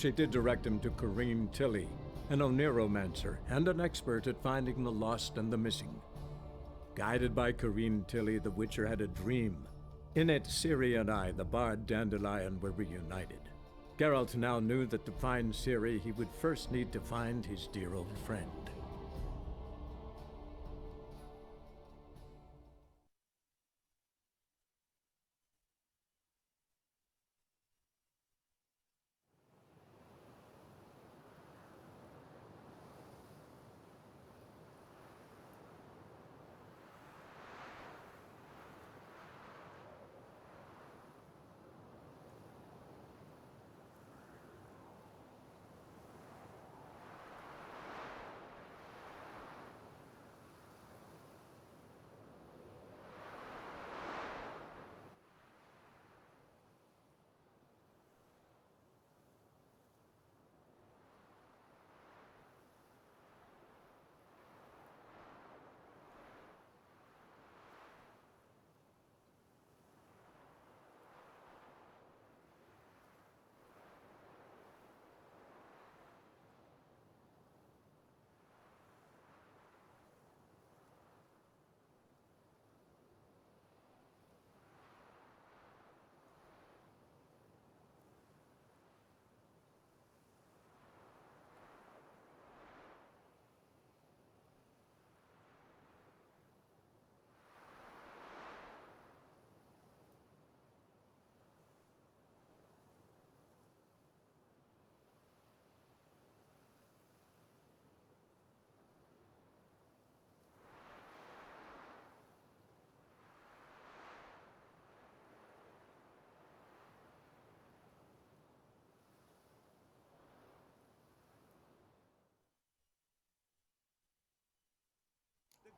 She did direct him to Corrine Tilly, an Oniromancer and an expert at finding the lost and the missing. Guided by Corrine Tilly, the Witcher had a dream. In it, Ciri and I, the bard Dandelion, were reunited. Geralt now knew that to find Ciri, he would first need to find his dear old friend.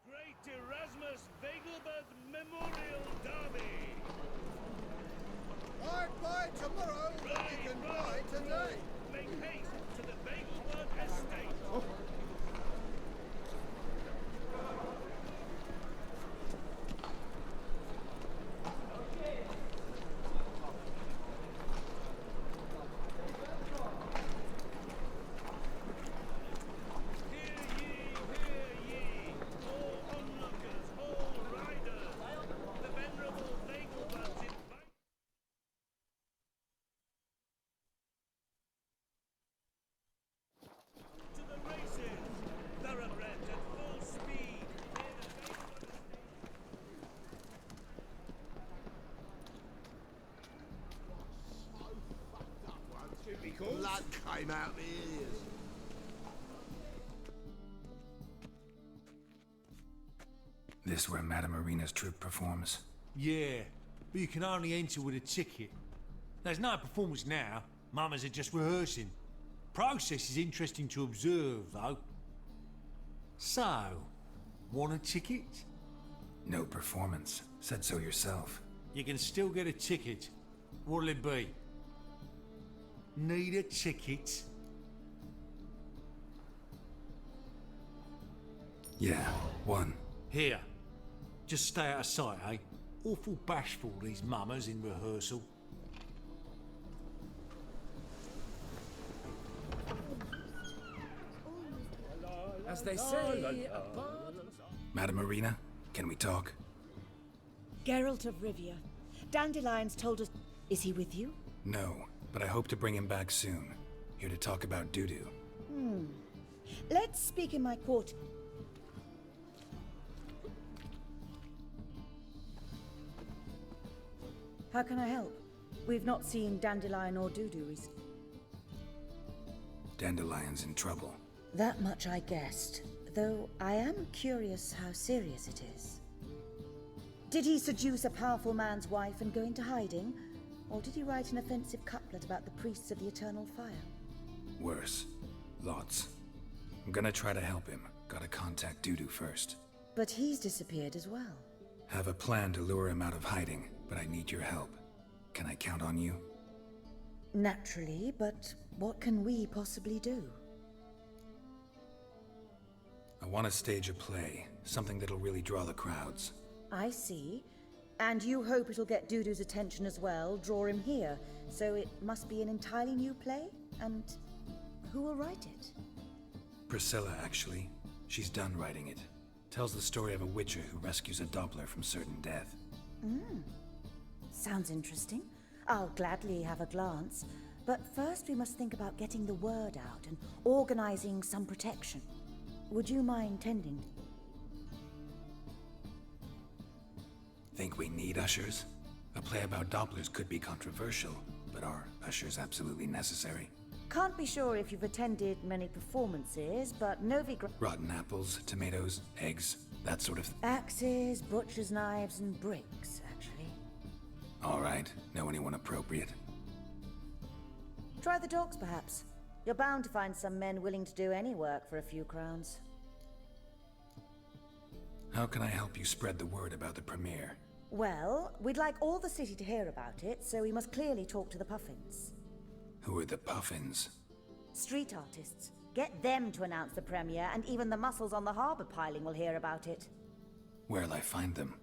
Great Erasmus Vegelbud Memorial Derby! Ride by tomorrow, we can ride today. Make haste to the Vegelbud Estate! Blood came out the ears. This where Madame Irina's troupe performs? Yeah, but you can only enter with a ticket. There's no performance now. Mamas are just rehearsing. Process is interesting to observe, though. So, want a ticket? No performance. Said so yourself. You can still get a ticket. What'll it be? Need a ticket? Yeah, one. Here. Just stay out of sight, eh? Awful bashful, these mamas in rehearsal. As they say, Madame Irina, can we talk? Geralt of Rivia. Dandelion's told us... Is he with you? No, but I hope to bring him back soon. Here to talk about Dudu. Let's speak in my court. How can I help? We've not seen Dandelion or Dudu recently. Dandelion's in trouble. That much I guessed, though I am curious how serious it is. Did he seduce a powerful man's wife and go into hiding? Or did he write an offensive couplet about the priests of the Eternal Fire? Worse. Lots. I'm gonna try to help him. Gotta contact Dudu first. But he's disappeared as well. Have a plan to lure him out of hiding, but I need your help. Can I count on you? Naturally, but what can we possibly do? I want to stage a play, something that'll really draw the crowds. I see. And you hope it'll get Dudu's attention as well, draw him here. So it must be an entirely new play? And who will write it? Priscilla, actually. She's done writing it. Tells the story of a witcher who rescues a Doppler from certain death. Sounds interesting. I'll gladly have a glance. But first we must think about getting the word out and organizing some protection. Would you mind tending? Think we need ushers? A play about Dopplers could be controversial, but are ushers absolutely necessary? Can't be sure if you've attended many performances, but Rotten apples, tomatoes, eggs, that sort of... Axes, butcher's knives, and bricks, actually. Alright, know anyone appropriate? Try the dogs, perhaps. You're bound to find some men willing to do any work for a few crowns. How can I help you spread the word about the premiere? Well, we'd like all the city to hear about it, so we must clearly talk to the Puffins. Who are the Puffins? Street artists. Get them to announce the premiere, and even the muscles on the harbour piling will hear about it. Where'll I find them?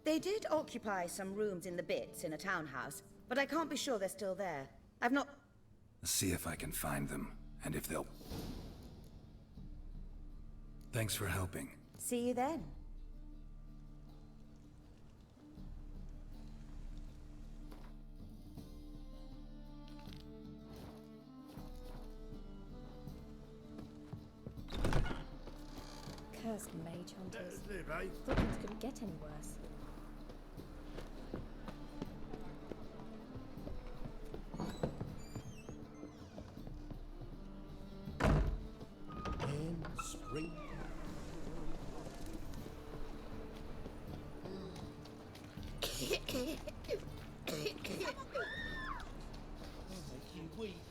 They did occupy some rooms in the Bits in a townhouse, but I can't be sure they're still there. I've not... See if I can find them, and if they'll... Thanks for helping. See you then. Cursed mage hunters. Live, eh? Thought things couldn't get any worse. In spring. Make you weep.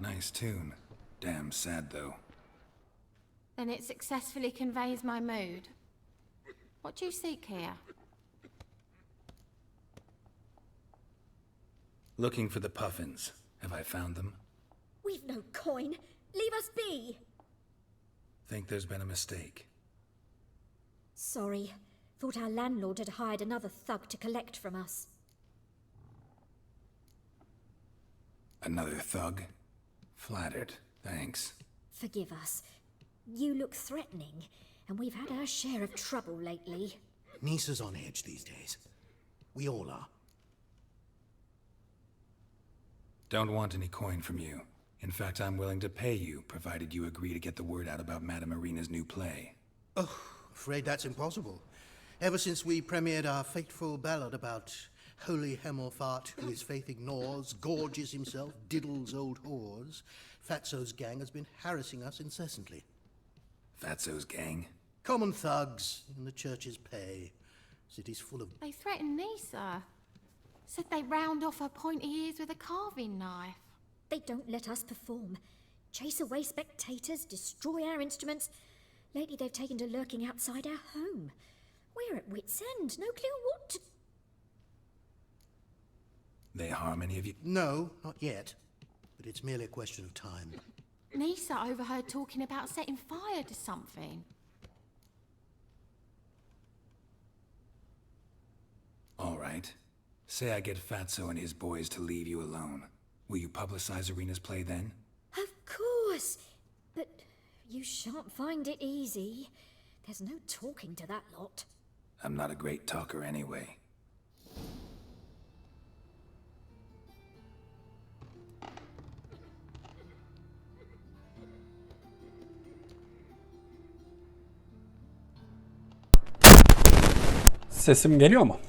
Nice tune. Damn sad, though. Then it successfully conveys my mood. What do you seek here? Looking for the Puffins. Have I found them? We've no coin. Leave us be. Think there's been a mistake. Sorry. Thought our landlord had hired another thug to collect from us. Another thug? Flattered. Thanks. Forgive us. You look threatening, and we've had our share of trouble lately. Nisa's on edge these days. We all are. Don't want any coin from you. In fact, I'm willing to pay you, provided you agree to get the word out about Madame Irina's new play. Oh, afraid that's impossible. Ever since we premiered our fateful ballad about holy Hemelfart, who his faith ignores, gorges himself, diddles old whores, Fatso's gang has been harassing us incessantly. Fatso's gang? Common thugs in the church's pay. City's full of... They threatened Nisa. Said they round off her pointy ears with a carving knife. They don't let us perform. Chase away spectators, destroy our instruments. Lately they've taken to lurking outside our home. We're at wit's end, no clue what to... They harm any of you? No, not yet. But it's merely a question of time. Nisa overheard talking about setting fire to something. All right. Say I get Fatso and his boys to leave you alone. Will you publicize Irina's play then? Of course! But you shan't find it easy. There's no talking to that lot. I'm not a great talker anyway. Sesim geliyor mu?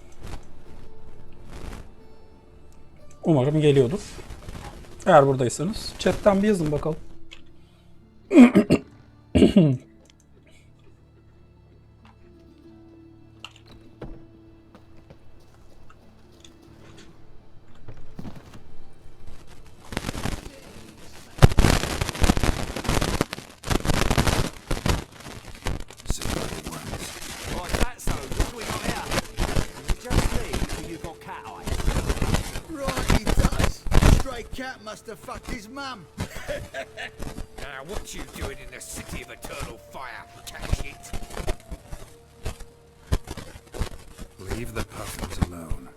Umarım geliyordur. Eğer buradaysanız chatten bir yazın bakalım. Right, that's so. What do we got here? Is it just me, or you got cat eyes? Right, he does. Stray cat must have fucked his mum. Now, what you doing in the city of eternal fire, cat shit? Leave the puffins alone.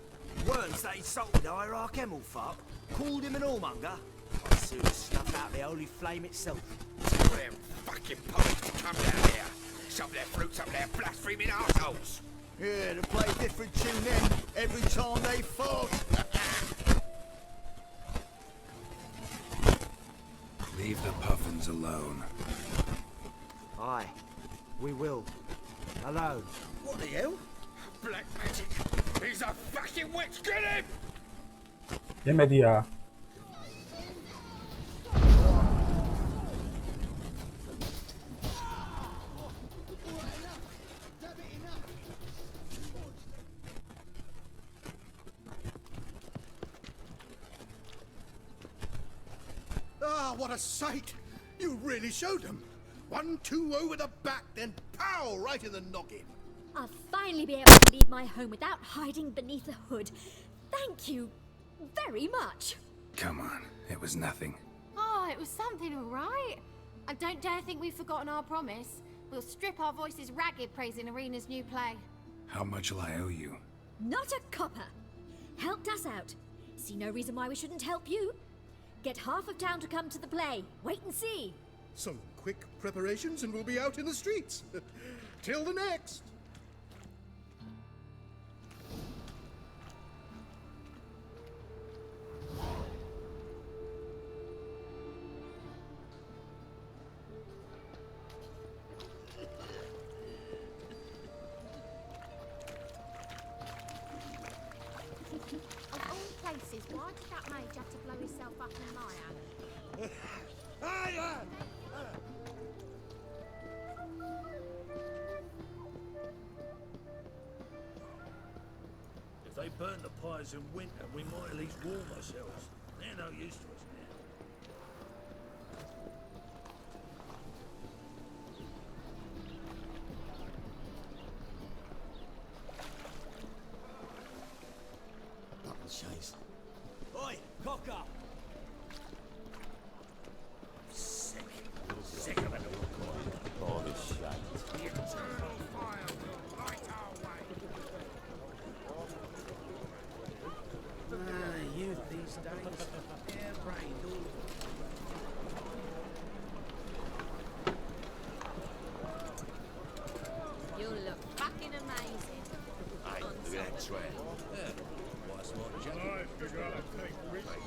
Worms that insulted Hierarch Emelfart, called him an whoremonger. I'd sooner snuff out the holy flame itself. Tell them fucking poets to come down here. Shove their fruits up their blaspheming arseholes. Yeah, to play a different tune then every time they fought. Leave the puffins alone. Aye, we will. Alone. What the hell? Black magic. He's a fucking witch. Get him! Yemedi ya. Ah, what a sight! You really showed them. 1-2 over the back, then pow, right in the noggin. I'll finally be able to leave my home without hiding beneath a hood. Thank you very much. Come on, it was nothing. Oh, it was something, all right. I don't dare think we've forgotten our promise. We'll strip our voices ragged praising Arena's new play. How much will I owe you? Not a copper. Helped us out. See no reason why we shouldn't help you. Get half of town to come to the play. Wait and see. Some quick preparations and we'll be out in the streets. Till the next. Of all places, why did that mage have to blow himself up in my hand? If they burn the pyres in winter, we might at least warm ourselves. They're no use to us now. Button chase. Oi, cock up! Sick. Sick of it all. Body shite. The eternal fire will light our way. Youth these days. Hair-brained all. You look fucking amazing. Hey, look at that trail. Yeah. Why smart Jack? I figure I'd take risks.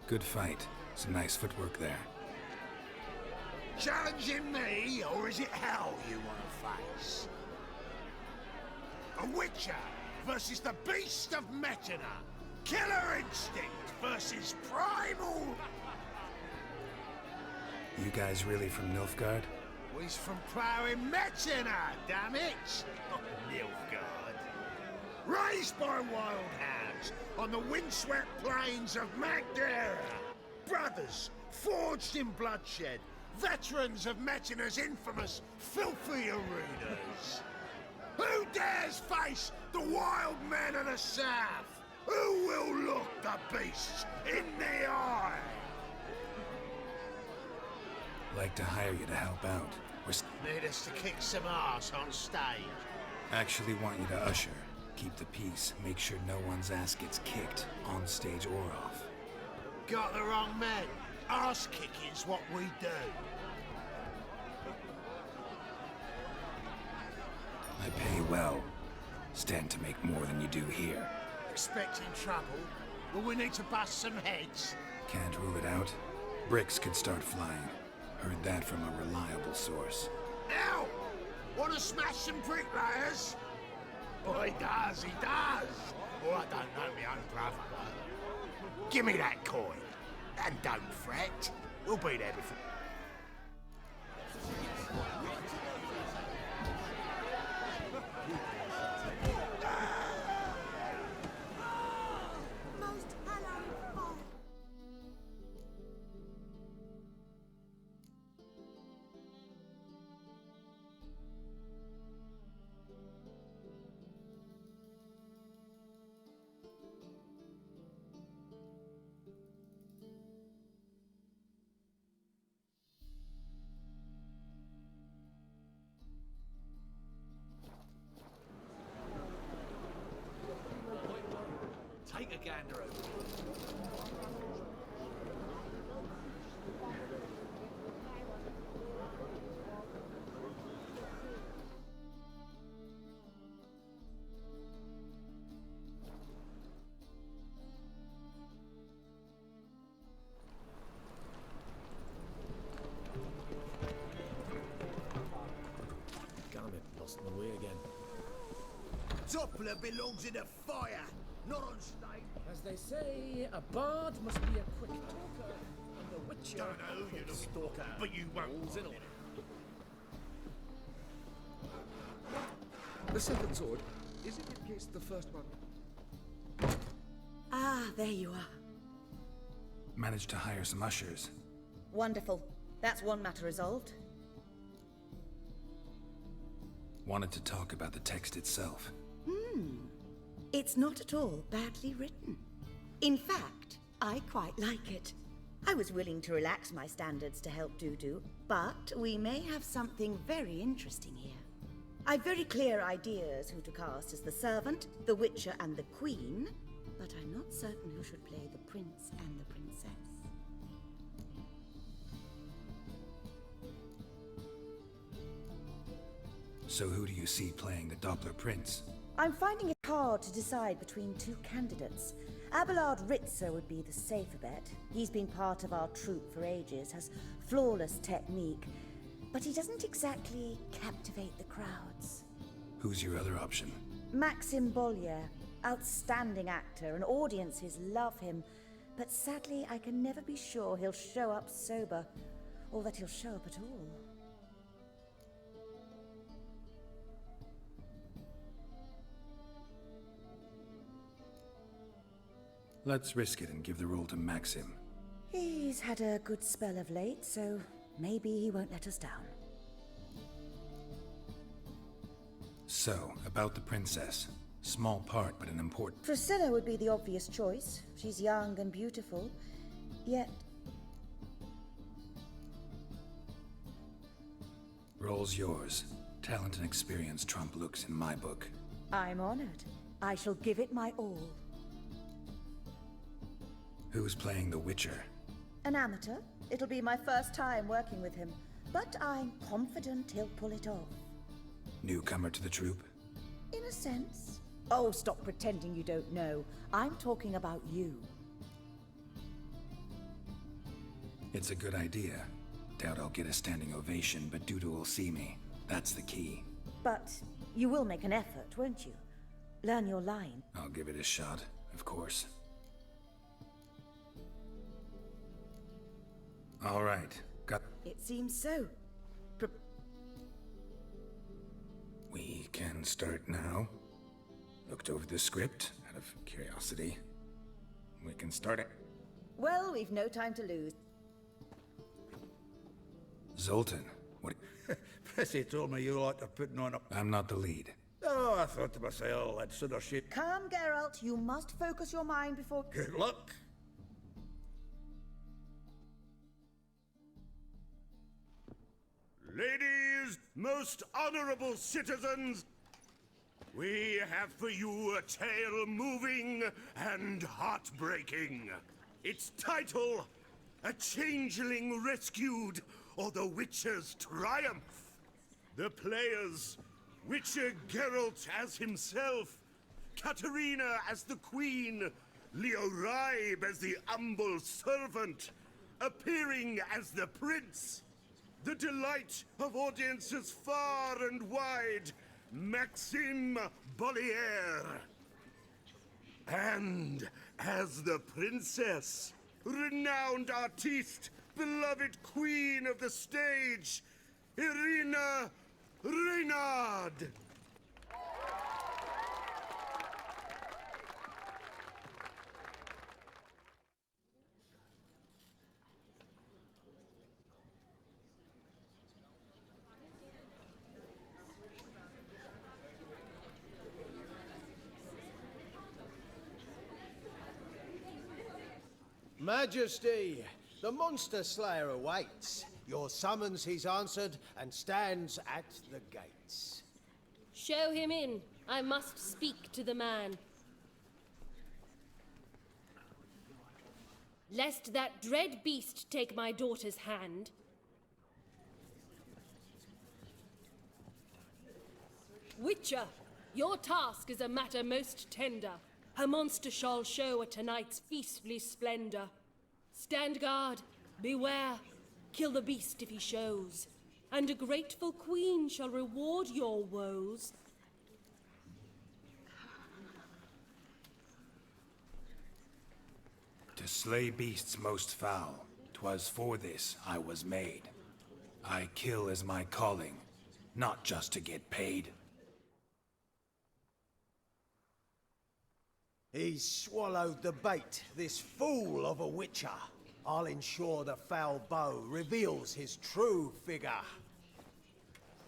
Good fight. Some nice footwork there. Challenging me, or is it hell you want to face? A Witcher versus the Beast of Metina. Killer instinct versus primal. You guys really from Nilfgaard? He's from ploughing Metina, damn it! Oh, Nilfgaard. Raised by wild hounds on the windswept plains of Magdera. Brothers, forged in bloodshed. Veterans of Metina's infamous filthy arenas. Who dares face the wild men of the south? Who will look the beasts in the eye? Like to hire you to help out. Need us to kick some ass on stage. Actually want you to usher. Keep the peace. Make sure no one's ass gets kicked, on stage or off. Got the wrong man. Ass kicking's what we do. I pay well. Stand to make more than you do here. Expecting trouble? Well, we need to bust some heads. Can't rule it out. Bricks could start flying. Heard that from a reliable source. Ow! Want to smash some bricklayers? Oh, he does, he does. Oh, I don't know my own brother. Give me that coin. And don't fret. We'll be there before... Take a gander over. Damn it, lost my way again. Doppler belongs in a fire, not on stage. As they say, a bard must be a quick talker, and the witcher Don't know who you're looking for, stalker. but you won't All's in find order. The second sword, is it in case the first one? Ah, there you are. Managed to hire some ushers. Wonderful. That's one matter resolved. Wanted to talk about the text itself. It's not at all badly written. In fact, I quite like it. I was willing to relax my standards to help Dudu, but we may have something very interesting here. I've very clear ideas who to cast as the servant, the witcher, and the queen, but I'm not certain who should play the prince and the princess. So who do you see playing the Doppler Prince? I'm finding it hard to decide between two candidates. Abelard Ritzer would be the safer bet. He's been part of our troupe for ages, has flawless technique, but he doesn't exactly captivate the crowds. Who's your other option? Maxim Bollier, outstanding actor, and audiences love him, but sadly I can never be sure he'll show up sober, or that he'll show up at all. Let's risk it and give the role to Maxim. He's had a good spell of late, so maybe he won't let us down. So, about the princess. Small part, but an important... Priscilla would be the obvious choice. She's young and beautiful, yet... Role's yours. Talent and experience trump looks in my book. I'm honored. I shall give it my all. Who's playing the Witcher? An amateur. It'll be my first time working with him, but I'm confident he'll pull it off. Newcomer to the troupe? In a sense. Oh, stop pretending you don't know. I'm talking about you. It's a good idea. Doubt I'll get a standing ovation, but Dudu will see me. That's the key. But you will make an effort, won't you? Learn your line. I'll give it a shot, of course. All right, got... It seems so. We can start now. Looked over the script, out of curiosity. We can start it. Well, we've no time to lose. Zoltan, what... Prissy told me you like to putting on a... I'm not the lead. Oh, I thought to myself, I'd sooner shit. Calm, Geralt. You must focus your mind before... Good luck. Ladies most honorable citizens, we have for you a tale moving and heartbreaking. Its title, A Changeling Rescued, or The Witcher's Triumph. The players, Witcher Geralt as himself, Katarina as the Queen, Leo Raib as the humble servant, appearing as the Prince, the delight of audiences far and wide, Maxime Bollier. And as the Princess, renowned artiste, beloved Queen of the stage, Irina Reynard. Majesty, the Monster Slayer awaits. Your summons he's answered and stands at the gates. Show him in. I must speak to the man. Lest that dread beast take my daughter's hand. Witcher, your task is a matter most tender. Her monster shall show at tonight's feastly splendor. Stand guard, beware, kill the beast if he shows, and a grateful queen shall reward your woes. To slay beasts most foul, 'twas for this I was made. I kill as my calling, not just to get paid. He's swallowed the bait, this fool of a Witcher. I'll ensure the foul bow reveals his true figure.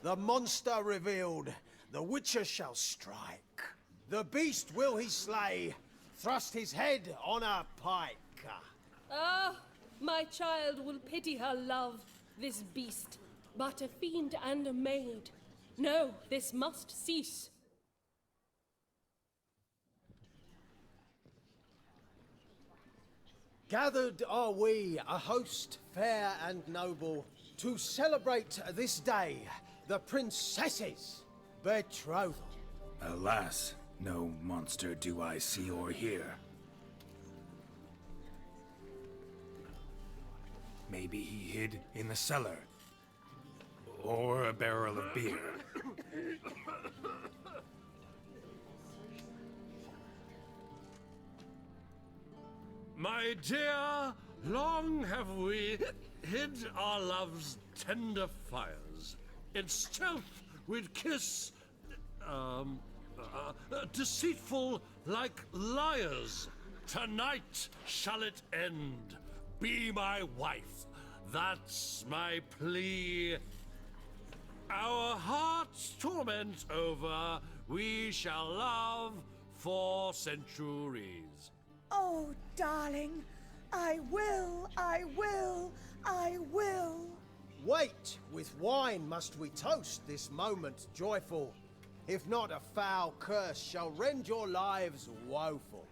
The monster revealed, the Witcher shall strike. The beast will he slay, thrust his head on a pike. Ah, my child will pity her love, this beast, but a fiend and a maid. No, this must cease. Gathered are we, a host fair and noble, to celebrate this day, the princess's betrothal. Alas, no monster do I see or hear. Maybe he hid in the cellar, or a barrel of beer. My dear, long have we hid our love's tender fires. In stealth we'd kiss, deceitful like liars. Tonight shall it end. Be my wife. That's my plea. Our hearts' torment over, we shall love for centuries. Oh, darling, I will, I will, I will. Wait, with wine must we toast this moment joyful. If not, a foul curse shall rend your lives woeful.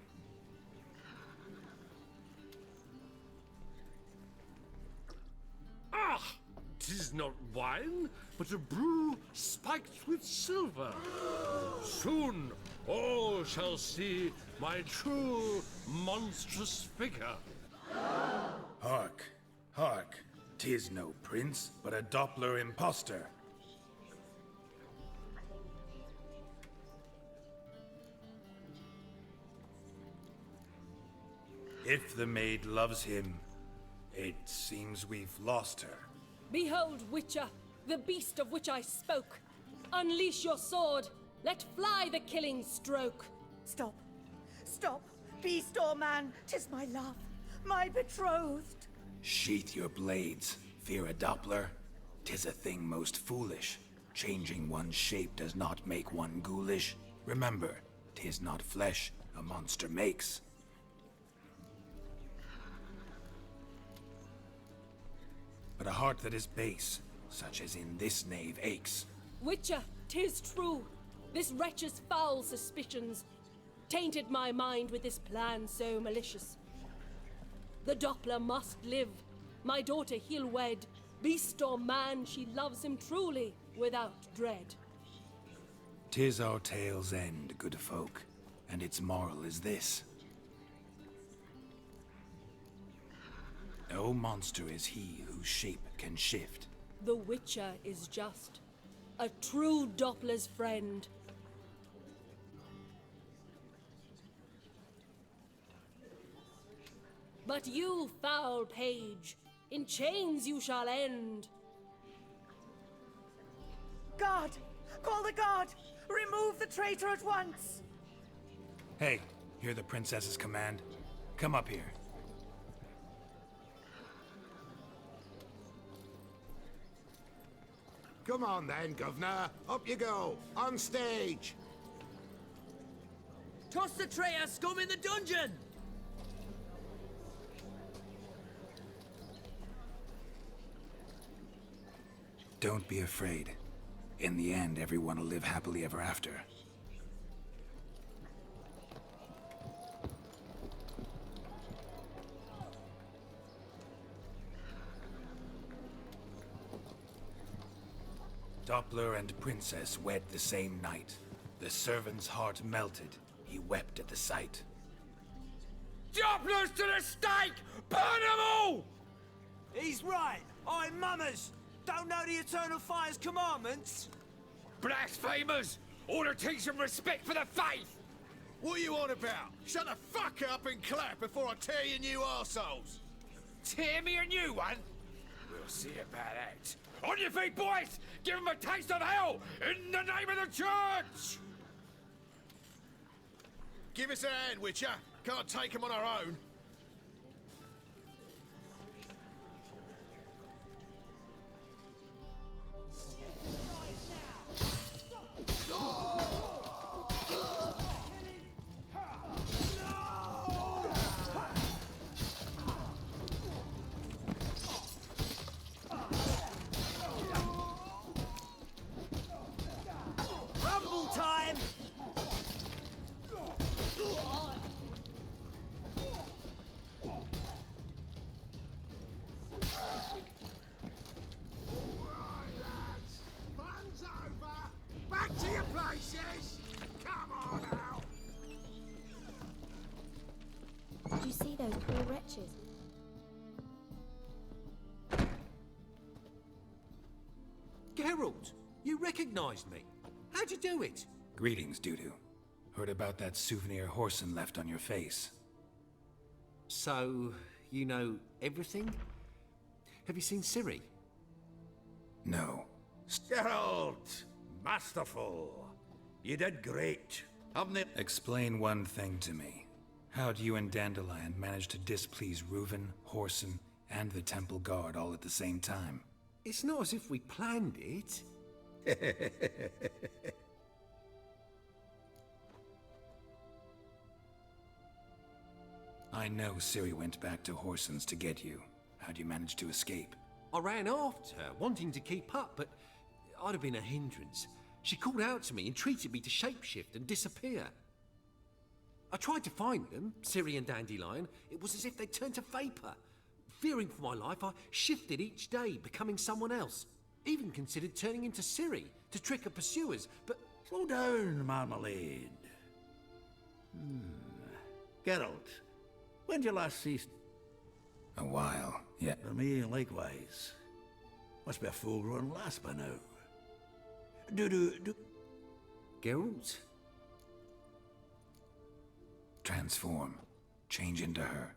Ah! 'Tis not wine, but a brew spiked with silver. Soon all shall see my true monstrous figure. Hark, hark, 'tis no prince, but a Doppler impostor. If the maid loves him, it seems we've lost her. Behold, Witcher, the beast of which I spoke. Unleash your sword. Let fly the killing stroke. Stop. Stop. Beast or man, 'tis my love, my betrothed. Sheath your blades, fear a Doppler. 'Tis a thing most foolish. Changing one's shape does not make one ghoulish. Remember, 'tis not flesh a monster makes. But a heart that is base, such as in this knave aches. Witcher, 'tis true. This wretch's foul suspicions tainted my mind with this plan so malicious. The Doppler must live. My daughter he'll wed. Beast or man, she loves him truly, without dread. 'Tis our tale's end, good folk, and its moral is this. No monster is he whose shape can shift. The Witcher is just a true Doppler's friend. But you, foul page, in chains you shall end. Guard! Call the guard! Remove the traitor at once! Hey, hear the princess's command? Come up here. Come on then, governor. Up you go. On stage. Toss the traitor scum in the dungeon! Don't be afraid. In the end, everyone will live happily ever after. Doppler and Princess wed the same night. The servant's heart melted. He wept at the sight. Dopplers to the stake! Burn them all! He's right. I'm mummers. Don't know the Eternal Fire's commandments? Blasphemers! Order take some respect for the faith! What are you on about? Shut the fuck up and clap before I tear you new arseholes! Tear me a new one? We'll see about that. On your feet, boys! Give them a taste of hell in the name of the church! Give us a hand, Witcher. Can't take them on our own. Rumble time! Fun's over. Back to your places. Come on out. Did you see those poor wretches? Geralt, you recognized me. How'd you do it? Greetings, Dudu. Heard about that souvenir Whoreson left on your face. So, you know everything? Have you seen Ciri? No. Geralt, masterful. You did great. Explain one thing to me. How'd you and Dandelion manage to displease Reuven, Whoreson, and the Temple Guard all at the same time? It's not as if we planned it. I know Ciri went back to Whoreson's to get you. How'd you manage to escape? I ran after her, wanting to keep up, but I'd have been a hindrance. She called out to me, entreated me to shapeshift and disappear. I tried to find them, Ciri and Dandelion. It was as if they'd turned to vapor. Fearing for my life, I shifted each day, becoming someone else. Even considered turning into Ciri to trick her pursuers, but... Slow down, Marmalade. Geralt, when did you last see... A while, yeah. For me, likewise. Must be a full-grown lass by now. Do... Geralt? Transform. Change into her.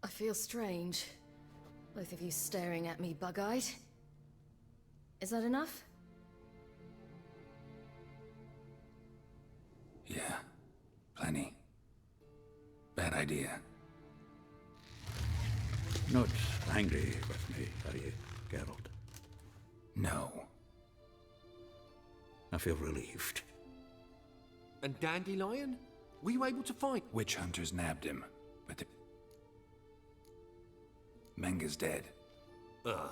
I feel strange. Both of you staring at me bug-eyed. Is that enough? Yeah. Plenty. Bad idea. Not angry with me, are you? Geralt? No. I feel relieved. And Dandelion? Were you able to find... Witch hunters nabbed him, but Menga's dead. Ugh.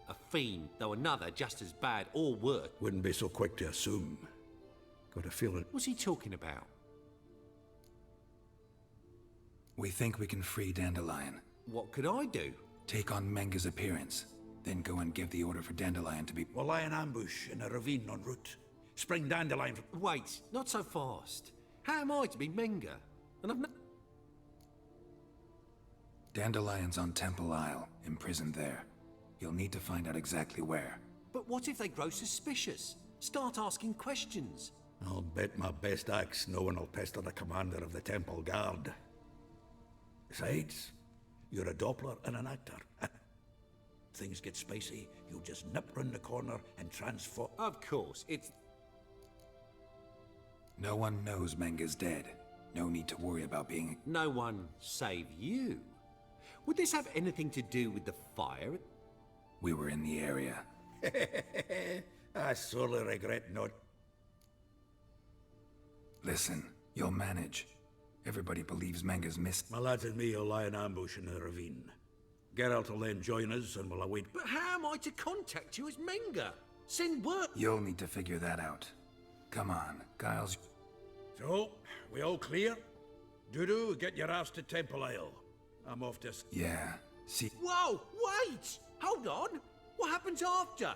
A fiend, though another just as bad or worse. Wouldn't be so quick to assume. Got a feeling... What's he talking about? We think we can free Dandelion. What could I do? Take on Menga's appearance, then go and give the order for Dandelion to be... We'll lie in ambush in a ravine en route. Spring Dandelion... Wait, not so fast. How am I to be Menga? And I've not... Dandelion's on Temple Isle, imprisoned there. You'll need to find out exactly where. But what if they grow suspicious? Start asking questions? I'll bet my best axe no one will pester the commander of the Temple Guard. Besides, you're a Doppler and an actor. Things get spicy, you'll just nip round the corner and transform... Of course, it's... No one knows Menga's dead. No need to worry about being... No one save you. Would this have anything to do with the fire? We were in the area. I sorely regret not... Listen, you'll manage. Everybody believes Menga's missed. My lads and me will lie in ambush in the ravine. Geralt will then join us and we'll await... But how am I to contact you as Menga? Send word... You'll need to figure that out. Come on, Giles. So, we all clear? Dudu, get your ass to Temple Isle. I'm off to... Yeah, see... Whoa, wait! Hold on! What happens after?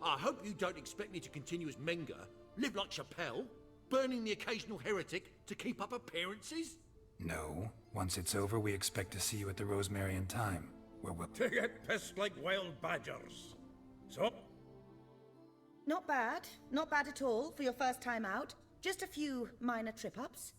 I hope you don't expect me to continue as Menga, live like Chappelle, burning the occasional heretic to keep up appearances? No. Once it's over, we expect to see you at the Rosemary in time, where we'll... To get pissed like wild badgers. So? Not bad. Not bad at all for your first time out. Just a few minor trip-ups.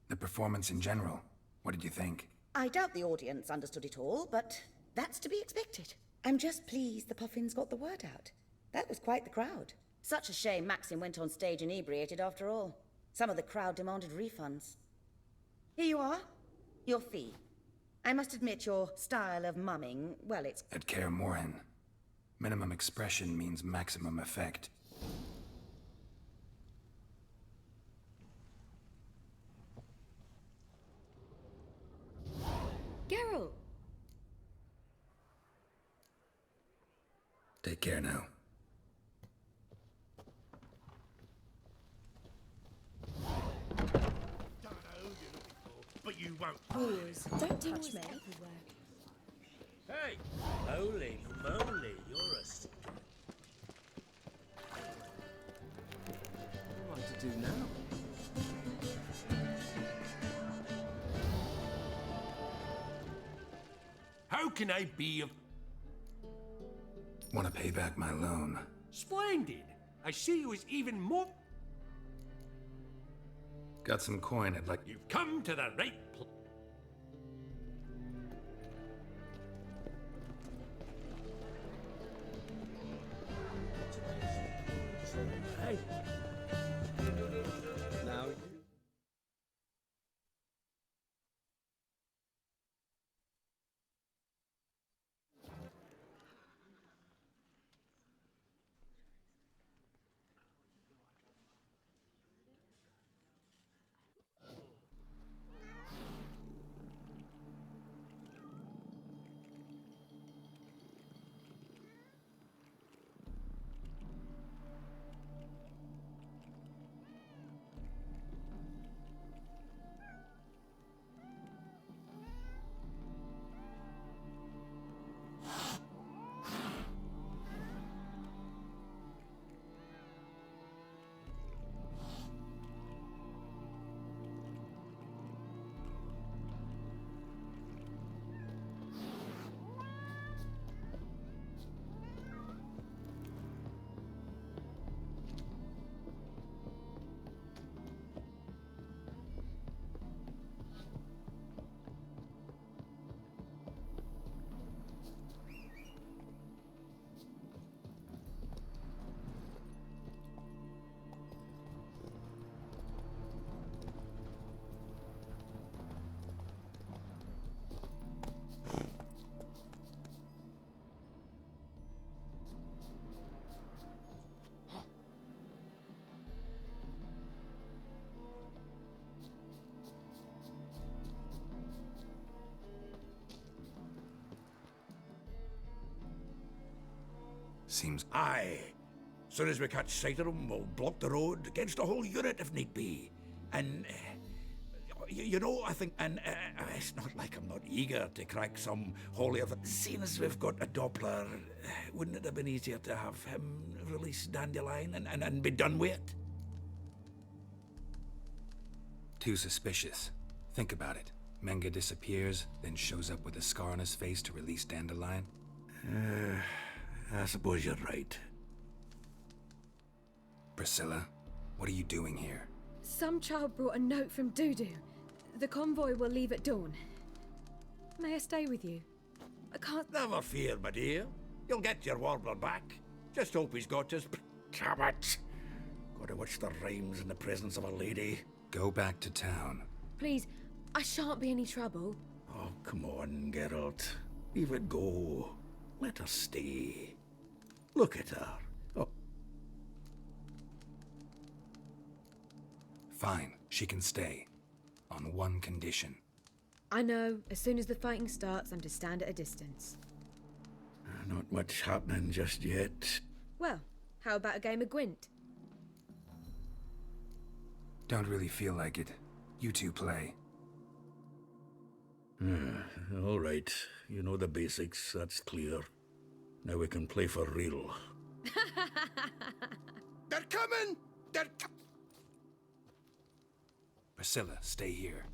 The performance in general, what did you think? I doubt the audience understood it all, but that's to be expected. I'm just pleased the Puffins got the word out. That was quite the crowd. Such a shame Maxim went on stage inebriated after all. Some of the crowd demanded refunds. Here you are. Your fee. I must admit your style of mumming, well, it's... At Kaer Morhen, minimum expression means maximum effect. Geralt! Take care now. But you won't. Pause. Don't touch me. Hey! Holy moly, you're a... What am I to do now? How can I be of... Want to pay back my loan? Splendid! I see you as even more... Got some coin I'd like... You've come to the right place. Hey! Now you... Seems... Aye. Soon as we catch sight of him, we'll block the road against a whole unit if need be. And, you know, I think, and it's not like I'm not eager to crack some holier... Seeing as we've got a Doppler, wouldn't it have been easier to have him release Dandelion and be done with it? Too suspicious. Think about it. Menga disappears, then shows up with a scar on his face to release Dandelion. I suppose you're right. Priscilla, what are you doing here? Some child brought a note from Dudu. The convoy will leave at dawn. May I stay with you? I can't... Never fear, my dear. You'll get your warbler back. Just hope he's got his... Damn it! Gotta watch the rhymes in the presence of a lady. Go back to town. Please, I shan't be any trouble. Oh, come on, Geralt. Leave it go. Let her stay. Look at her. Oh. Fine, she can stay. On one condition. I know, as soon as the fighting starts, I'm to stand at a distance. Not much happening just yet. Well, how about a game of Gwent? Don't really feel like it. You two play. All right. You know the basics, that's clear. Now we can play for real. They're coming! They're Priscilla, stay here.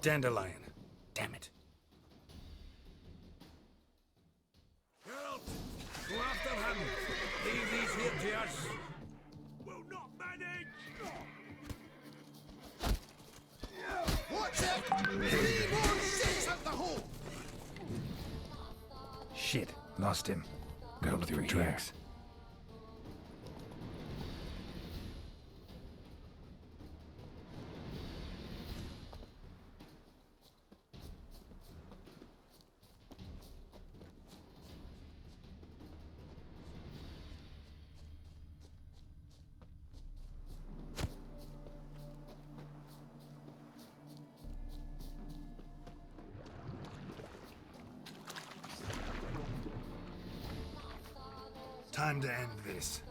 Dandelion. Damn it. Geralt, go after him. Leave these here to us. will not manage! Watch out! 3 more ships at the hole! Shit, lost him. Go through tracks. Time to end this.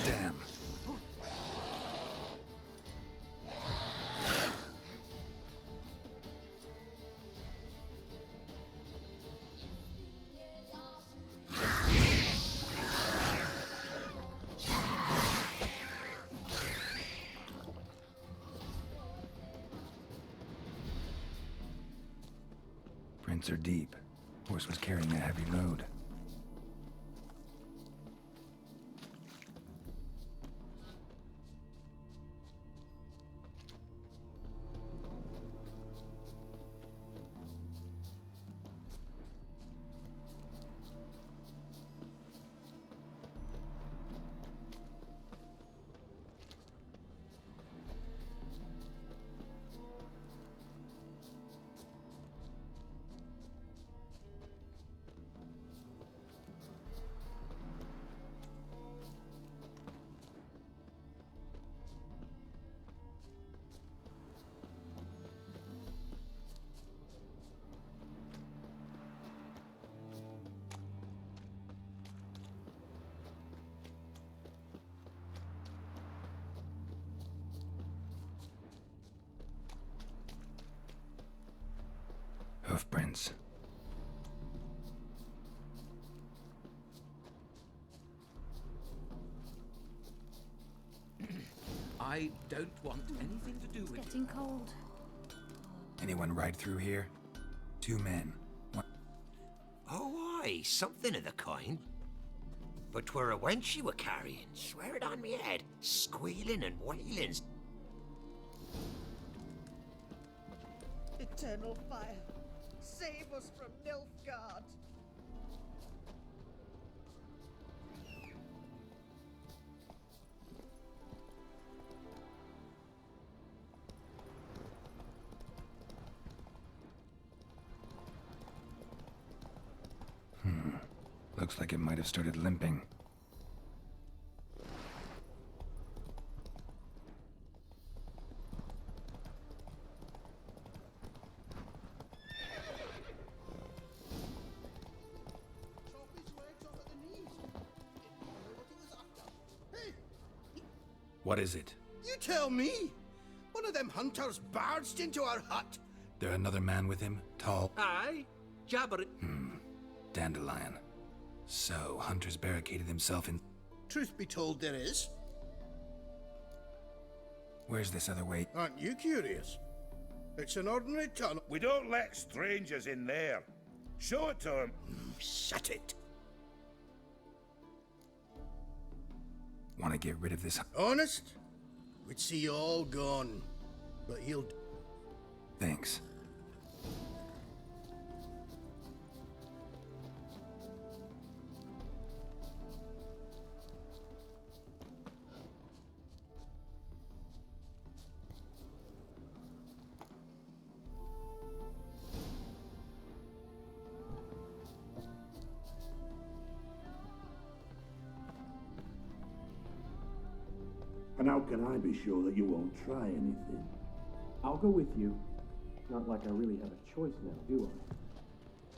Damn. Prints are deep. Horse was carrying a heavy load. hoofprints. I don't want anything to do with Getting cold. Anyone ride through here? 2 men. Oh, aye, something of the kind. But 'twere a wench you were carrying, swear it on me head, squealing and wailing. Eternal fire, save us from Nilfgaard. Looks like it might have started limping. What is it? You tell me! One of them hunters barged into our hut. There another man with him? Tall? Aye, jabber it. Dandelion. So, Hunter's barricaded himself in... Truth be told, there is. Where's this other way? Aren't you curious? It's an ordinary tunnel. We don't let strangers in there. Show it to him. Shut it. Want to get rid of this... Honest? We'd see you all gone. But he'll... Thanks. And how can I be sure that you won't try anything? I'll go with you. Not like I really have a choice now, do I?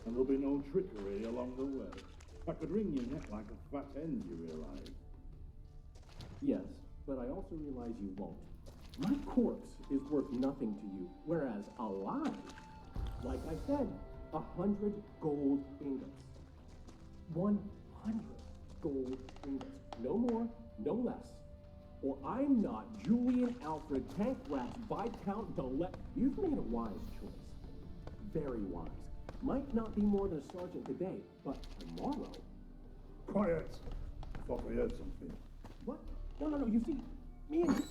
And there'll be no trickery along the way. I could wring your neck like a fat hen, you realize? Yes, but I also realize you won't. My corpse is worth nothing to you, whereas alive, like I said, 100 gold ingots. 100 gold ingots. No more, no less. Or I'm not Julian Alfred Tankrat Viscount Delet. You've made a wise choice. Very wise. Might not be more than a sergeant today, but tomorrow... Quiet! I thought we heard something. What? No, you see, me and...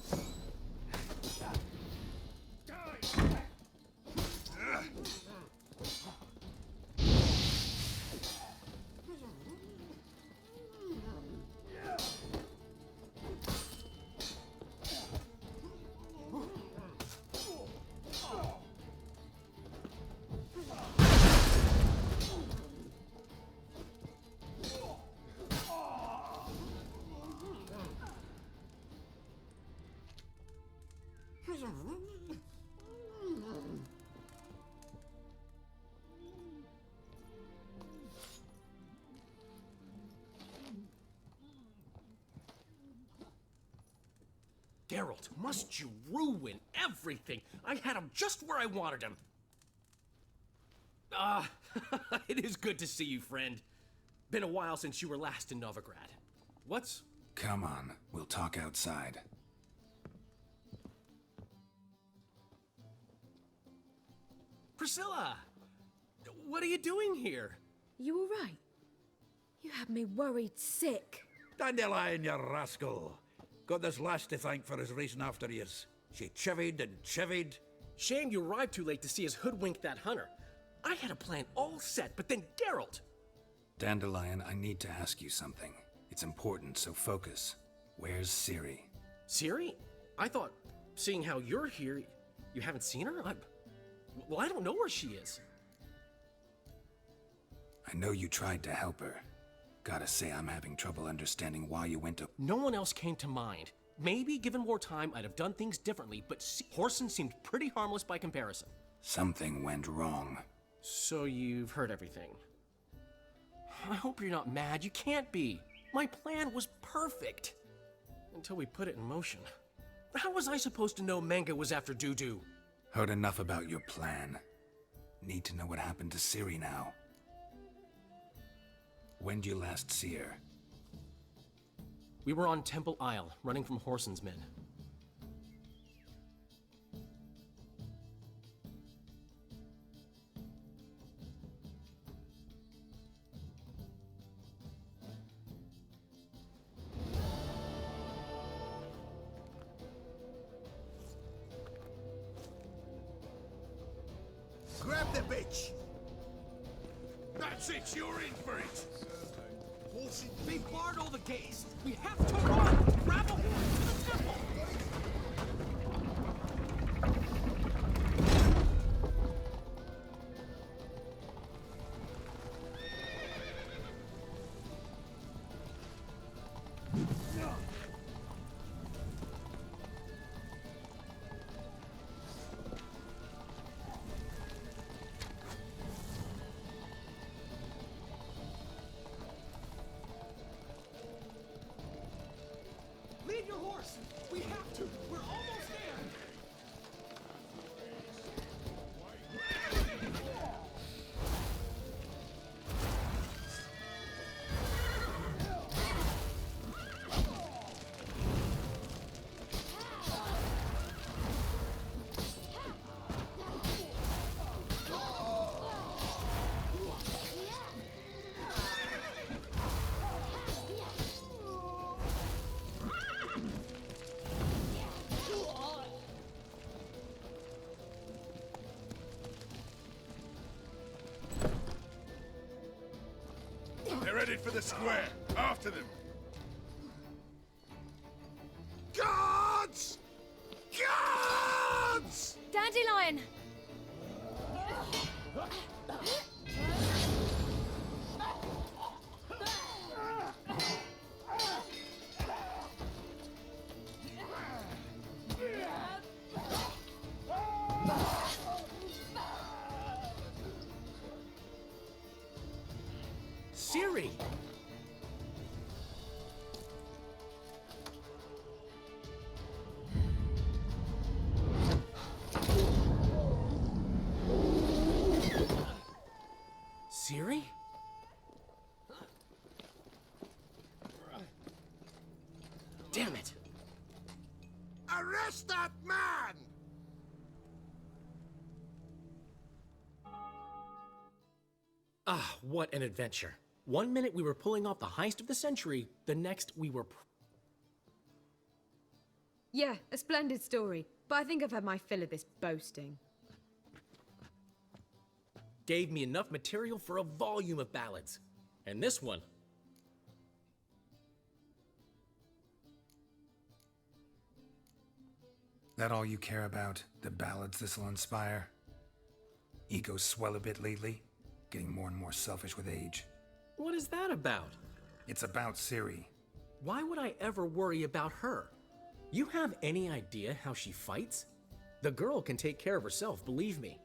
Geralt, must you ruin everything? I had him just where I wanted him. It is good to see you, friend. Been a while since you were last in Novigrad. What's... Come on, we'll talk outside. Priscilla! What are you doing here? You all right? You had me worried sick. Dandelion, you rascal. Got this lass to thank for his racing after years. She chivied and chivied. Shame you arrived too late to see us hoodwink that hunter. I had a plan all set, but then Geralt... Dandelion, I need to ask you something. It's important, so focus. Where's Ciri? Ciri? I thought, seeing how you're here, you haven't seen her? Well, I don't know where she is. I know you tried to help her. Gotta say, I'm having trouble understanding why you went to... No one else came to mind. Maybe, given more time, I'd have done things differently, but Whoreson seemed pretty harmless by comparison. Something went wrong. So you've heard everything. I hope you're not mad. You can't be. My plan was perfect. Until we put it in motion. How was I supposed to know Manga was after Dudu? Heard enough about your plan. Need to know what happened to Ciri now. When did you last see her? We were on Temple Isle, running from Whoreson's men. Grab the bitch! That's it, you're in for it! They barred all the gates! We have to run! Grab a horse to the temple! Leave your horse! We have to! We're almost there! They're headed for the square. After them. Guards! Guards! Dandelion! Ciri! Ciri? Damn it! Arrest that man! Ah, what an adventure. One minute we were pulling off the heist of the century, the next we were... Yeah, a splendid story. But I think I've had my fill of this boasting. Gave me enough material for a volume of ballads. And this one... That all you care about? The ballads this'll inspire? Egos swell a bit lately? Getting more and more selfish with age. What is that about? It's about Ciri. Why would I ever worry about her? You have any idea how she fights? The girl can take care of herself, believe me.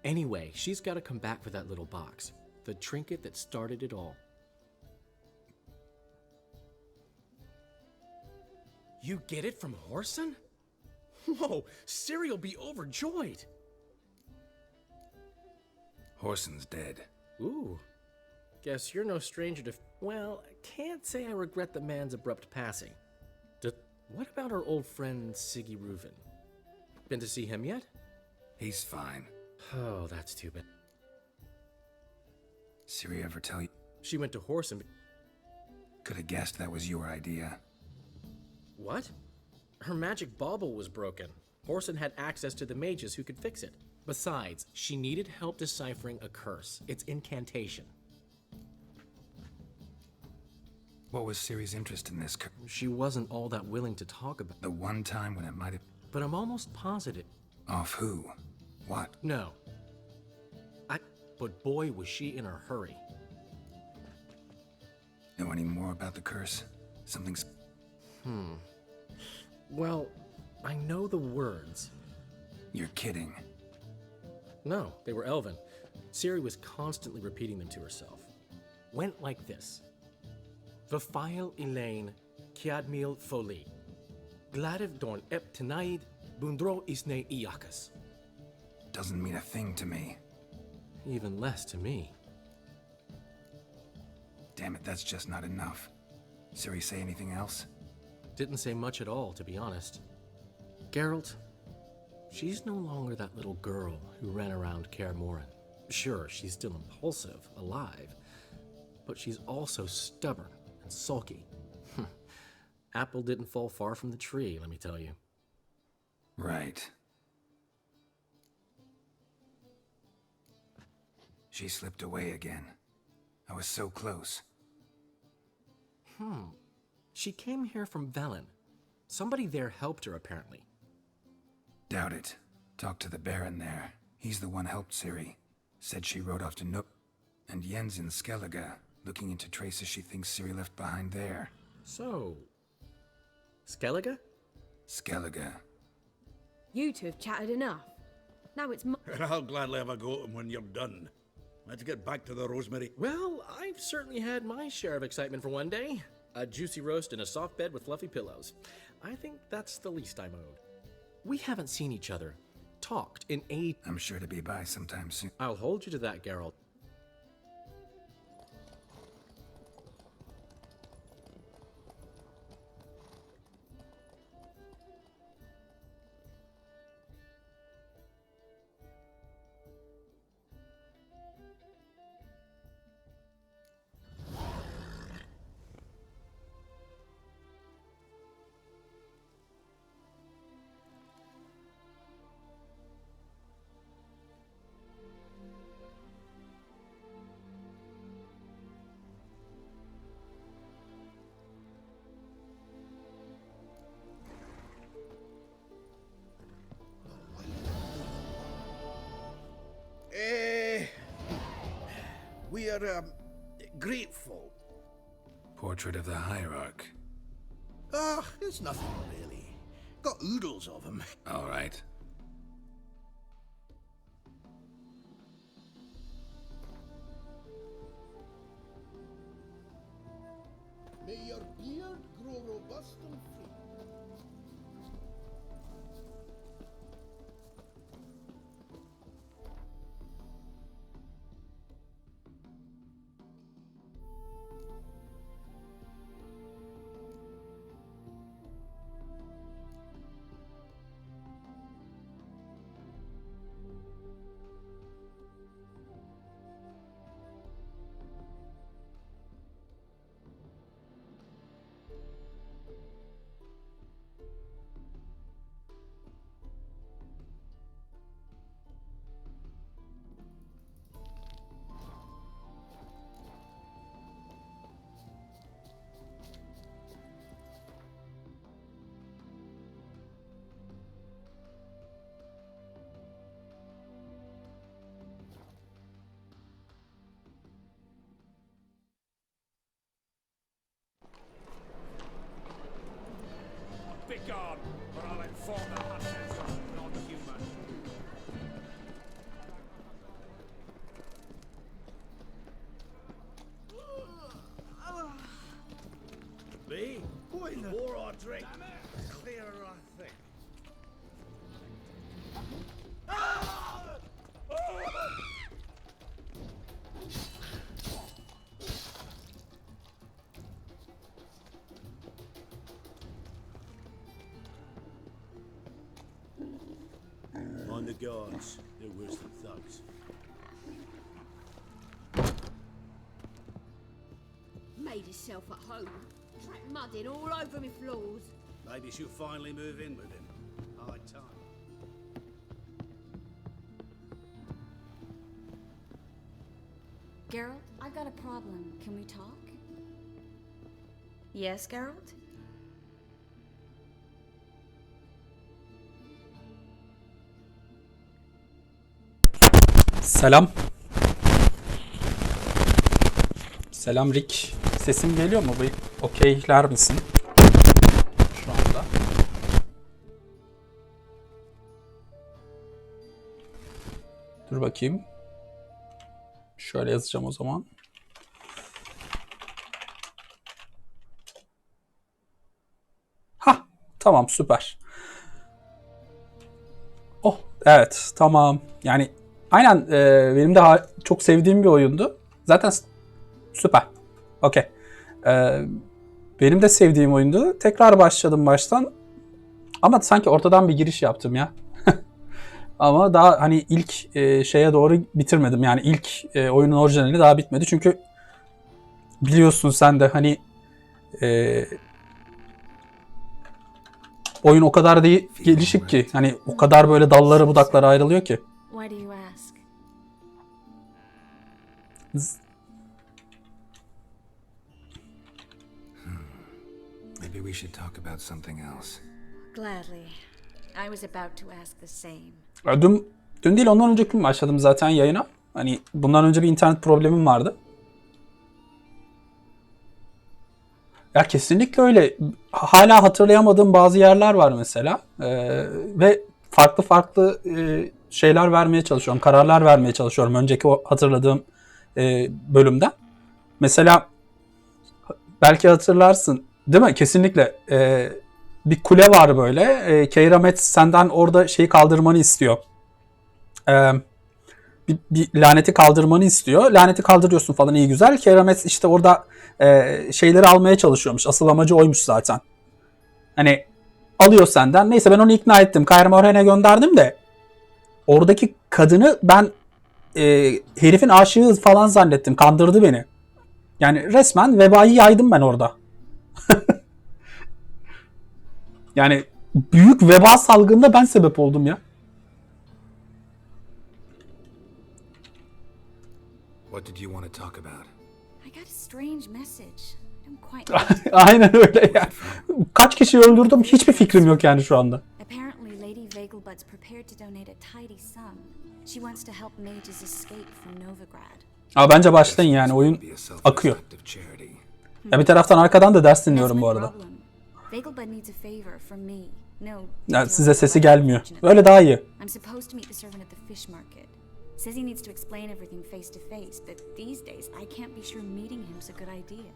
Anyway, she's got to come back for that little box. The trinket that started it all. You get it from Whoreson? Whoa, Ciri will be overjoyed. Whoreson's dead. Ooh. Guess you're no stranger to... Well, I can't say I regret the man's abrupt passing. What about our old friend Siggy Reuven? Been to see him yet? He's fine. Oh, that's too bad. Ciri ever tell you? She went to Whoreson. Could have guessed that was your idea. What? Her magic bauble was broken. Whoreson had access to the mages who could fix it. Besides, she needed help deciphering a curse. Its incantation. What was Ciri's interest in this? She wasn't all that willing to talk about the one time when it might have... But I'm almost positive. Off who? What? No. But boy, was she in a hurry. Know any more about the curse? Something's... Well, I know the words. You're kidding. No, they were Elven. Ciri was constantly repeating them to herself. Went like this. Vafile Elaine, Kiadmil Foli. Gladiv Dorn Ep Tenaid, Bundro Isne Iakas. Doesn't mean a thing to me. even less to me. Damn it, that's just not enough. Ciri say anything else? Didn't say much at all, to be honest. Geralt, she's no longer that little girl who ran around Kaer Morhen. Sure, she's still impulsive, alive, but she's also stubborn and sulky. Apple didn't fall far from the tree, let me tell you. Right. She slipped away again. I was so close. She came here from Velen. Somebody there helped her, apparently. Doubt it. Talk to the Baron there. He's the one helped Ciri. Said she rode off to Nook. And Yen's in Skellige, looking into traces she thinks Ciri left behind there. So... Skellige? Skellige. You two have chatted enough. Now it's my... I'll gladly have a go at him when you're done. Let's get back to the Rosemary. Well, I've certainly had my share of excitement for one day. A juicy roast and a soft bed with fluffy pillows. I think that's the least I'm owed. We haven't seen each other, talked in a... I'm sure to be by sometime soon. I'll hold you to that, Geralt. We are, grateful. Portrait of the Hierarch. Ah, it's nothing really. Got oodles of them. All right. May your beard grow robust and free. Begone, or I'll inform the hunters of non-human. Me? More I drink, the clearer I think. On the guards, they're worse than thugs. Made herself at home. Trapped mud in all over me floors. Maybe she'll finally move in with him. High time. Geralt, I've got a problem. Can we talk? Yes, Geralt? Selam. Selam Rick. Sesim geliyor mu? Bir okeyler misin? Şu anda. Dur bakayım. Şöyle yazacağım o zaman. Ha, tamam süper. Oh, evet, tamam. Yani Aynen benim de çok sevdiğim bir oyundu. Zaten süper. Okey. Benim de sevdiğim oyundu. Tekrar başladım baştan. Ama sanki ortadan bir giriş yaptım ya. Ama daha hani ilk şeye doğru bitirmedim. Yani ilk oyunun orijinali daha bitmedi. Çünkü biliyorsun sen de hani oyun o kadar değil gelişik ki. Hani o kadar böyle dallara budaklara ayrılıyor ki. Why do you ask? Maybe we should talk about something else. Gladly. I was about to ask the same. Dün değil ondan önceki gün başladım zaten yayına. Hani bundan önce bir internet problemim vardı. Ya kesinlikle öyle. Hala hatırlayamadığım bazı yerler var mesela. Ve farklı şeyler vermeye çalışıyorum. Kararlar vermeye çalışıyorum önceki o hatırladığım bölümden. Mesela belki hatırlarsın değil mi? Kesinlikle. Bir kule var böyle. Keyramet senden orada şeyi kaldırmanı istiyor. Bir laneti kaldırmanı istiyor. Laneti kaldırıyorsun falan iyi güzel. Keyramet işte orada şeyleri almaya çalışıyormuş. Asıl amacı oymuş zaten. Hani alıyor senden. Neyse ben onu ikna ettim. Kaer Morhen'e gönderdim de oradaki kadını ben herifin aşığı falan zannettim. Kandırdı beni. Yani resmen vebayı yaydım ben orada. Yani büyük veba salgınına ben sebep oldum ya. What did you want to talk about? I got a strange message. I don't quite Aynen öyle ya. Kaç kişi öldürdüm hiçbir fikrim yok yani şu anda. Apparently Lady Vegelbud's prepared to donate a tidy sum. She wants to help mages escape from Novigrad. Ama bence başlayın yani oyun akıyor. Ya bir taraftan arkadan da ders dinliyorum bu arada. Vegelbud needs a favor from me. No. Yani size sesi gelmiyor. Öyle daha iyi. I'm supposed to meet the servant at the fish market. Says he needs to explain everything face to face, but these days I can't be sure meeting him's a good idea.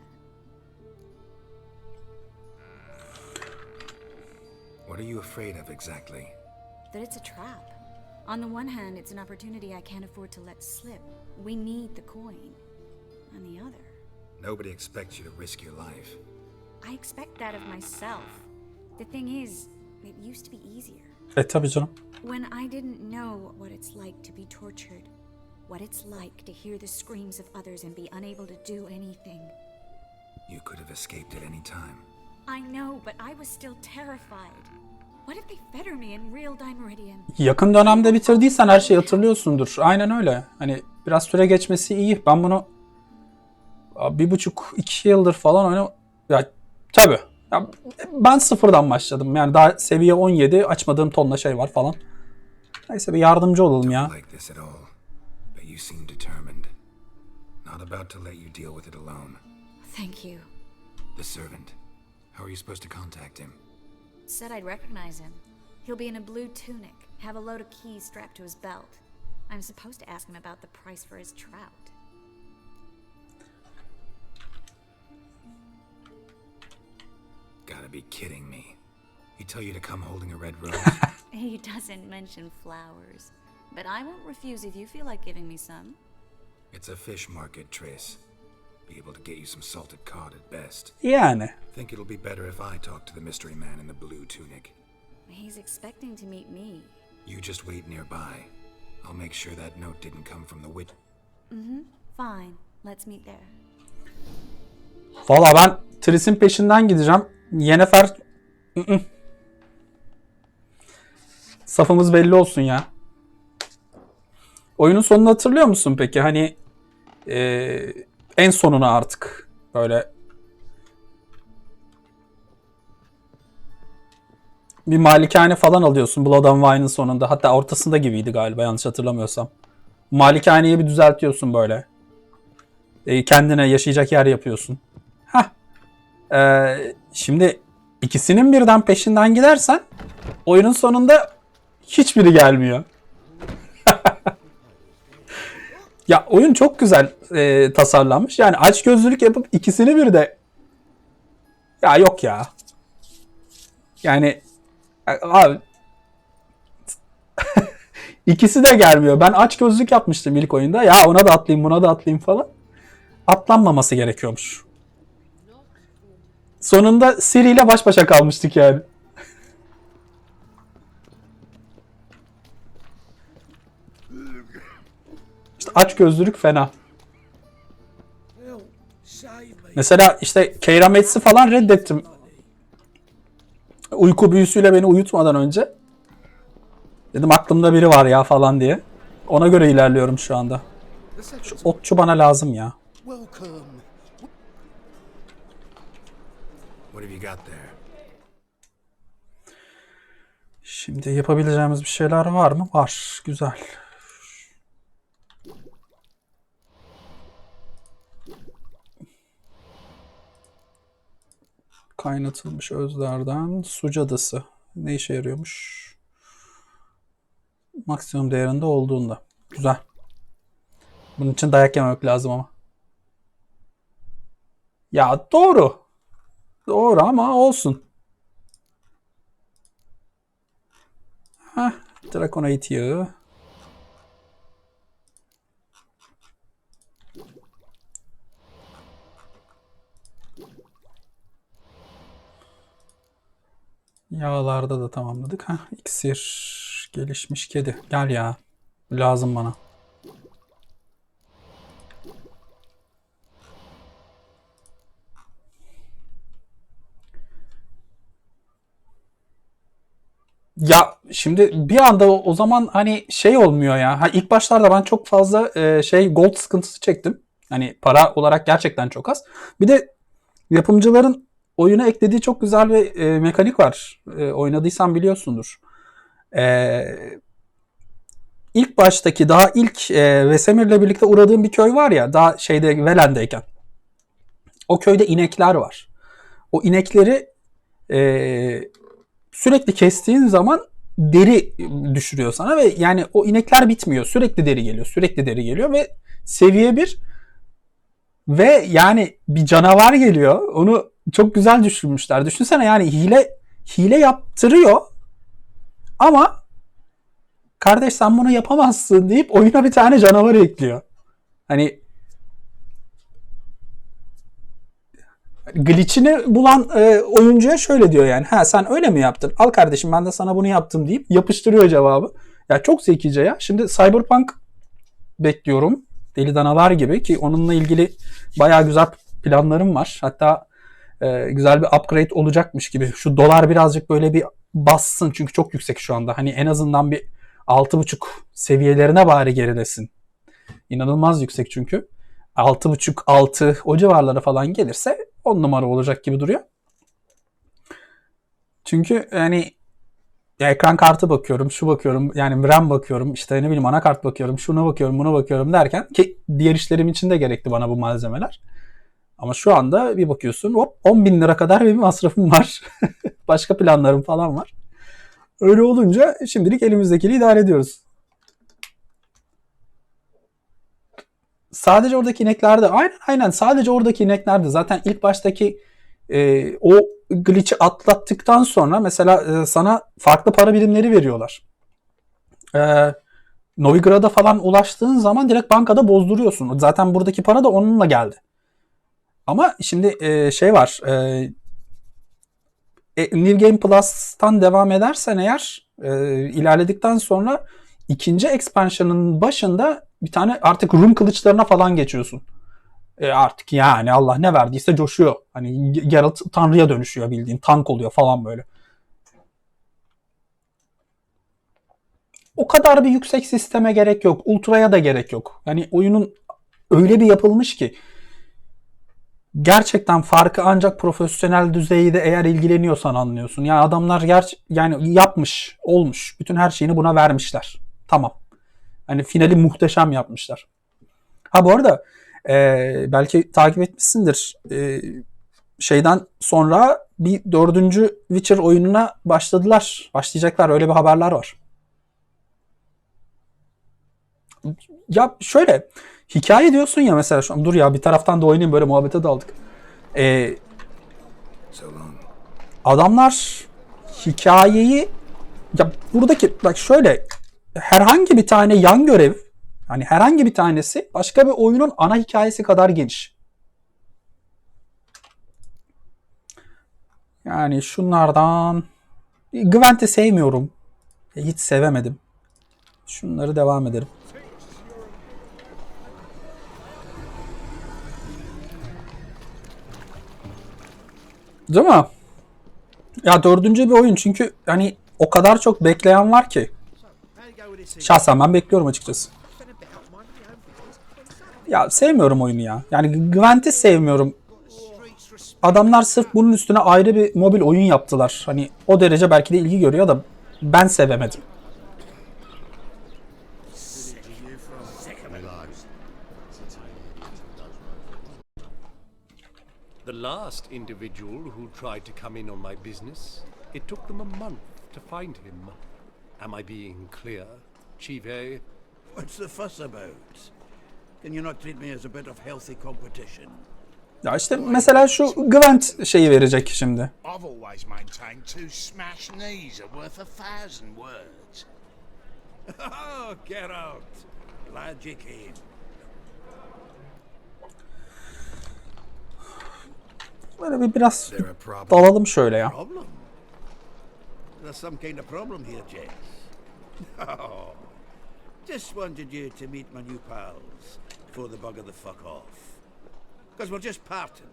What are you afraid of exactly? That it's a trap. On the one hand, it's an opportunity I can't afford to let slip. We need the coin. On the other, Nobody expects you to risk your life. I expect that of myself. The thing is, it used to be easier. Tabii canım. When I didn't know what it's like to be tortured, what it's like to hear the screams of others and be unable to do anything. You could have escaped at any time. I know, but I was still terrified. What if they fetter me in real Dimeridian? Yakın dönemde bitirdiysen her şeyi hatırlıyorsundur. Aynen öyle. Hani biraz süre geçmesi iyi. Ben bunu 1,5-2 yıldır falan oynuyorum. Ya tabii. Ya, ben sıfırdan başladım. Yani daha seviye 17 açmadığım tonla şey var falan. Neyse bir yardımcı olalım ya. Thank you. The servant. How are you supposed to contact him? Said I'd recognize him. He'll be in a blue tunic, have a load of keys strapped to his belt. I'm supposed to ask him about the price for his trout. Gotta be kidding me. He tell you to come holding a red rose? He doesn't mention flowers, but I won't refuse if you feel like giving me some. It's a fish market, Triss. Be able to get you some salted cod at best. Yani. Think it'll be better if I talk to the mystery man in the blue tunic. He's expecting to meet me. You just wait nearby. I'll make sure that note didn't come from the witch. Fine. Let's meet there. Valla ben Triss'in peşinden gideceğim. Yennefer... Safımız belli olsun ya. Oyunun sonunu hatırlıyor musun peki? Hani en sonuna artık böyle bir malikane falan alıyorsun Blood and Wine'ın sonunda. Hatta ortasında gibiydi galiba yanlış hatırlamıyorsam. Malikaneyi bir düzeltiyorsun böyle. Kendine yaşayacak yer yapıyorsun. Şimdi ikisinin birden peşinden gidersen oyunun sonunda hiçbiri gelmiyor. Ya oyun çok güzel tasarlanmış. Yani açgözlülük yapıp ikisini bir de ya yok ya. Yani abi İkisi de gelmiyor. Ben aç gözlük yapmıştım ilk oyunda. Ya ona da atlayayım, buna da atlayayım falan. Atlanmaması gerekiyormuş. Sonunda Ciri ile baş başa kalmıştık yani. İşte aç gözlülük fena. Mesela işte Keira Mattes'i falan reddettim. Uyku büyüsüyle beni uyutmadan önce. Dedim aklımda biri var ya falan diye. Ona göre ilerliyorum şu anda. Şu otçu bana lazım ya. Şimdi yapabileceğimiz bir şeyler var mı? Var. Güzel. Kaynatılmış özlerden su cadısı. Ne işe yarıyormuş? Maksimum değerinde olduğunda. Güzel. Bunun için dayak yememek lazım ama. Ya doğru. Doğru ama olsun. Heh, Draconite yağı. Yağlarda da tamamladık. Heh, iksir. Gelişmiş kedi. Gel ya. Lazım bana. Ya şimdi bir anda o zaman hani şey olmuyor ya. Ha, ilk başlarda ben çok fazla gold sıkıntısı çektim. Hani para olarak gerçekten çok az. Bir de yapımcıların oyuna eklediği çok güzel bir mekanik var. Oynadıysan biliyorsundur. İlk baştaki daha ilk Vesemir'le birlikte uğradığım bir köy var ya. Daha şeyde Velen'deyken. O köyde inekler var. O inekleri sürekli kestiğin zaman deri düşürüyor sana ve yani o inekler bitmiyor. Sürekli deri geliyor. Sürekli deri geliyor ve seviye 1 ve yani bir canavar geliyor. Onu çok güzel düşünmüşler. Düşünsene yani hile yaptırıyor ama kardeş sen bunu yapamazsın deyip oyuna bir tane canavar ekliyor. Hani glitch'ini bulan oyuncuya şöyle diyor yani. Ha sen öyle mi yaptın? Al kardeşim ben de sana bunu yaptım deyip yapıştırıyor cevabı. Ya çok zekice ya. Şimdi Cyberpunk bekliyorum. Deli danalar gibi ki onunla ilgili bayağı güzel planlarım var. Hatta güzel bir upgrade olacakmış gibi. Şu dolar birazcık böyle bir bassın çünkü çok yüksek şu anda. Hani en azından bir 6.5 seviyelerine bari gerilesin. İnanılmaz yüksek çünkü. 6.5 6 o civarlara falan gelirse 10 numara olacak gibi duruyor. Çünkü yani ekran kartı bakıyorum, şu bakıyorum, yani RAM bakıyorum, işte ne bileyim anakart bakıyorum, şuna bakıyorum, buna bakıyorum derken ki diğer işlerim için de gerekli bana bu malzemeler. Ama şu anda bir bakıyorsun hop 10.000 lira kadar bir masrafım var. Başka planlarım falan var. Öyle olunca şimdilik elimizdekiyle idare ediyoruz. Sadece oradaki ineklerde aynen sadece oradaki ineklerde zaten ilk baştaki o glitch'i atlattıktan sonra mesela sana farklı para birimleri veriyorlar. Novigrad'a falan ulaştığın zaman direkt bankada bozduruyorsun. Zaten buradaki para da onunla geldi. Ama şimdi şey var. New Game Plus'tan devam edersen eğer ilerledikten sonra ikinci expansion'ın başında bir tane artık Rum kılıçlarına falan geçiyorsun. Artık yani Allah ne verdiyse coşuyor. Hani Geralt tanrıya dönüşüyor bildiğin. Tank oluyor falan böyle. O kadar bir yüksek sisteme gerek yok. Ultra'ya da gerek yok. Yani oyunun öyle bir yapılmış ki gerçekten farkı ancak profesyonel düzeyde eğer ilgileniyorsan anlıyorsun. Yani adamlar yani yapmış, olmuş. Bütün her şeyini buna vermişler. Tamam. Hani finali muhteşem yapmışlar. Ha bu arada belki takip etmişsindir. Şeyden sonra bir 4. Witcher oyununa başlayacaklar. Öyle bir haberler var. Ya şöyle hikaye diyorsun ya mesela şu an dur ya bir taraftan da oynayayım böyle muhabbete daldık. Adamlar hikayeyi ya buradaki bak şöyle herhangi bir tane yan görev, hani herhangi bir tanesi başka bir oyunun ana hikayesi kadar geniş. Yani şunlardan Gwent'i sevmiyorum. Hiç sevemedim. Şunları devam edelim. Değil mi? Ya dördüncü bir oyun çünkü hani o kadar çok bekleyen var ki. Şahsen ben bekliyorum açıkçası. Ya sevmiyorum oyunu ya. Yani Gwent'i sevmiyorum. Adamlar sırf bunun üstüne ayrı bir mobil oyun yaptılar. Hani o derece belki de ilgi görüyor da ben sevemedim. The last individual who tried to come in on my business, it took them a month to find him. Am I being clear, Chive? What's the fuss about? Can you not treat me as a bit of healthy competition? Ya işte mesela şu Gwent şeyi verecek şimdi. I've always maintained 2 smashed knees are worth 1,000 words. Oh, get out. Glad you came. Böyle bir biraz dalalım şöyle ya. Problem? There's some kind of problem here, Jess. Oh, just wanted you to meet my new pals before the bugger the fuck off. Because we're just parting,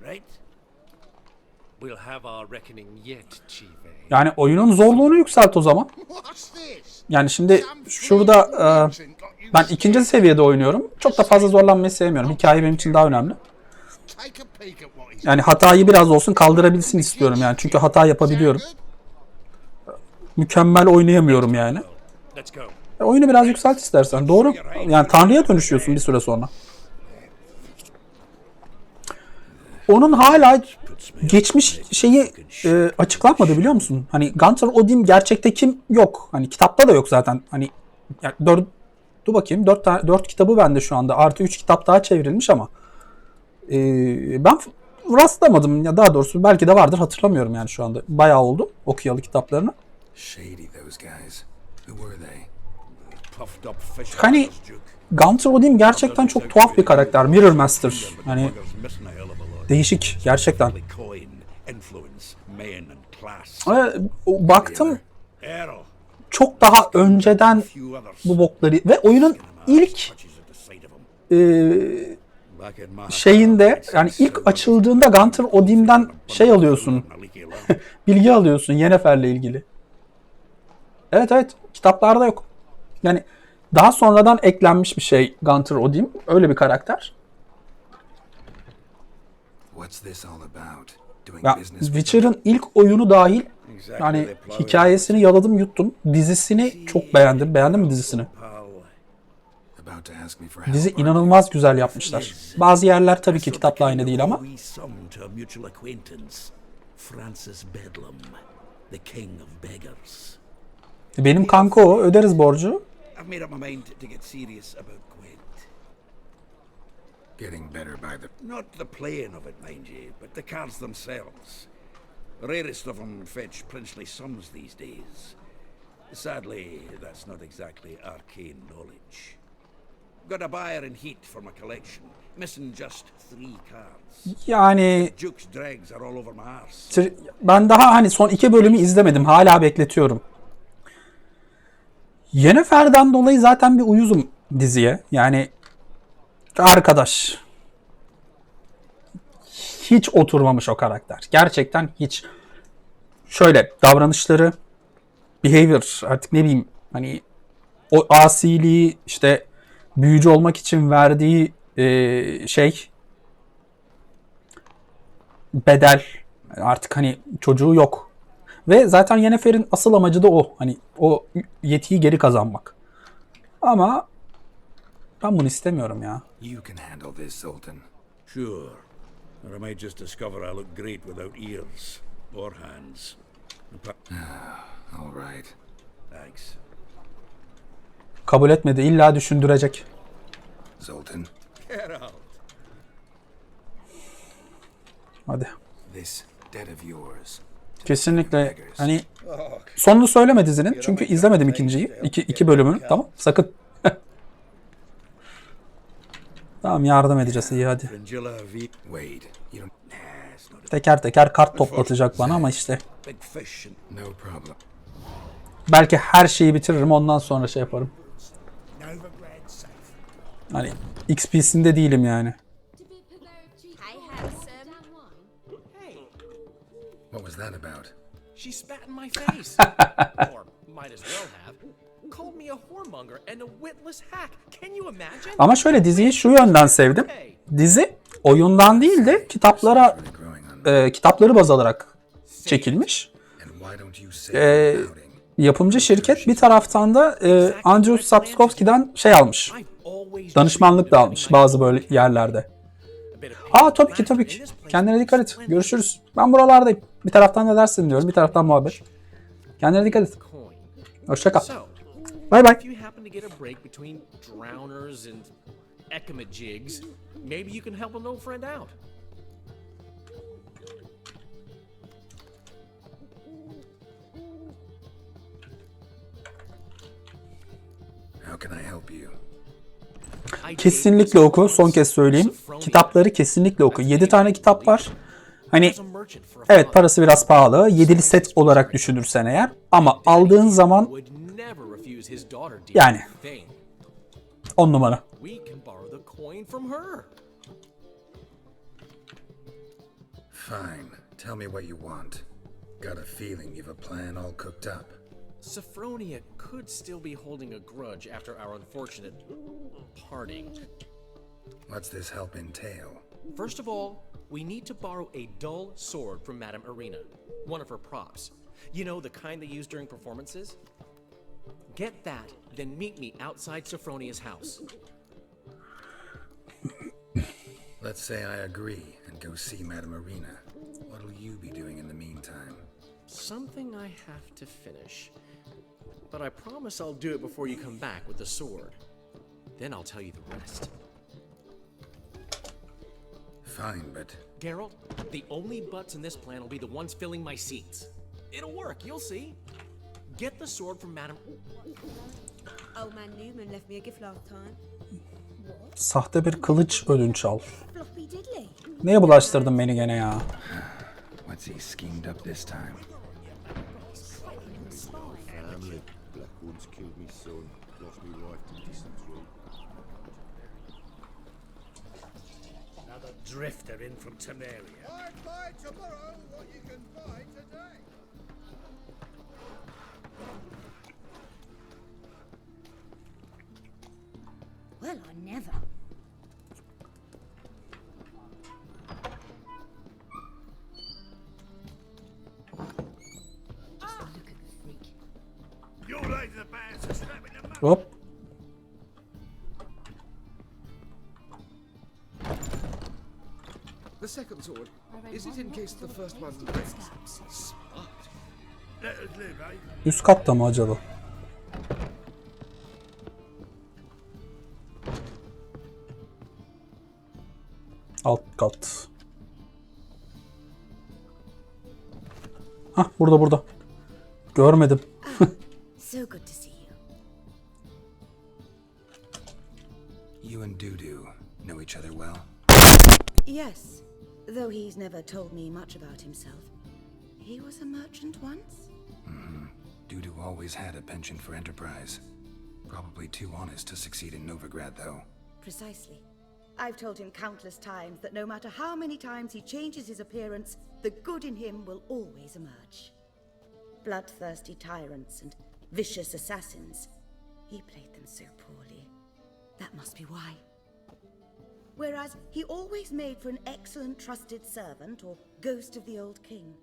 right? We'll have our reckoning yet, Chive. Yani oyunun zorluğunu yükselt o zaman. Yani şimdi şurada ben 2. seviyede oynuyorum. Çok da fazla zorlanmayı sevmiyorum. Hikaye benim için daha önemli. Yani hatayı biraz olsun kaldırabilsin istiyorum yani. Çünkü hata yapabiliyorum. Mükemmel oynayamıyorum yani. Oyunu biraz yükselt istersen. Doğru. Yani Tanrı'ya dönüşüyorsun bir süre sonra. Onun hala geçmiş şeyi açıklanmadı biliyor musun? Hani Gunter Odin gerçekte kim? Yok. Hani kitapta da yok zaten. Hani yani dur bakayım 4 kitabı bende şu anda. Artı 3 kitap daha çevrilmiş ama ben rastlamadım. Ya daha doğrusu belki de vardır hatırlamıyorum yani şu anda. Bayağı oldu okuyalı kitaplarını. Hani Gunter Odin gerçekten çok tuhaf bir karakter. Mirror Master. Hani değişik gerçekten. Baktım çok daha önceden bu bokları ve oyunun ilk şeyinde yani ilk açıldığında Gunter Odin'den şey alıyorsun. Bilgi alıyorsun Yennefer'le ilgili. Evet kitaplarda yok. Yani daha sonradan eklenmiş bir şey Gunter Odin. Öyle bir karakter. Ya, Witcher'ın ilk oyunu dahil yani hikayesini yaladım yuttum. Dizisini çok beğendim. Beğendin mi dizisini? Dizi inanılmaz güzel yapmışlar. Bazı yerler tabii ki kitapla aynı değil ama. Benim kanka o. Öderiz borcu. Getting better by the... Not the playing of it, mind you, but the cards themselves. The rarest of them fetch princely sums these days. Sadly, that's not exactly arcane knowledge. Got a buyer in heat for my collection, missing just 3 cards. Yani Duke's dregs are all over my arse. ben daha hani son 2 bölümü izlemedim. Hala bekletiyorum. Yennefer'den dolayı zaten bir uyuzum diziye. Yani arkadaş. Hiç oturmamış o karakter. Gerçekten hiç. Şöyle davranışları, behavior artık ne bileyim hani o asiliği işte büyücü olmak için verdiği şey bedel artık hani çocuğu yok. Ve zaten Yennefer'in asıl amacı da o. Hani o yetiyi geri kazanmak. Ama ben bunu istemiyorum ya. You can handle this, Zoltan. Sure. Or I might just discover I look great without ears or hands. All right. Thanks. Kabul etmedi. İlla düşündürecek. Zoltan. Get out. Hadi. This debt of yours. Kesinlikle hani Sonunu söyleme dizinin. Çünkü izlemedim ikinciyi. İki bölümünü. Tamam. Sakın. Tamam, yardım edeceğiz. İyi hadi. Teker teker kart toplatacak bana ama işte. Belki her şeyi bitiririm, ondan sonra şey yaparım. Hani XP'sinde değilim yani. What was that about? She spat in my face. Or might as well have. Called me a whoremonger and a witless hack. Can you imagine? Ama şöyle, diziyi şu yönden sevdim. Dizi oyundan değil de kitapları baz alarak çekilmiş. Yapımcı şirket bir taraftan da Andrzej Sapkowski'den şey almış. Danışmanlık da almış bazı böyle yerlerde. Tabii ki. Kendine dikkat et. Görüşürüz. Ben buralardayım. Bir taraftan da ders dinliyorum, bir taraftan muhabbet. Kendine dikkat et. Hoşça kal. Bye bye. If you happen to get a break between drowners and ekamajigs, maybe you can help an old friend out. How can I help you? Kesinlikle oku. Son kez söyleyeyim. Kitapları kesinlikle oku. 7 tane kitap var. Hani evet, parası biraz pahalı. 7'li set olarak düşünürsen eğer. Ama aldığın zaman yani 10 numara. Fine. Tell me what you want. Got a feeling you've a plan all cooked up. Sophronia could still be holding a grudge after our unfortunate parting. What's this help entail? First of all, we need to borrow a dull sword from Madame Irina, one of her props. You know, the kind they use during performances? Get that, then meet me outside Sophronia's house. Let's say I agree and go see Madame Irina. What'll you be doing in the meantime? Something I have to finish. But I promise I'll do it before you come back with the sword. Then I'll tell you the rest. Fine, but... Geralt, the only butts in this plan will be the ones filling my seats. It'll work, you'll see. Get the sword from Madame... Old man Newman left me a gift last time. Sahte bir kılıç ödünç al. Floppy diddly. Neye bulaştırdın beni gene ya? What's he schemed up this time? Family. Blackwood's killed me son, lost me wife to dysentery. Another drifter in from Temeria. I'd buy tomorrow what you can buy today. Well, I never. You're late to the band, so snap in the mouth. Hop. The second sword, is it in case the first one breaks? Smart. Let us live, eh? Üst katta mı acaba? Alt kat. Hah, burada. Görmedim. So good to see you. You and Dudu know each other well? Yes, though he's never told me much about himself. He was a merchant once? Mm-hmm. Dudu always had a penchant for enterprise. Probably too honest to succeed in Novigrad, though. Precisely. I've told him countless times that no matter how many times he changes his appearance, the good in him will always emerge. Bloodthirsty tyrants and vicious assassins. He played them so poorly. That must be why. Whereas he always made for an excellent trusted servant or ghost of the old king.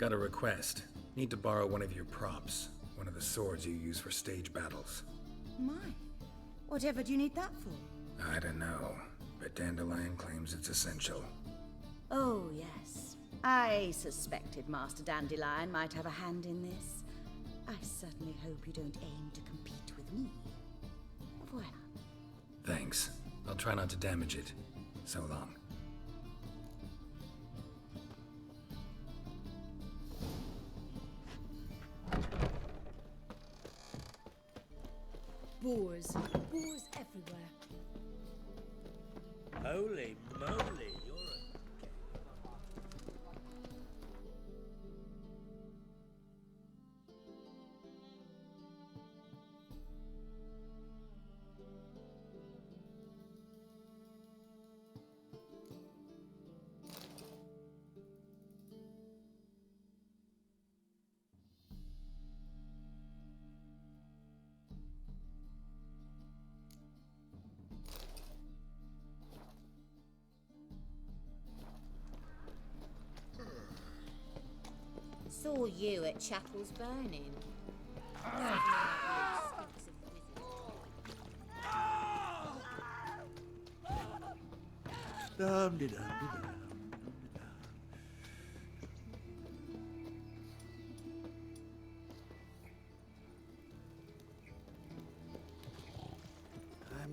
Got a request. Need to borrow one of your props. One of the swords you use for stage battles. My. Whatever do you need that for? I don't know, but Dandelion claims it's essential. Oh, yes. I suspected Master Dandelion might have a hand in this. I certainly hope you don't aim to compete with me. Au revoir. Thanks. I'll try not to damage it. So long. Boars. Boars everywhere. Holy moly, you're a... Saw you at Chapel's Burning. I'm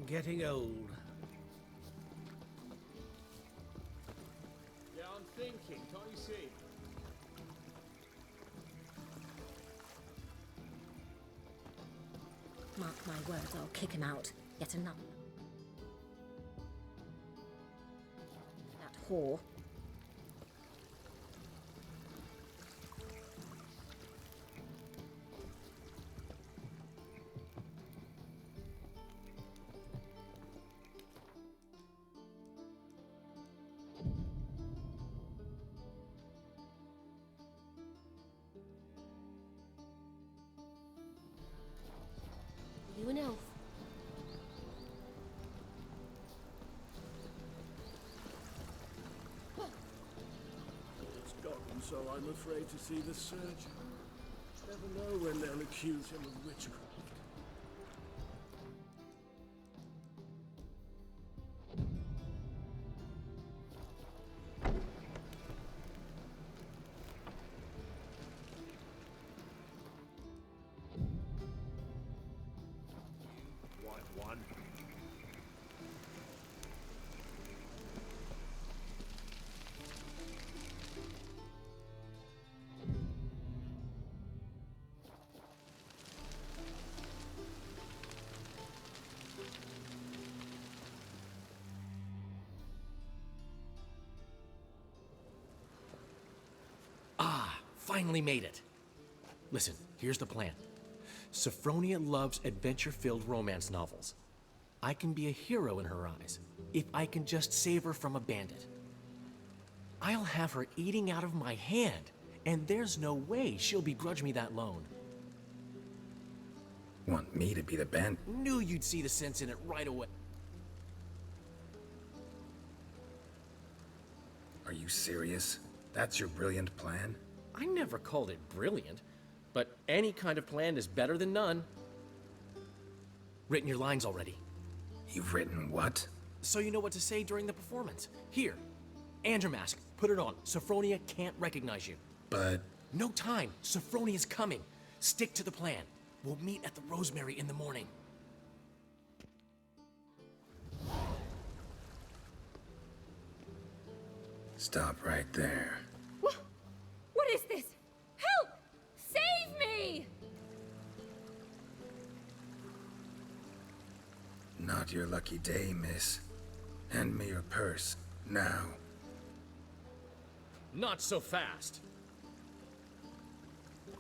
getting old. Yeah, I'm thinking, can't you see? Mark my words, I'll kick him out. Yet another. That whore. You an elf? It's gone, so I'm afraid to see the surgeon. Never know when they'll accuse him of witchcraft. White one. Finally made it. Listen, here's the plan. Sophronia loves adventure-filled romance novels. I can be a hero in her eyes, if I can just save her from a bandit. I'll have her eating out of my hand, and there's no way she'll begrudge me that loan. Want me to be the bandit? Knew you'd see the sense in it right away. Are you serious? That's your brilliant plan? I never called it brilliant, but any kind of plan is better than none. Written your lines already. You've written what? So you know what to say during the performance. Here, Andromask, put it on. Sophronia can't recognize you. But... No time. Sophronia's coming. Stick to the plan. We'll meet at the Rosemary in the morning. Stop right there. What is this? Help! Save me! Not your lucky day, miss. Hand me your purse, now. Not so fast.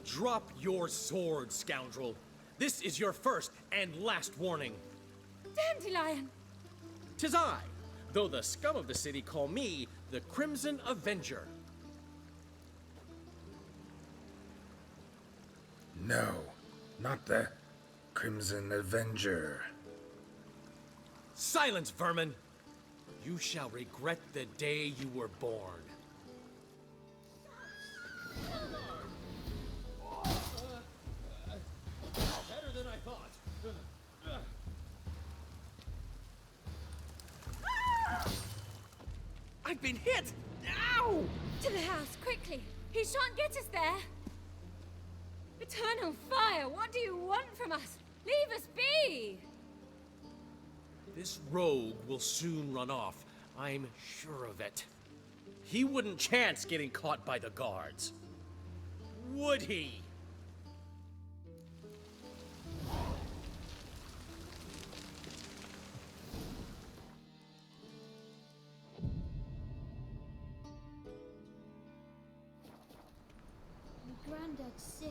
Drop your sword, scoundrel. This is your first and last warning. Dandelion! 'Tis I, though the scum of the city call me the Crimson Avenger. No, not the Crimson Avenger. Silence, vermin! You shall regret the day you were born. I've been hit! Ow! To the house, quickly! He shan't get us there! Eternal fire, what do you want from us? Leave us be! This rogue will soon run off. I'm sure of it. He wouldn't chance getting caught by the guards. Would he? My granddad's sick.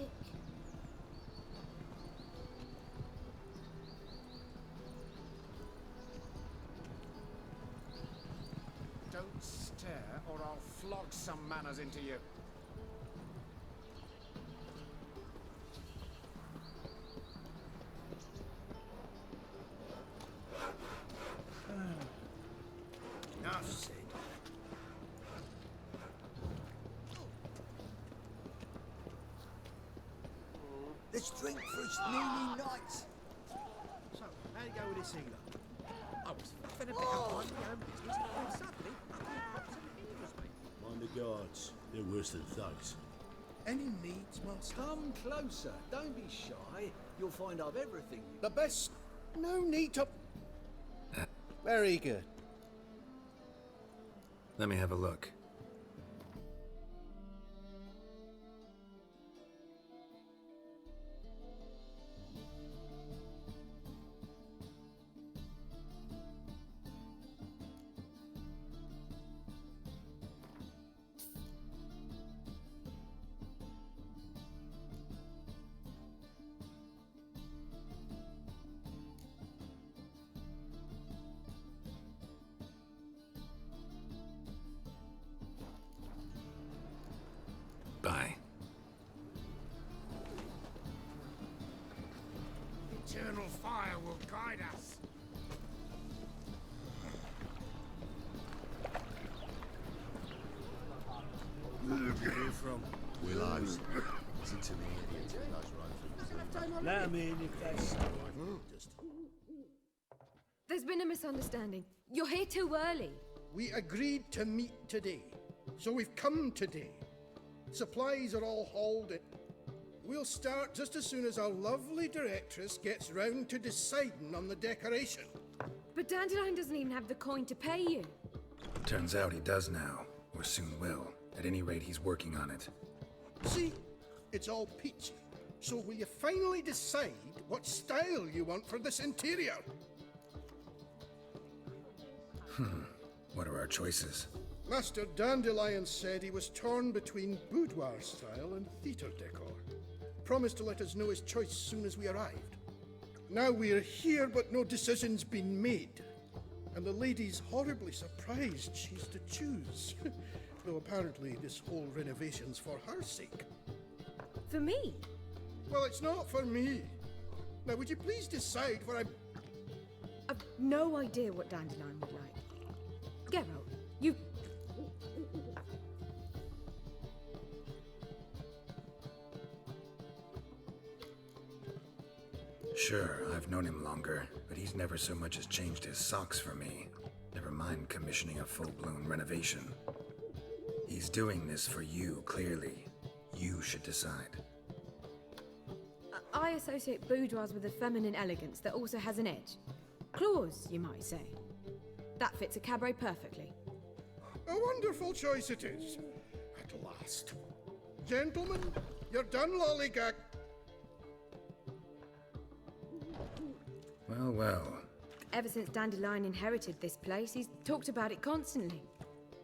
Don't stare, or I'll flog some manners into you. Enough said. Let's drink for its nearly night. So, how you go with this healer? I was faffing about minding my own business, and suddenly, Mind the guards. They're worse than thugs. Any needs, master? Come closer. Don't be shy. You'll find I've everything. The best. No need to. Very good. Let me have a look. Bye. Eternal fire will guide us. Where are you from? Willows. Listen to me, idiot. Let 'em in if that's just... There's been a misunderstanding. You're here too early. We agreed to meet today, so we've come today. Supplies are all hauled in. We'll start just as soon as our lovely directress gets round to deciding on the decoration. But Dandelion doesn't even have the coin to pay you. Turns out he does now, or soon will. At any rate, he's working on it. See? It's all peachy. So will you finally decide what style you want for this interior? What are our choices? Master Dandelion said he was torn between boudoir style and theatre decor. Promised to let us know his choice soon as we arrived. Now we're here, but no decision's been made. And the lady's horribly surprised she's to choose. Though apparently this whole renovation's for her sake. For me? Well, it's not for me. Now, would you please decide what I've no idea what Dandelion would like. Geralt, you... Sure, I've known him longer, but he's never so much as changed his socks for me. Never mind commissioning a full-blown renovation. He's doing this for you, clearly. You should decide. I associate boudoirs with a feminine elegance that also has an edge. Claws, you might say. That fits a cabaret perfectly. A wonderful choice it is. At last. Gentlemen, you're done lollygag. Well, well. Ever since Dandelion inherited this place, he's talked about it constantly.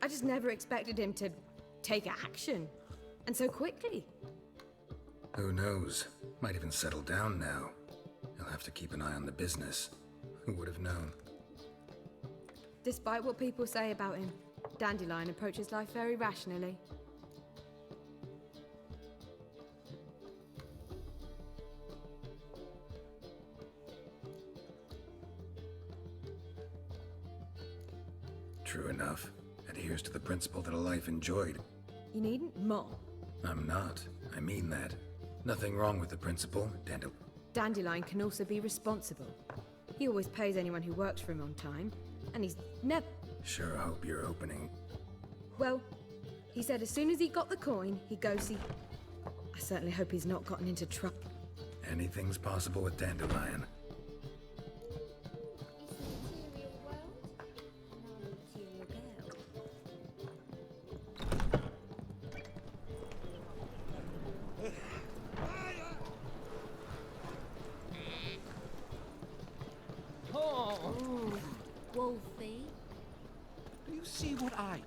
I just never expected him to take action. And so quickly. Who knows? Might even settle down now. He'll have to keep an eye on the business. Who would have known? Despite what people say about him, Dandelion approaches life very rationally. True enough. Adheres to the principle that a life enjoyed. You needn't mock. I'm not. I mean that. Nothing wrong with the principle, Dandelion can also be responsible. He always pays anyone who works for him on time, and he's never... Sure hope your opening Well, he said as soon as he got the coin, he'd go see... I certainly hope he's not gotten into trouble. Anything's possible with Dandelion. Oh, Wolfie. Do you see what I do?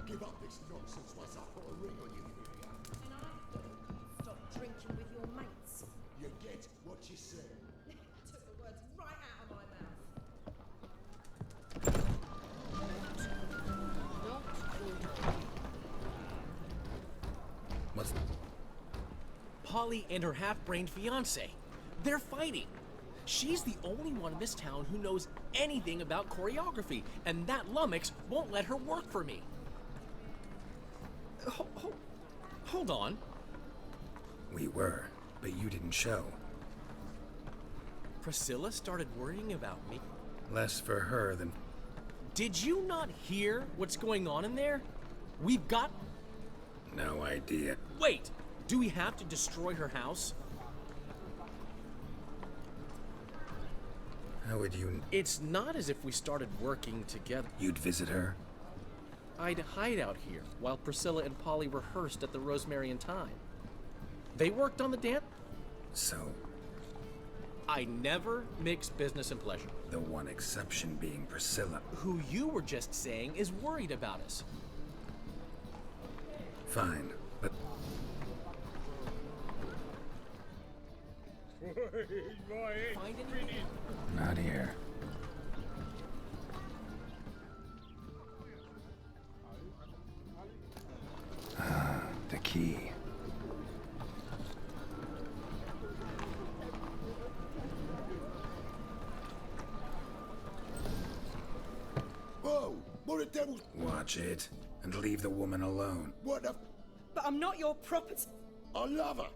Give up this nonsense once I put a ring on you. And after, stop drinking with your mates. You get what you say. Took the words right out of my mouth. What's... Polly and her half-brained fiancé. They're fighting. She's the only one in this town who knows anything about choreography, and that lummox won't let her work for me. Hold on. We were, but you didn't show. Priscilla started worrying about me. Less for her than... Did you not hear what's going on in there? We've got... No idea. Wait! Do we have to destroy her house? How would you... It's not as if we started working together. You'd visit her? I'd hide out here while Priscilla and Polly rehearsed at the Rosemary and Thyme. They worked on the dance. So? I never mix business and pleasure. The one exception being Priscilla. Who you were just saying is worried about us. Fine, but... Find anything? Not here. The key. Whoa! What the devil's... Watch it, and leave the woman alone. What the... But I'm not your property. I love her.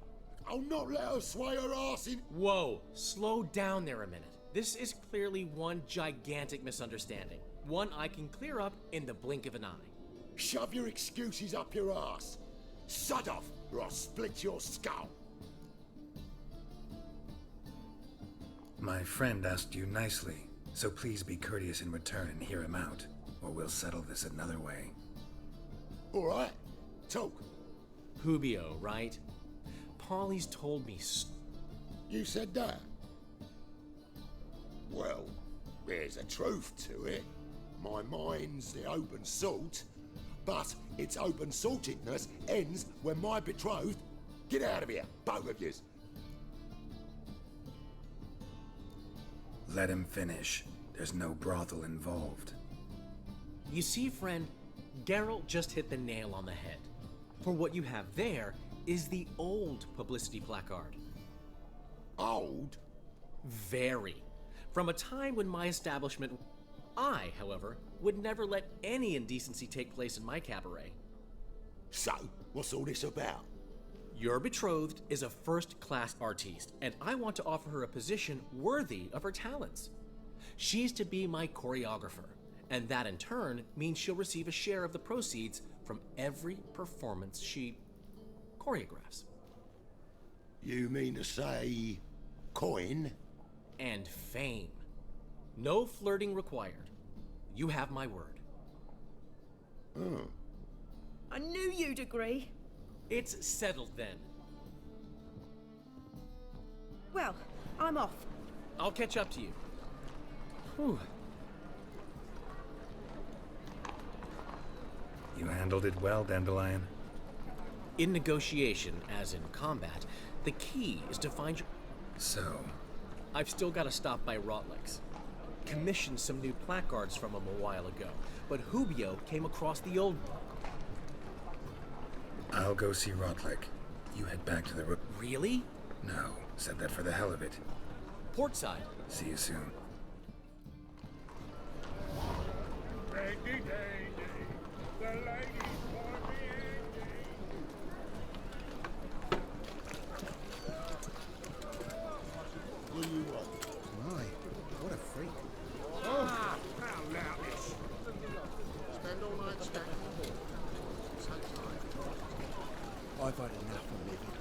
I'll not let her sway her ass in... Whoa, slow down there a minute. This is clearly one gigantic misunderstanding. One I can clear up in the blink of an eye. Shove your excuses up your ass. Sod off, or I'll split your skull. My friend asked you nicely, so please be courteous in return and hear him out, or we'll settle this another way. All right, talk. Hubio, right? Polly's told me You said that? Well, there's a truth to it. My mind's the open salt, but its open saltedness ends when my betrothed... Get out of here, both of yous. Let him finish. There's no brothel involved. You see, friend, Geralt just hit the nail on the head. For what you have there is the old publicity placard. Old? Very. From a time when my establishment... I, however, would never let any indecency take place in my cabaret. So, what's all this about? Your betrothed is a first-class artiste, and I want to offer her a position worthy of her talents. She's to be my choreographer, and that in turn means she'll receive a share of the proceeds from every performance she choreographs. You mean to say... coin? And fame. No flirting required. You have my word. Oh. I knew you'd agree. It's settled then. Well, I'm off. I'll catch up to you. Whew. You handled it well, Dandelion. In negotiation, as in combat, The key is to find your... So? I've still got to stop by Rotlick's. Commissioned some new placards from him a while ago, but Hubio came across the old... I'll go see Rotlick. You head back to the room. Really? No, said that for the hell of it. Portside. See you soon. What do you want? My, what a freak. Oh, how loutish. Spend all night stacking the ball. Take time. I've had enough of living.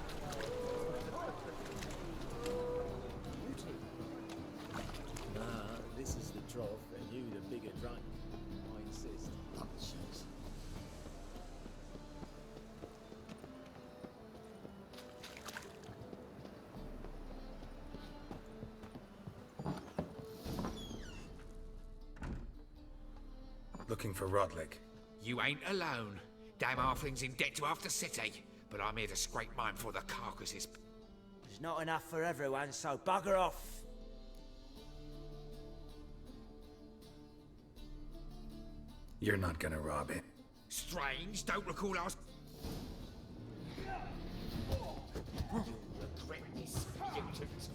Nah, this is the trough, and you the bigger drink. I insist. Nonsense. Looking for Rotlick. You ain't alone. Damn halfling's in debt to half the city, but I'm here to scrape mine for the carcasses. There's not enough for everyone, so bugger off. You're not gonna rob it. Strange, don't recall I was... You'll regret this, mutant.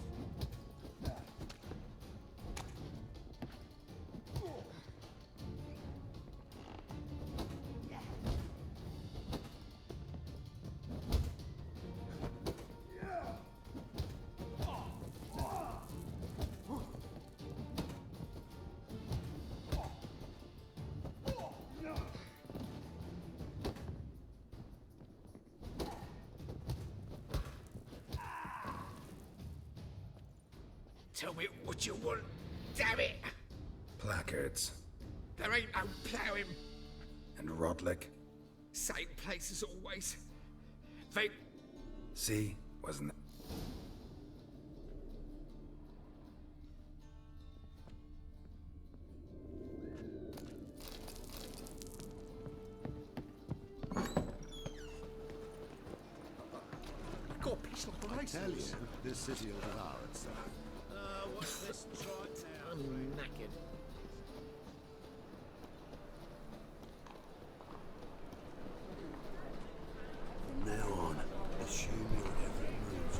Tell me what you want, damn it! Placards. There ain't no ploughing. And Rotlick. Same place as always. They... See? Wasn't it? Got a piece like a race. Tell you, this city will devour itself. What's this trot town? I'm knackered. From now on, assume your every move's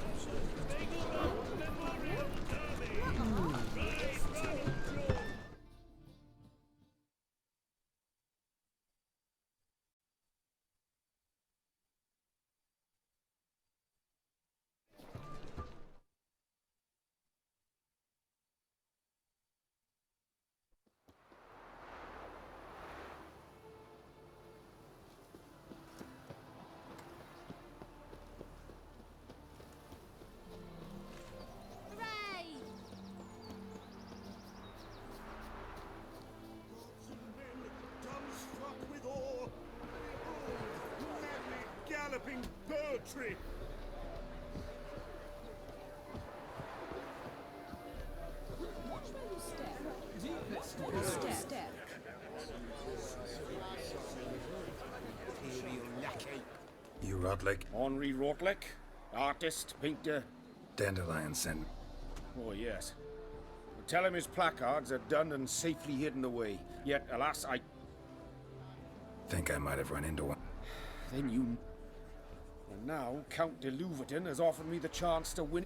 galloping poetry. Step. You Rotlick? Henri Rotlick, artist, painter. Dandelion sent me. Oh, yes. Tell him his placards are done and safely hidden away. Yet, alas, I... Think I might have run into one. Then you... And now, Count de Louverton has offered me the chance to win...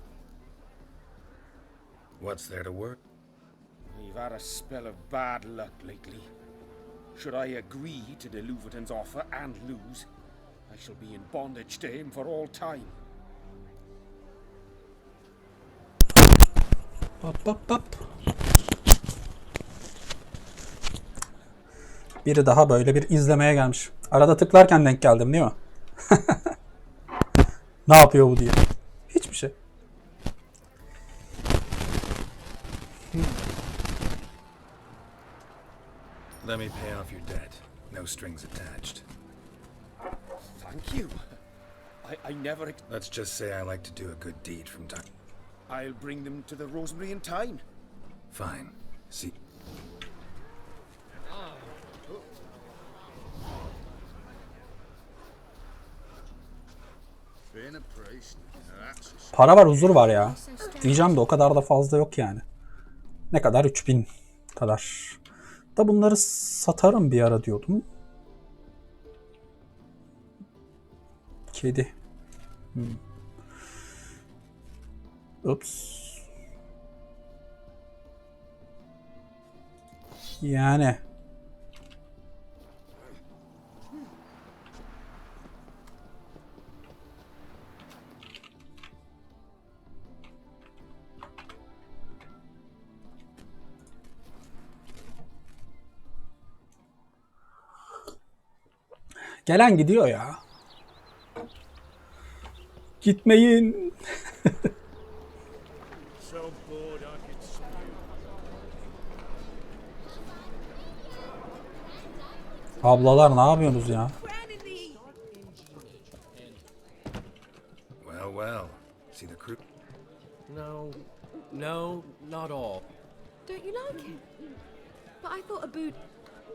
What's there to work? I've had a spell of bad luck lately. Should I agree to de Louverton's offer and lose, I shall be in bondage to him for all time. Biri daha böyle bir izlemeye gelmiş. Arada tıklarken denk geldim değil mi? Ne yapıyor bu diye. Hiçbir şey. Let me pay off your debt. No strings attached. Thank you. I never... Let's just say I like to do a good deed from time. I'll bring them to the Rosemary in time. Fine. See... Been a priest. Now that's a Para var, huzur var ya. Diyeceğim de o kadar da fazla yok yani. Ne kadar? 3000 kadar. Da bunları satarım bir ara diyordum. Kedi. Ups. Yani. Gelen gidiyor ya. Gitmeyin. so bored I could spew. Ablalar ne yapıyorsunuz ya? Well, well. See the crew? No, not all. Don't you like it? But I thought Abu...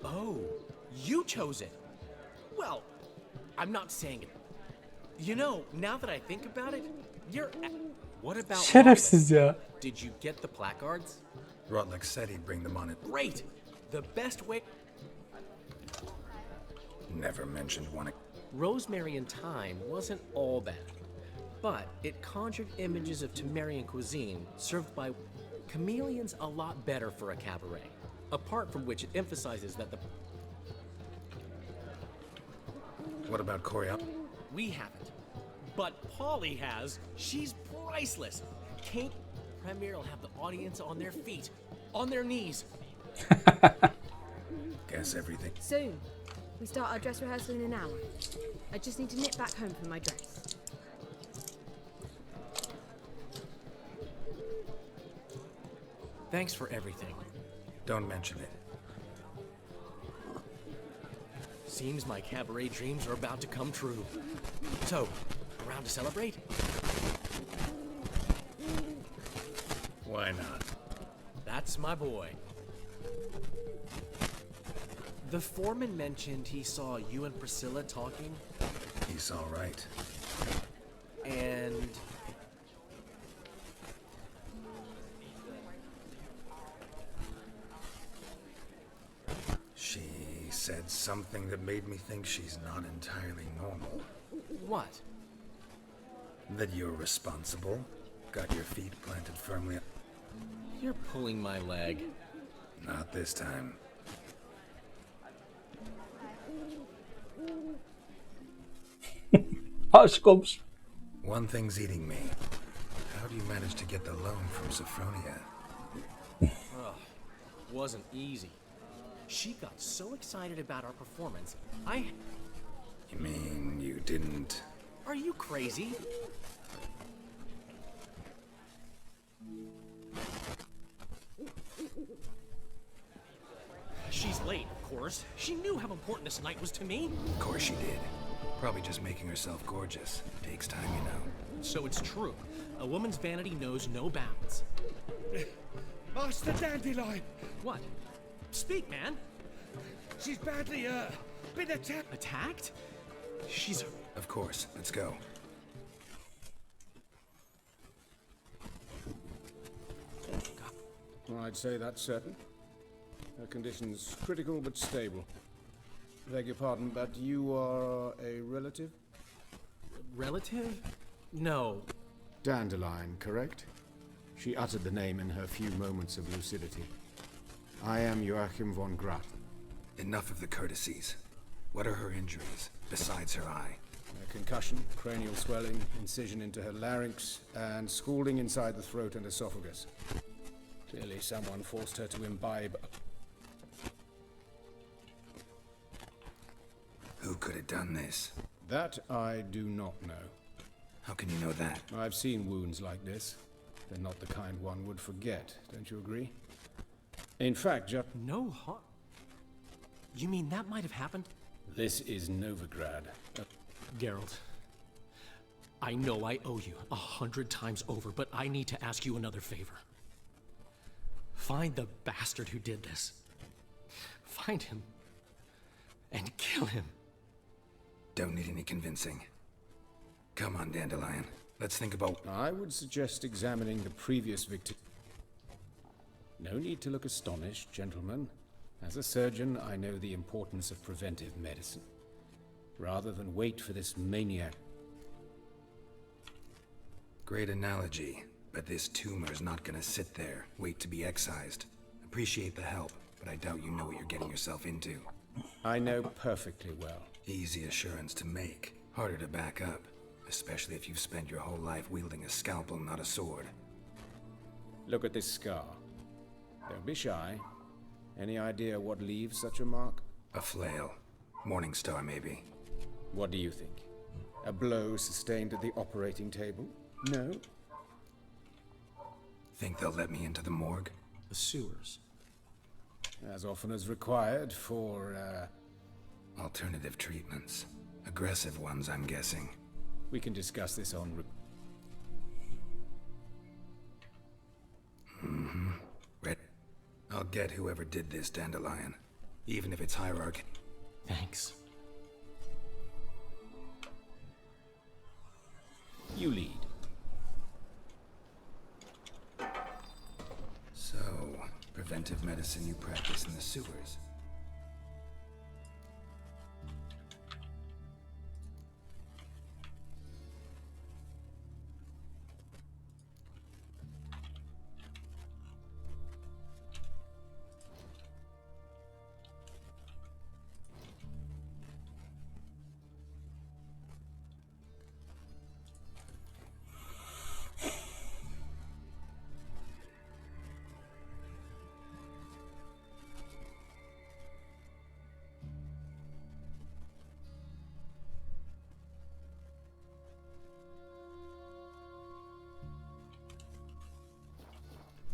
Oh, you chose it. Well, I'm not saying it. You know, now that I think about it, you're... What about... Şerefsiz ya. Did you get the placards? Rotlick said he'd bring them on it. Great! The best way... Never mentioned one. Rosemary and Thyme wasn't all bad, but it conjured images of Temerian cuisine served by chameleons a lot better for a cabaret. Apart from which it emphasizes that the... What about Coriop? We haven't. But Polly has. She's priceless. Kate Premier will have the audience on their feet, on their knees. Guess everything. Soon. We start our dress rehearsal in an hour. I just need to nip back home for my dress. Thanks for everything. Don't mention it. Seems my cabaret dreams are about to come true. So, around to celebrate? Why not? That's my boy. The foreman mentioned he saw you and Priscilla talking. He's all right. And... She said something that made me think she's not entirely normal. What? That you're responsible, got your feet planted firmly. You're pulling my leg. Not this time. Aşık olmuş. One thing's eating me. How do you manage to get the loan from Sophronia? Wasn't easy. She got so excited about our performance, You mean you didn't... Are you crazy? She's late, of course. She knew how important this night was to me. Of course she did. Probably just making herself gorgeous. Takes time, you know. So it's true. A woman's vanity knows no bounds. Master Dandelion! What? Speak, man. She's badly, been attacked. Attacked? She's... Of course. Let's go. I'd say that's certain. Her condition's critical but stable. Beg your pardon, but you are a relative? Relative? No. Dandelion, correct? She uttered the name in her few moments of lucidity. I am Joachim von Gratt. Enough of the courtesies. What are her injuries, besides her eye? A concussion, cranial swelling, incision into her larynx, and scalding inside the throat and esophagus. Clearly someone forced her to imbibe. Who could have done this? That I do not know. How can you know that? I've seen wounds like this. They're not the kind one would forget, don't you agree? In fact, just... No harm? You mean that might have happened? This is Novigrad. Geralt, I know I owe you 100 times over, but I need to ask you another favor. Find the bastard who did this. Find him. And kill him. Don't need any convincing. Come on, Dandelion. Let's think about... I would suggest examining the previous victim. No need to look astonished, gentlemen. As a surgeon, I know the importance of preventive medicine. Rather than wait for this maniac. Great analogy, but this tumor's not gonna sit there, wait to be excised. Appreciate the help, but I doubt you know what you're getting yourself into. I know perfectly well. Easy assurance to make, harder to back up, especially if you've spent your whole life wielding a scalpel, not a sword. Look at this scar. Don't be shy. Any idea what leaves such a mark? A flail. Morningstar, maybe. What do you think? A blow sustained at the operating table? No? Think they'll let me into the morgue? The sewers. As often as required for, alternative treatments. Aggressive ones, I'm guessing. We can discuss this on... Mm-hmm. Red. I'll get whoever did this, Dandelion. Even if it's hierarchy. Thanks. You lead. So, preventive medicine you practice in the sewers.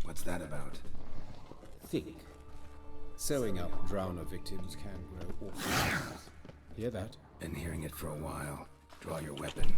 What's that about? Think. Sewing up drowner victims can grow awful. Hear that? Been hearing it for a while. Draw your weapon.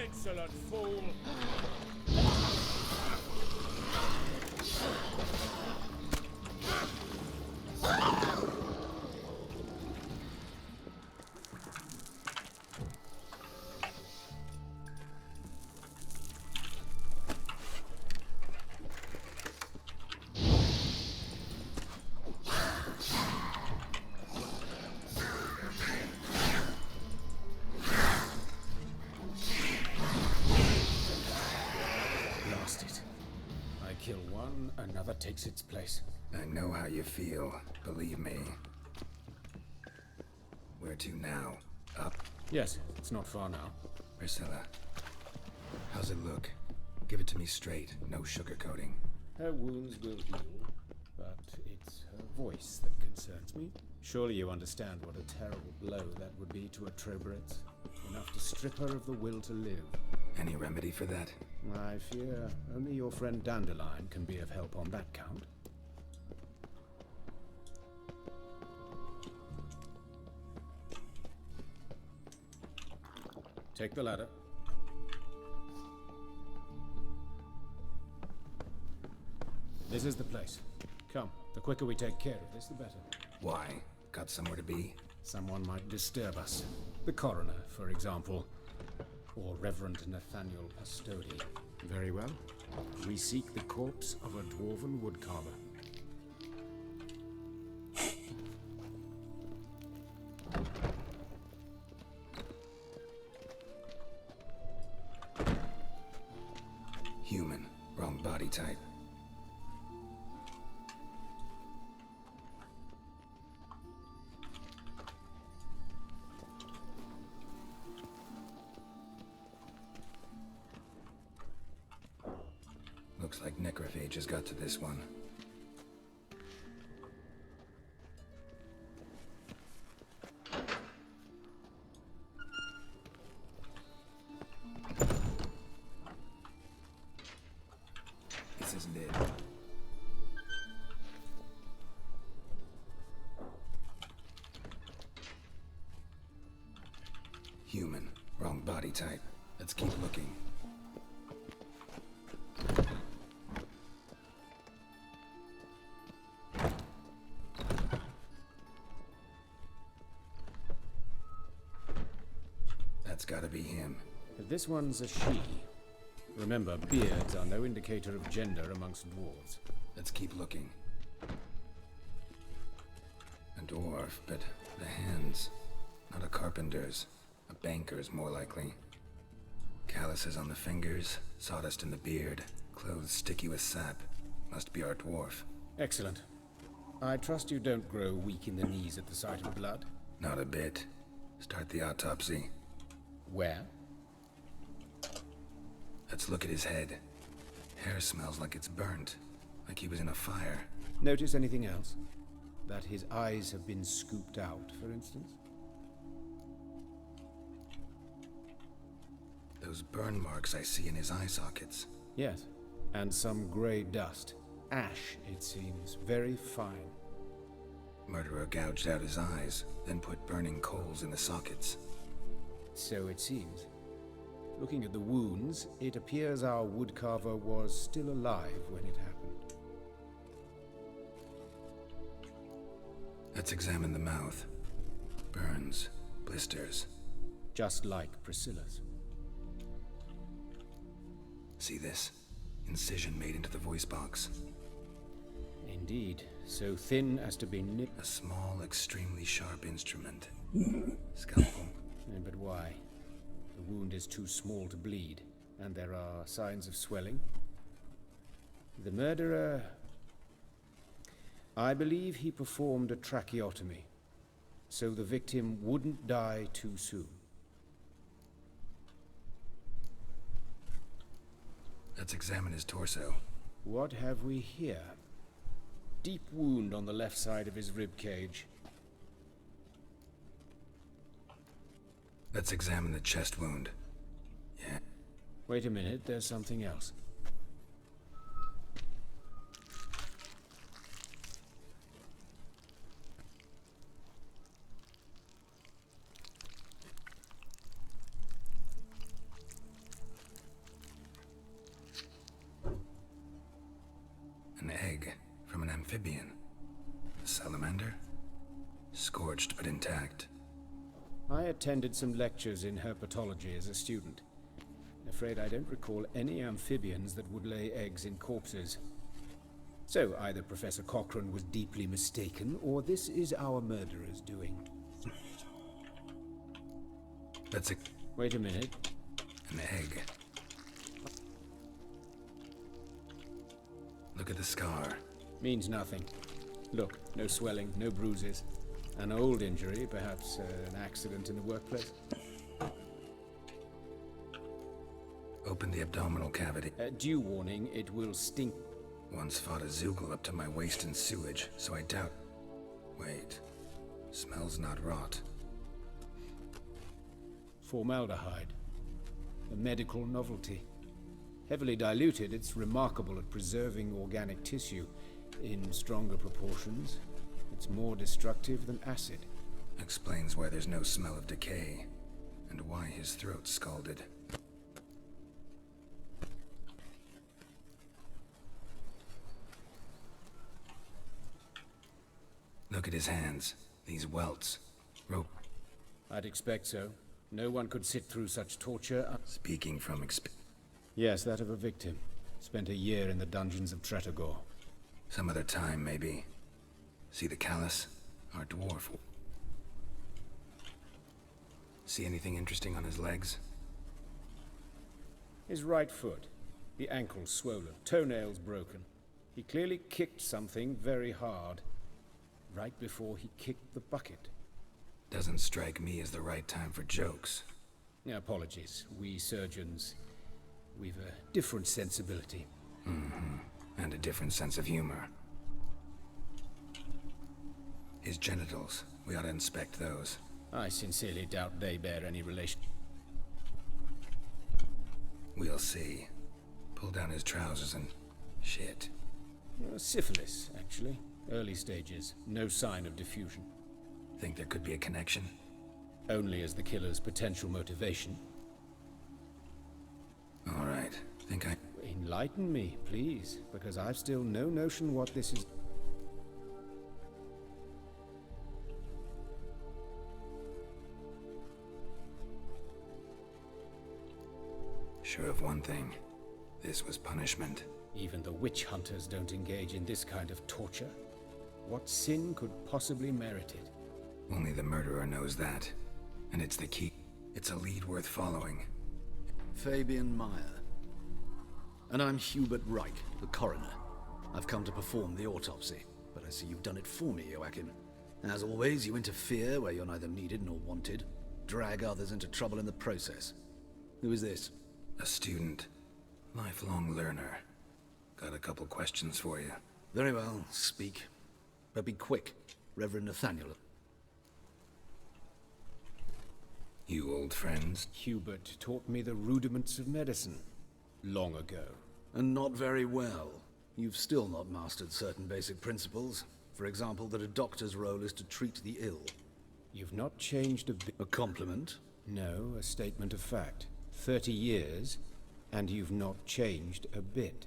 Insolent fool! Kill one, another takes its place. I know how you feel, believe me. Where to now? Up? Yes, it's not far now. Priscilla, how's it look? Give it to me straight, no sugarcoating. Her wounds will heal, but it's her voice that concerns me. Surely you understand what a terrible blow that would be to a Troberet. Enough to strip her of the will to live. Any remedy for that? I fear only your friend Dandelion can be of help on that count. Take the ladder. This is the place. Come, the quicker we take care of this, the better. Why? Got somewhere to be? Someone might disturb us. The coroner, for example. Or Reverend Nathaniel Pastodi. Very well. We seek the corpse of a dwarven woodcarver. Human. Wrong body type. Looks like necrophage has got to this one. Human. Wrong body type. Let's keep looking. That's gotta be him. But this one's a she. Remember, beards are no indicator of gender amongst dwarves. Let's keep looking. A dwarf, but the hands. Not a carpenter's. A banker's, more likely. Calluses on the fingers, sawdust in the beard, clothes sticky with sap. Must be our dwarf. Excellent. I trust you don't grow weak in the knees at the sight of blood? Not a bit. Start the autopsy. Where? Let's look at his head. Hair smells like it's burnt. Like he was in a fire. Notice anything else? That his eyes have been scooped out, for instance? Those burn marks I see in his eye sockets. Yes. And some grey dust. Ash, it seems. Very fine. Murderer gouged out his eyes, then put burning coals in the sockets. So it seems. Looking at the wounds, it appears our woodcarver was still alive when it happened. Let's examine the mouth. Burns, blisters. Just like Priscilla's. See this? Incision made into the voice box. Indeed, so thin as to be nipped. A small, extremely sharp instrument. Scalpel. But why? The wound is too small to bleed, and there are signs of swelling. The murderer... I believe he performed a tracheotomy, so the victim wouldn't die too soon. Let's examine his torso. What have we here? Deep wound on the left side of his rib cage. Let's examine the chest wound. Yeah. Wait a minute, there's something else. An egg from an amphibian. A salamander? Scorched but intact. I attended some lectures in herpetology as a student. Afraid I don't recall any amphibians that would lay eggs in corpses. So either Professor Cochrane was deeply mistaken, or this is our murderer's doing. That's a... Wait a minute. An egg. Look at the scar. Means nothing. Look, no swelling, no bruises. An old injury, perhaps an accident in the workplace. Open the abdominal cavity. Due warning, it will stink. Once fought a Zoogle up to my waist in sewage, so I doubt... Wait. Smells not rot. Formaldehyde. A medical novelty. Heavily diluted, it's remarkable at preserving organic tissue. In stronger proportions, it's more destructive than acid. Explains why there's no smell of decay, and why his throat's scalded. Look at his hands. These welts. Rope. I'd expect so. No one could sit through such torture. Speaking from experience. Yes, that of a victim. Spent a year in the dungeons of Tretogor. Some other time, maybe. See the callus? Our dwarf. See anything interesting on his legs? His right foot. The ankle swollen, toenails broken. He clearly kicked something very hard. Right before he kicked the bucket. Doesn't strike me as the right time for jokes. Apologies. We surgeons, we've a different sensibility. Mm-hmm. And a different sense of humor. His genitals. We ought to inspect those. I sincerely doubt they bear any relation. We'll see. Pull down his trousers and... shit. Syphilis, actually. Early stages. No sign of diffusion. Think there could be a connection? Only as the killer's potential motivation. All right, think I... Enlighten me, please, because I've still no notion what this is. Sure of one thing. This was punishment. Even the witch hunters don't engage in this kind of torture. What sin could possibly merit it? Only the murderer knows that. And it's the key. It's a lead worth following. Fabian Meyer. And I'm Hubert Reich, the coroner. I've come to perform the autopsy, but I see you've done it for me, Joachim. As always, you interfere where you're neither needed nor wanted. Drag others into trouble in the process. Who is this? A student. Lifelong learner. Got a couple questions for you. Very well, speak. But be quick. Reverend Nathaniel. You old friends? Hubert taught me the rudiments of medicine. Long ago. And not very well. You've still not mastered certain basic principles. For example, that a doctor's role is to treat the ill. You've not changed a bit. A compliment? No, a statement of fact. 30 years, and you've not changed a bit.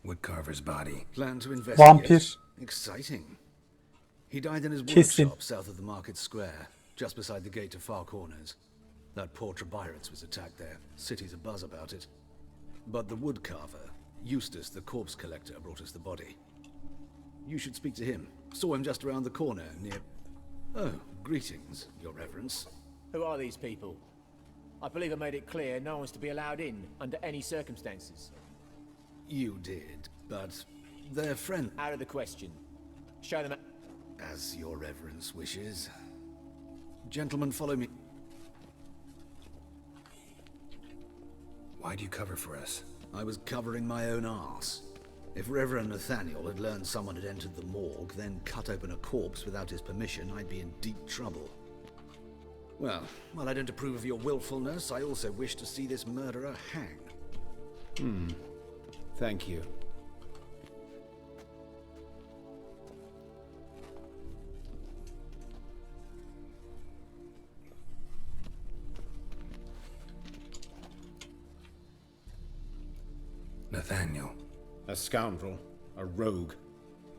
Woodcarver's body. Plan to investigate. Vampir. Exciting. He died in his Kesin. workshop south of the market square, just beside the gate to Far Corners. That poor Trebyritz was attacked there. City's abuzz about it. But the woodcarver, Eustace the corpse collector, brought us the body. You should speak to him. Saw him just around the corner near... Oh, greetings, Your Reverence. Who are these people? I believe I made it clear no one's to be allowed in under any circumstances. You did, but their friend... Out of the question. Show them... As Your Reverence wishes. Gentlemen, follow me. Why do you cover for us? I was covering my own arse. If Reverend Nathaniel had learned someone had entered the morgue, then cut open a corpse without his permission, I'd be in deep trouble. Well, while I don't approve of your willfulness, I also wish to see this murderer hang. Thank you. Nathaniel. A scoundrel. A rogue.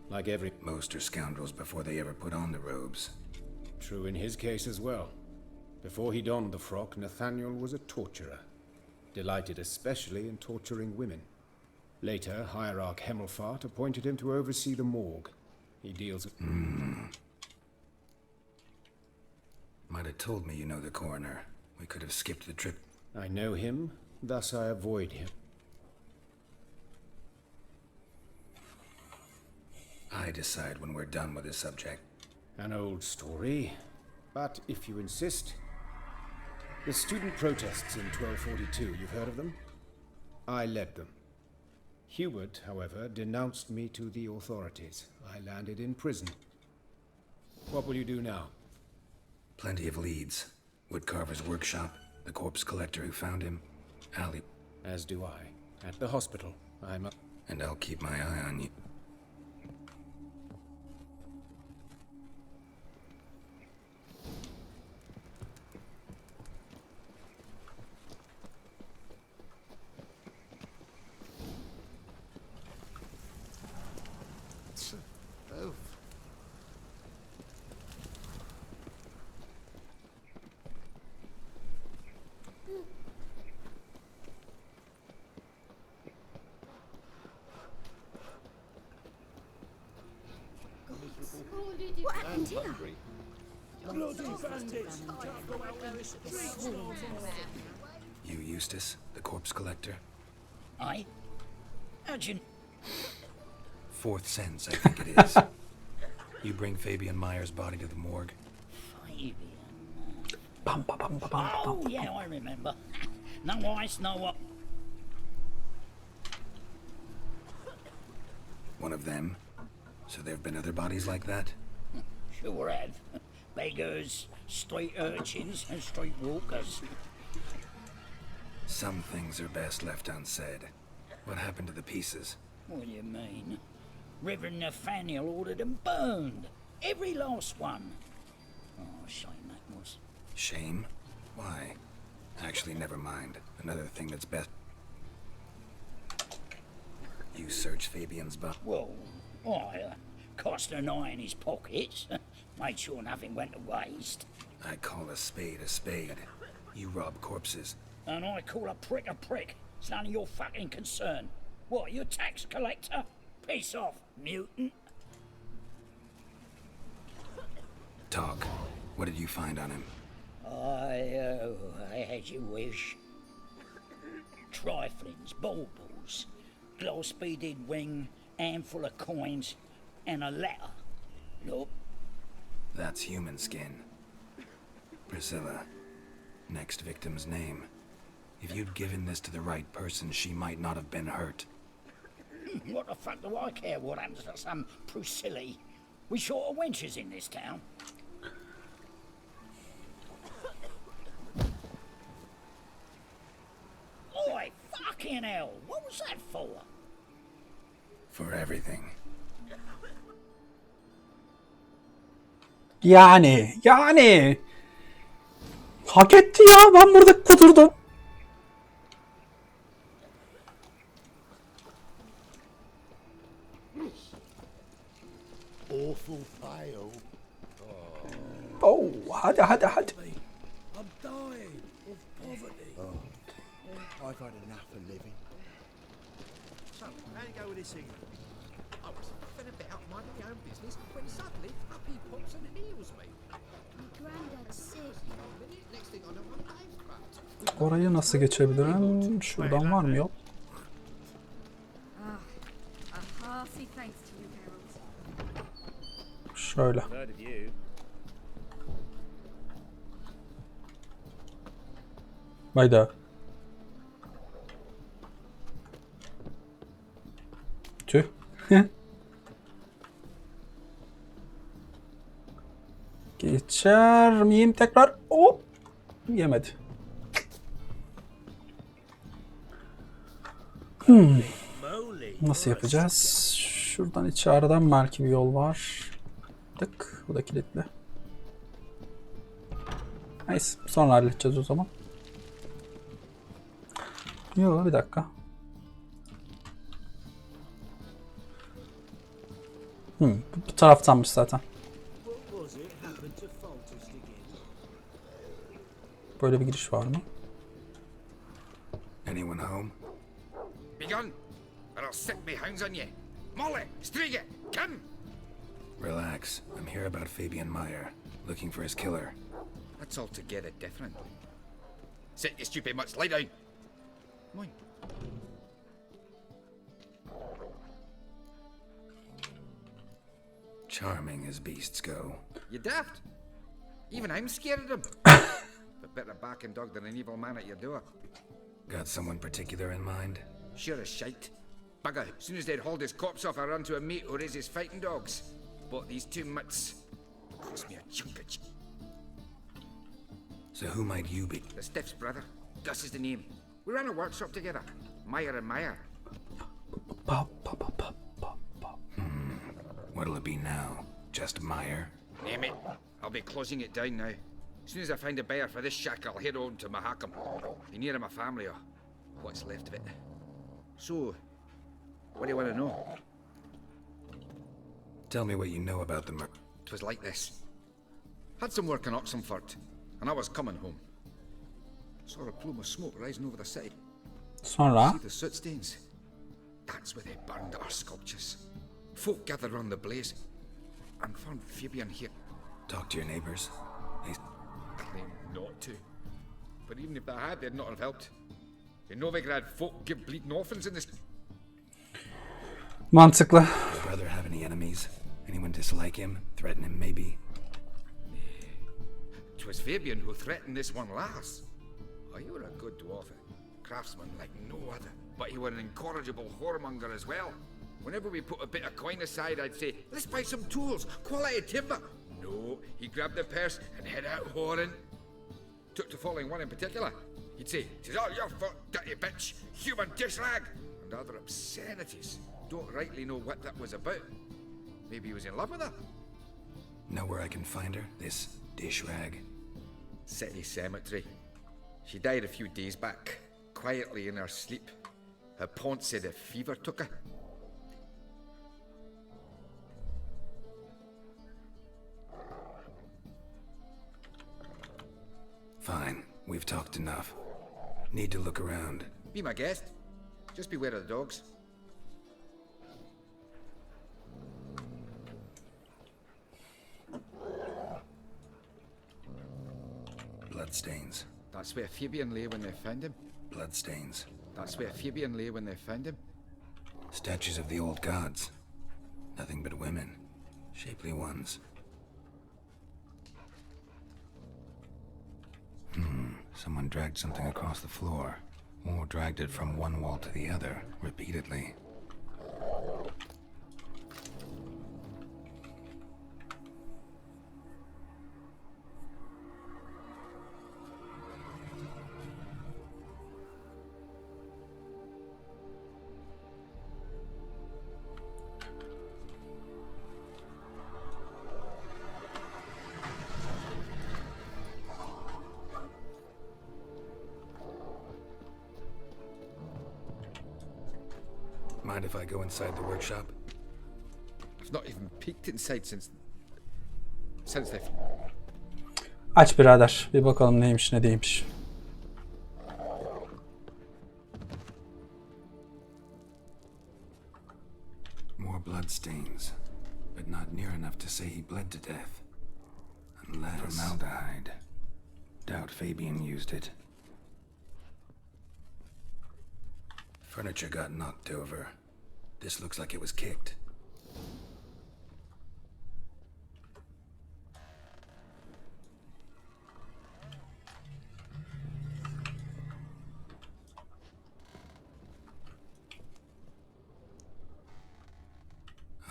Like every... Most are scoundrels before they ever put on the robes. True in his case as well. Before he donned the frock, Nathaniel was a torturer. Delighted especially in torturing women. Later, Hierarch Hemmelfart appointed him to oversee the morgue. He deals with... Might have told me you know the coroner. We could have skipped the trip. I know him, thus I avoid him. I decide when we're done with this subject. An old story, but if you insist. The student protests in 1242, you've heard of them? I led them. Hubert, however, denounced me to the authorities. I landed in prison. What will you do now? Plenty of leads. Woodcarver's workshop, the corpse collector who found him, Allie. As do I. At the hospital. I'm up. And I'll keep my eye on you. What happened here? Bloody bandits! Can't go out in the streets no more. You, Eustace, the corpse collector? Aye? How'd you... Fourth sense, I think it is. You bring Fabian Meyer's body to the morgue. Fabian... Oh, yeah, I remember. No ice, no what... One of them? So there have been other bodies like that? Sure have. Beggars, street urchins, and street walkers. Some things are best left unsaid. What happened to the pieces? What do you mean? Reverend Nathaniel ordered them burned. Every last one. Oh, shame that was. Shame? Why? Actually, never mind. Another thing that's best. You search Fabian's butt. Well, I cast an eye in his pockets. Made sure nothing went to waste. I call a spade a spade. You rob corpses. And I call a prick a prick. It's none of your fucking concern. What, you a tax collector? Piss off, mutant. Talk. What did you find on him? I had your wish. Triflings, baubles, glass-beaded ring, handful of coins, and a letter. Look. That's human skin. Priscilla. Next victim's name. If you'd given this to the right person, she might not have been hurt. What the fuck do I care what happens to some Priscilla? We short of wenches in this town. Oi, fucking hell! What was that for? For everything. Yani. Hak etti ya. Ben burada kudurdum. Awful pale. Oh, hadi. I'm dying of poverty. I've had enough of living. So, how you go with this evening? I was faffing about minding my own business when suddenly up he pops and heals me. Granddad said. Next thing I know, I'm bankrupt. Orayı nasıl geçebilirim? Şuradan var mı yol? A hearty thanks to you, Harold. Şöyle. Hayda. Tüh. Geçer miyim tekrar? Hop. Yemedi. Nasıl yapacağız? Şuradan içeriden belki bir yol var. Tık. Bu da kilitli. Neyse. Sonra halledeceğiz o zaman. Yok, bir dakika. Bu taraftanmış zaten. Böyle bir giriş var mı? Anyone home? Be gone, or I'll set me hounds on you. Molly, Striga, come! Relax. I'm here about Fabian Meyer, looking for his killer. That's altogether different. Sit, you stupid mutts, lie down. Come on. Charming as beasts go. You daft? Even I'm scared of them. A better backing dog than an evil man at your door. Got someone particular in mind? Sure as shite. Bugger, as soon as they'd hauled his corpse off, I run to a mate who raises fighting dogs. But these two mutts cost me a chunk of So who might you be? The Stiff's brother. Gus is the name. We ran a workshop together. Meyer and Meyer. What'll it be now? Just Meyer? Name it. I'll be closing it down now. As soon as I find a buyer for this shack, I'll head on to Mahakam. Be near my family, or what's left of it. So, what do you want to know? Tell me what you know about the murder. 'Twas like this. Had some work in Oxenford, and I was coming home. Saw a plume of smoke rising over the city. Sonra? See the soot stains? That's where they burned our sculptures. Folk gathered around the blaze, and found Fabian here. Talk to your neighbors. They claim not to. But even if they had, they'd not have helped. In Novigrad, folk give bleeding orphans in this. Mantıklı. Your brother have any enemies? Anyone dislike him? Threaten him, maybe? 'Twas Fabian who threatened this one last. Oh, you were a good dwarf, craftsman like no other. But you were an incorrigible whoremonger as well. Whenever we put a bit of coin aside, I'd say, let's buy some tools, quality timber. No, he grabbed the purse and head out whoring. Took to following one in particular. He'd say, "'Tis all your fault, dirty bitch, human dish rag," and other obscenities. Don't rightly know what that was about. Maybe he was in love with her. Know where I can find her? This dish rag? City cemetery. She died a few days back, quietly in her sleep. Her pont said a fever took her. Fine, we've talked enough. Need to look around. Be my guest. Just beware of the dogs. Bloodstains. That's where Fabian lay when they found him. Bloodstains. That's where Fabian lay when they found him. Statues of the old gods. Nothing but women. Shapely ones. Someone dragged something across the floor. Or dragged it from one wall to the other, repeatedly. Mind if I go inside the workshop? I've not even peeked inside since they've... Aç birader. Bir bakalım neymiş ne değilmiş. More bloodstains, but not near enough to say he bled to death. Unless... Formaldehyde. Doubt Fabian used it. Furniture got knocked over. This looks like it was kicked.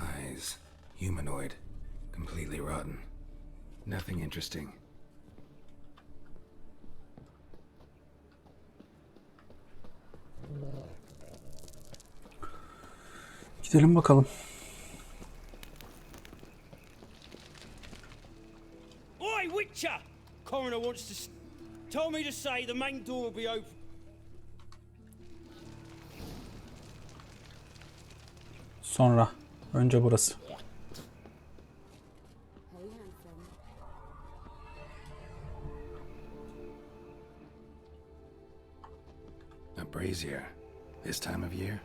Eyes. Humanoid. Completely rotten. Nothing interesting. Gidelim bakalım. Oi, Witcher! Coroner wants to... told me to say the main door will be open. Sonra. Önce burası. A brazier. This time of year?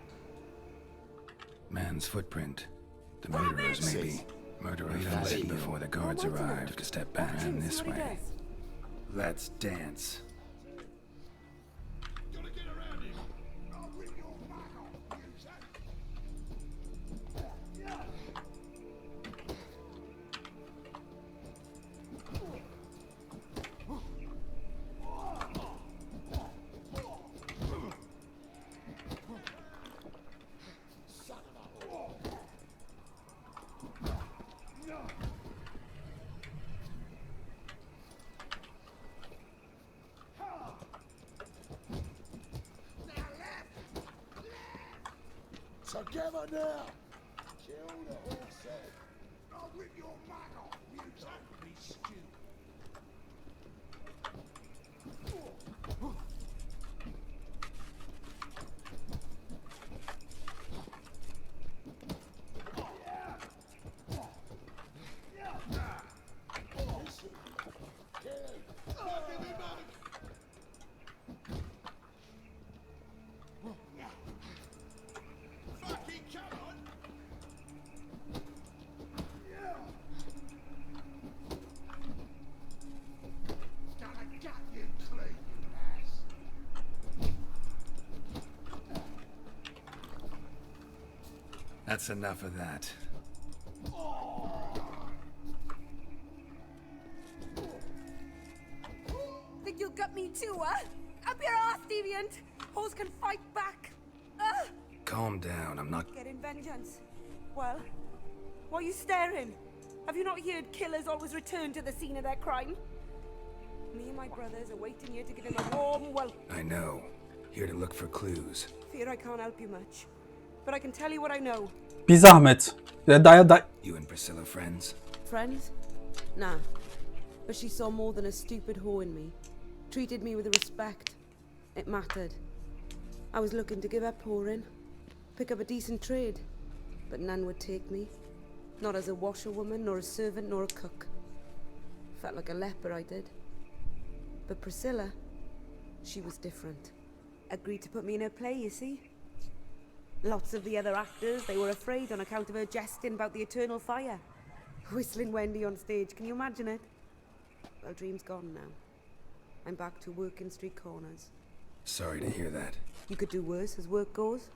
Man's footprint. The murderers, maybe. Murderers fled before the guards arrived. To step back and this way. Let's dance. Together now! Kill the horse head! I'll rip your back off, you don't be stupid! That's enough of that. Think you'll get me too, huh? Up your ass, deviant! Hoes can fight back! Calm down, I'm not... Getting vengeance. Well, why are you staring? Have you not heard killers always return to the scene of their crime? Me and my brothers are waiting here to give him a warm welcome. I know. Here to look for clues. Fear I can't help you much. But I can tell you what I know. Bir zahmet. You and Priscilla friends? Friends? Nah. But she saw more than a stupid whore in me. Treated me with respect. It mattered. I was looking to give up whoring. Pick up a decent trade. But none would take me. Not as a washerwoman, nor a servant, nor a cook. Felt like a leper, I did. But Priscilla, she was different. Agreed to put me in her play, you see. Lots of the other actors, they were afraid on account of her jesting about the eternal fire. Whistling Wendy on stage, can you imagine it? Well, dream's gone now. I'm back to working street corners. Sorry to hear that. You could do worse as work goes.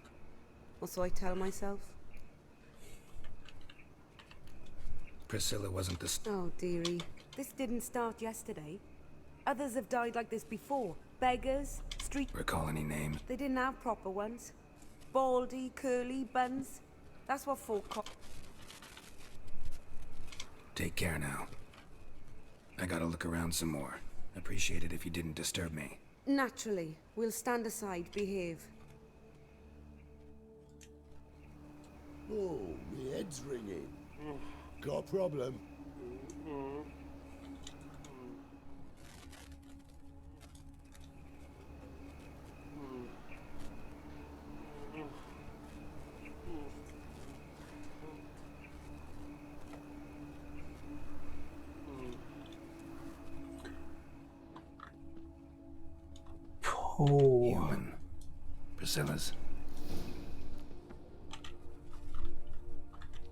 Or so I tell myself. Priscilla wasn't the... Oh, dearie. This didn't start yesterday. Others have died like this before. Beggars, street... Recall any names? They didn't have proper ones. Baldy, curly, buns. That's what folk call... Take care now. I gotta look around some more. Appreciate it if you didn't disturb me. Naturally. We'll stand aside, behave. Oh, my head's ringing. Got a problem? Human. Priscilla's.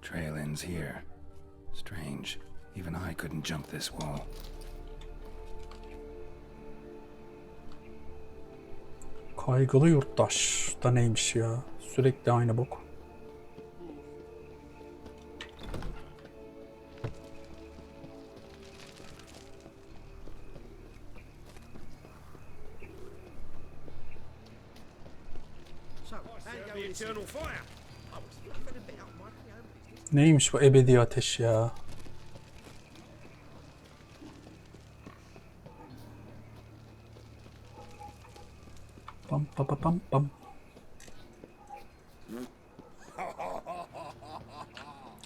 Trail ends here. Strange. Even I couldn't jump this wall. Kaygılı yurttaş da neymiş ya? Sürekli aynı bok. Neymiş bu ebedi ateş ya? Pam pam pam pam.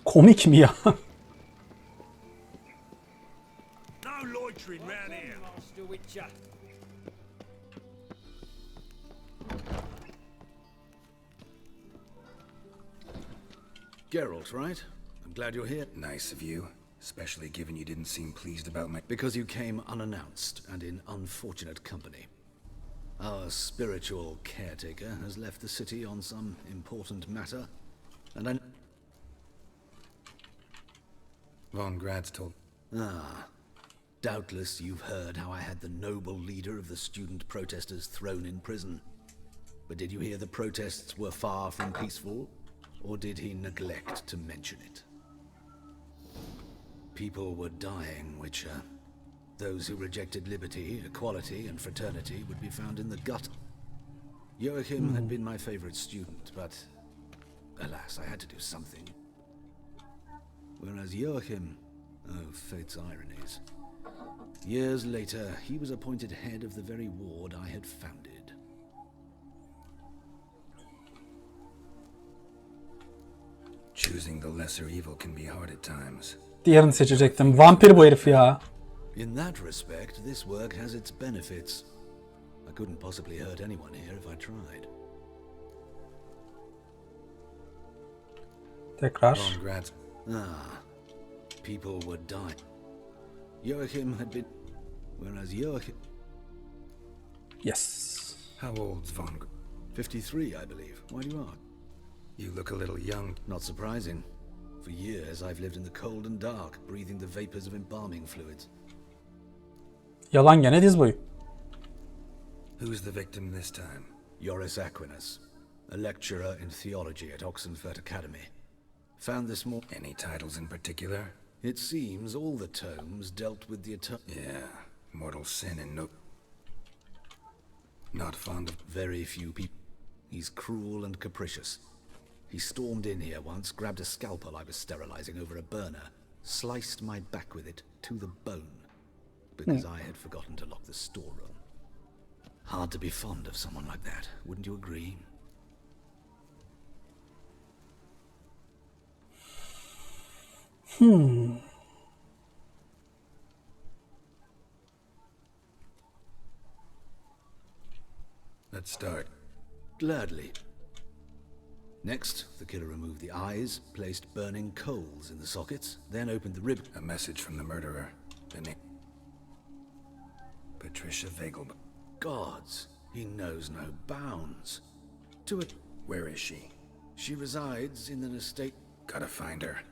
Komik mi ya? No loitering round here. Master Witcher. Geralt, right? I'm glad you're here. Nice of you. Especially given you didn't seem pleased about my... Because you came unannounced and in unfortunate company. Our spiritual caretaker has left the city on some important matter, and I... Von Grad's told... Ah. Doubtless you've heard how I had the noble leader of the student protesters thrown in prison. But did you hear the protests were far from peaceful? Or did he neglect to mention it? People were dying, Witcher. Those who rejected liberty, equality, and fraternity would be found in the gutter. Joachim had been my favorite student, but alas, I had to do something. Whereas Joachim, oh, fate's ironies. Years later, he was appointed head of the very ward I had founded. Choosing the lesser evil can be hard at times. Diğerini seçecektim. Vampir bu herif ya. In that respect, this work has its benefits. I couldn't possibly hurt anyone here if I tried. Tekrar. Von Grad's... Ah. People were dying. Joachim had been... Whereas Joachim... Yes. How old's Von... 53, I believe. Why do you ask? You look a little young. Not surprising. For years, I've lived in the cold and dark, breathing the vapors of embalming fluids. Yalan gene diz boyu. Who's the victim this time? Joris Aquinas, a lecturer in theology at Oxenfurt Academy. Found this more... Any titles in particular? It seems all the tomes dealt with the eternal... Yeah, mortal sin and no... Not fond of... Very few people. He's cruel and capricious. He stormed in here once, grabbed a scalpel I was sterilizing over a burner, sliced my back with it to the bone, because I had forgotten to lock the storeroom. Hard to be fond of someone like that, wouldn't you agree? Let's start. Gladly. Next, the killer removed the eyes, placed burning coals in the sockets, then opened the rib. A message from the murderer. The name. Patricia Vegelbud. Gods, he knows no bounds. To a... Where is she? She resides in an estate... Gotta find her.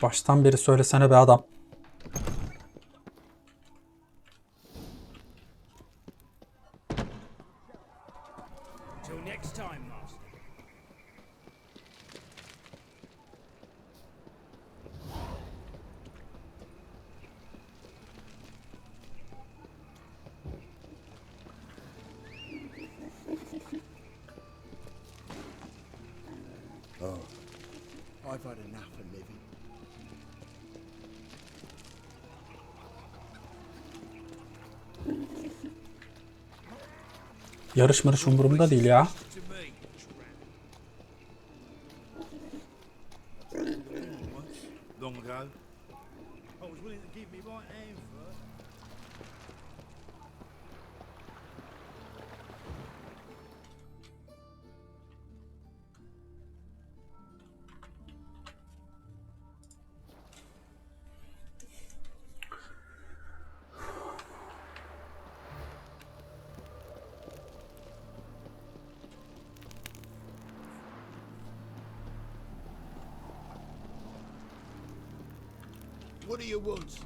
Baştan beri söylesene be adam. Till next time, Master. Oh, I've had enough of living. Yarış marış umurumda değil ya. Long ago, I was willing to give me right hand for her. What do you want?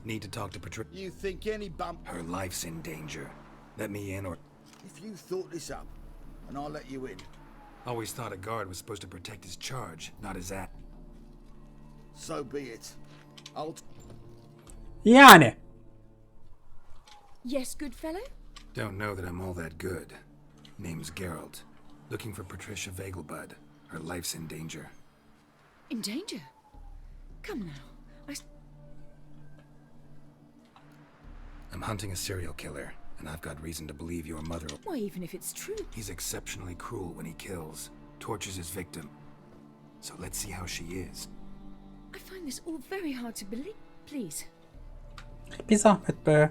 Need to talk to Patricia. You think any bump... Her life's in danger. Let me in or... If you thought this up, and I'll let you in. Always thought a guard was supposed to protect his charge, not his ass. So be it. I'll... Yani. Yes, good fellow? Don't know that I'm all that good. Name's Geralt. Looking for Patricia Vegelbud. Her life's in danger. In danger? Come now. I'm hunting a serial killer, and I've got reason to believe your mother... Why, even if it's true. He's exceptionally cruel when he kills, tortures his victim. So let's see how she is. I find this all very hard to believe. Please. Bir zahmet be.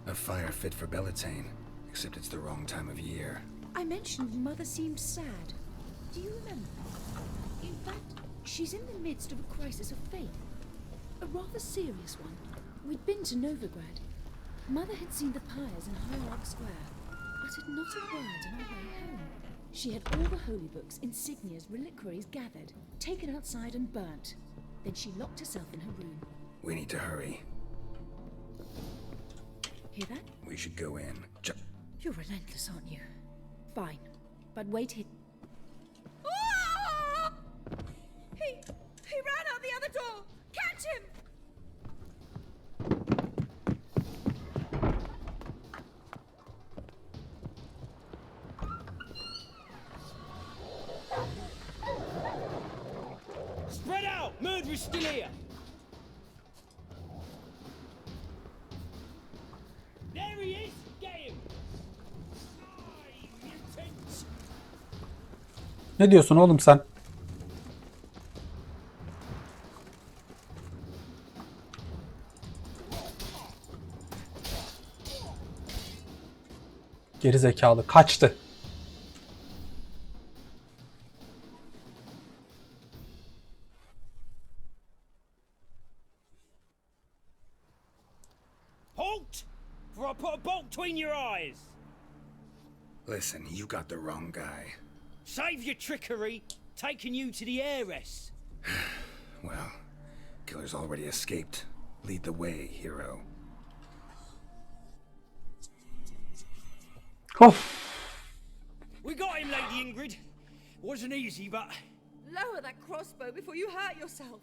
A fire fit for Bellatane, except it's the wrong time of year. I mentioned Mother seemed sad. Do you remember? In fact, she's in the midst of a crisis of faith. A rather serious one. We'd been to Novigrad. Mother had seen the pyres in Hierarch Square, uttered not a word on our way home. She had all the holy books, insignias, reliquaries gathered, taken outside and burnt. Then she locked herself in her room. We need to hurry. Hear that? We should go in. You're relentless, aren't you? Fine. But wait here. He ran out the other door! Catch him! Spread out! Murderer's still here! There he is! Get him! Ne diyorsun oğlum sen? Geri zekalı kaçtı. Halt! For I put a bolt between your eyes! Listen, you got the wrong guy. Save your trickery, taking you to the heiress. Well, killer's already escaped. Lead the way, hero. We got him, Lady Ingrid. Wasn't easy, but... Lower that crossbow before you hurt yourself.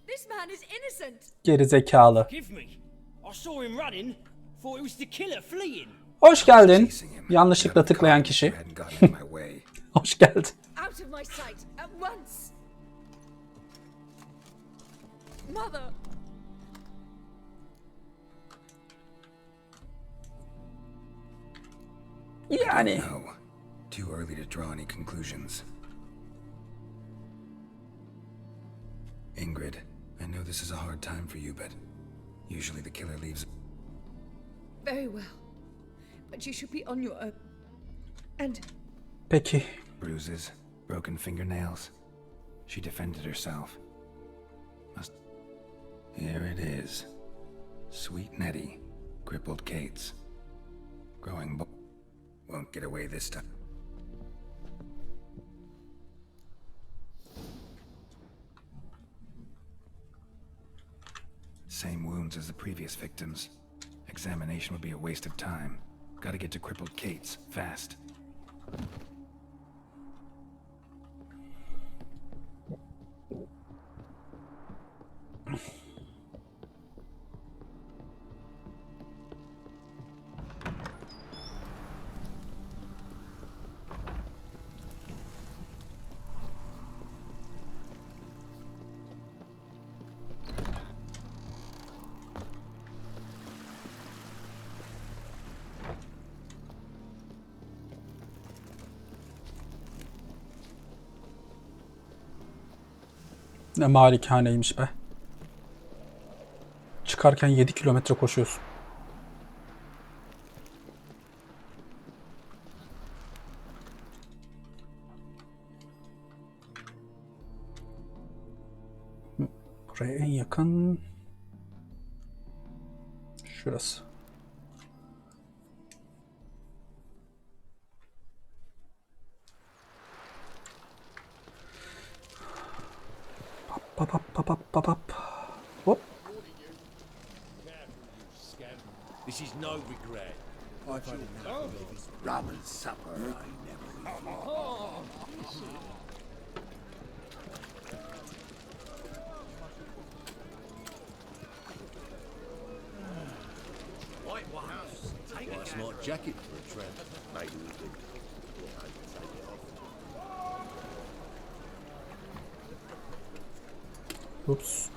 This man is innocent. Geri zekalı. Forgive me. I saw him running. Thought it was the killer fleeing. Hoş geldin. Yanlışlıkla tıklayan kişi. Hoş geldin. Out of my sight at once. Mother. Yani. No. Too early to draw any conclusions. Ingrid, I know this is a hard time for you, but Usually the killer leaves. Very well. But you should be on your own. And Peki. Bruises, broken fingernails. She defended herself. Here it is. Sweet Nettie, crippled Kate's. Growing won't get away this time. Same wounds as the previous victims. Examination would be a waste of time. Gotta get to crippled Kate's, fast. Ne malikaneymiş be. Çıkarken 7 kilometre koşuyorsun. Buraya en yakın şurası. Pap. Hop. This is no regret. I've had enough of this rum and supper. I never White House. Take a smart jacket for a tramp. Maybe we could. Oops.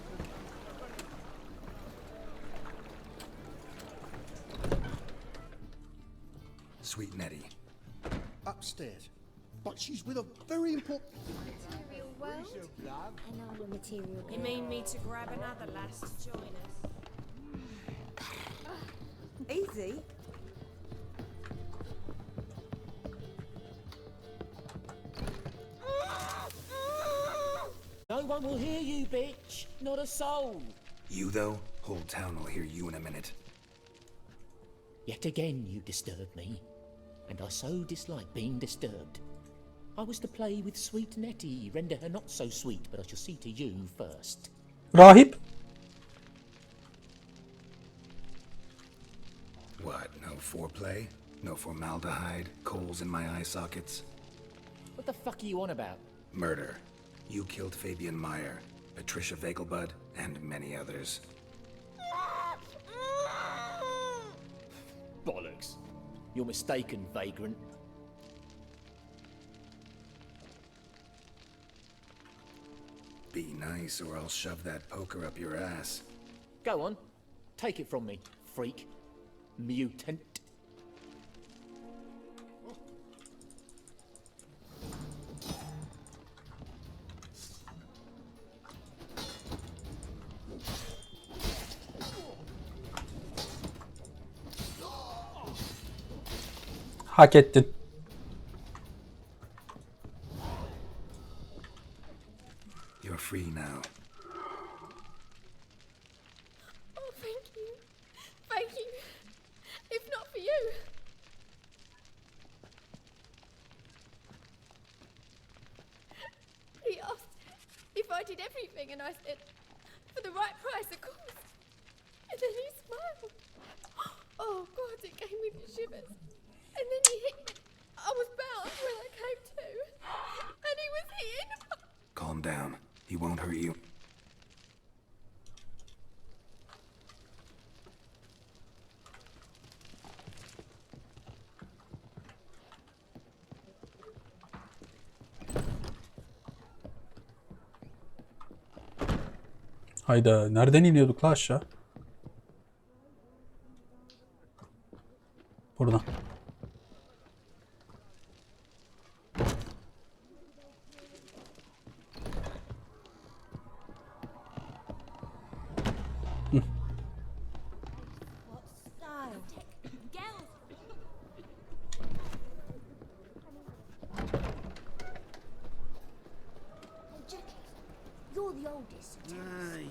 Sweet Nettie. Upstairs. But she's with a very important... Material world? I know the material. You mean me to grab another lass to join us? Easy. No one will hear you, bitch. Not a soul. You, though? Whole town will hear you in a minute. Yet again you disturb me, and I so dislike being disturbed. I was to play with sweet Nettie, render her not so sweet, but I shall see to you first. Rahip. What, no foreplay? No formaldehyde? Coals in my eye sockets? What the fuck are you on about? Murder. You killed Fabian Meyer, Patricia Vegelbud, and many others. Bollocks. You're mistaken, vagrant. Be nice or I'll shove that poker up your ass. Go on. Take it from me, freak. Mutant. Hak ettin. You're free now. Oh, thank you. Thank you. If not for you. He asked if I did everything, and I said, for the right price, of course. And then he smiled. Oh, God, it gave me the shivers. And then he hit me. I was bound when I came to. And he was here. Calm down. He won't hurt you. Hayda, nereden iniyorduk la aşağı? Buradan.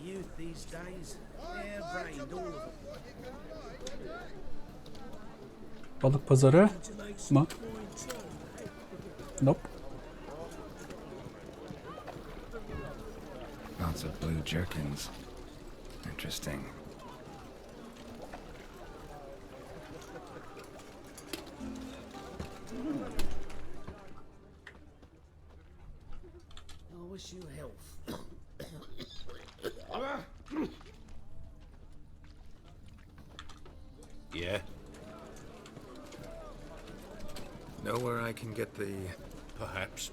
Youth these days. Hair-brained, all of them. Balık pazarı mı? Nope. Lots of blue jerkins. Interesting. I wish you health. Yeah? Know where I can get the... Perhaps.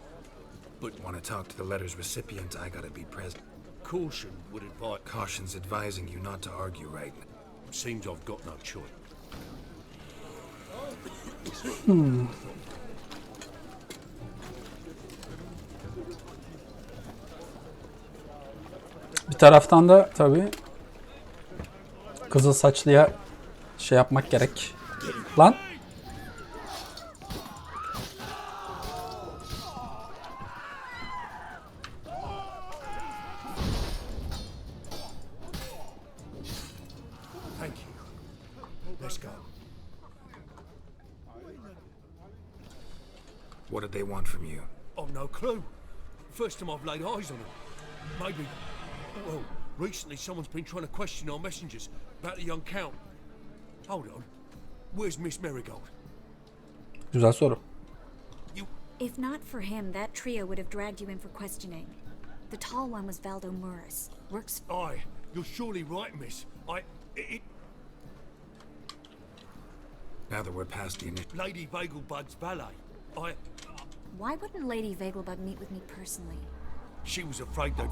But want to talk to the letter's recipient, I gotta be present. Caution would advise... Caution's advising you not to argue right now. Seems I've got no choice. Bir taraftan da tabii kızıl saçlıya şey yapmak gerek. Lan. Thank you. Let's go. What did they want from you? I've no clue. First time I've laid eyes on them. Maybe... Well, recently someone's been trying to question our messengers about the young count. Hold on. Where's Miss Marigold? Güzel soru. If not for him, that trio would have dragged you in for questioning. The tall one was Valdo Murris. Works... Aye, you're surely right, miss. Now that we're past the initial... Lady Vegelbud's valet. Why wouldn't Lady Vegelbud meet with me personally? She was afraid they'd...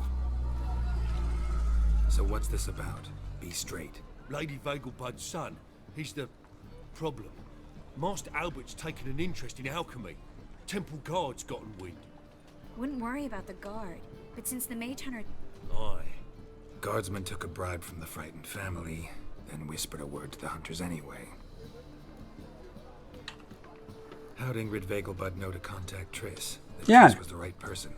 So what's this about? Be straight. Lady Vegelbud's son, he's the problem. Master Albert's taken an interest in alchemy. Temple Guard's gotten wind. Wouldn't worry about the guard, but since the Mage Hunter... Aye. Guardsman took a bribe from the frightened family, then whispered a word to the hunters anyway. How'd Ingrid Vegelbud know to contact Triss? That Yeah. Triss was the right person.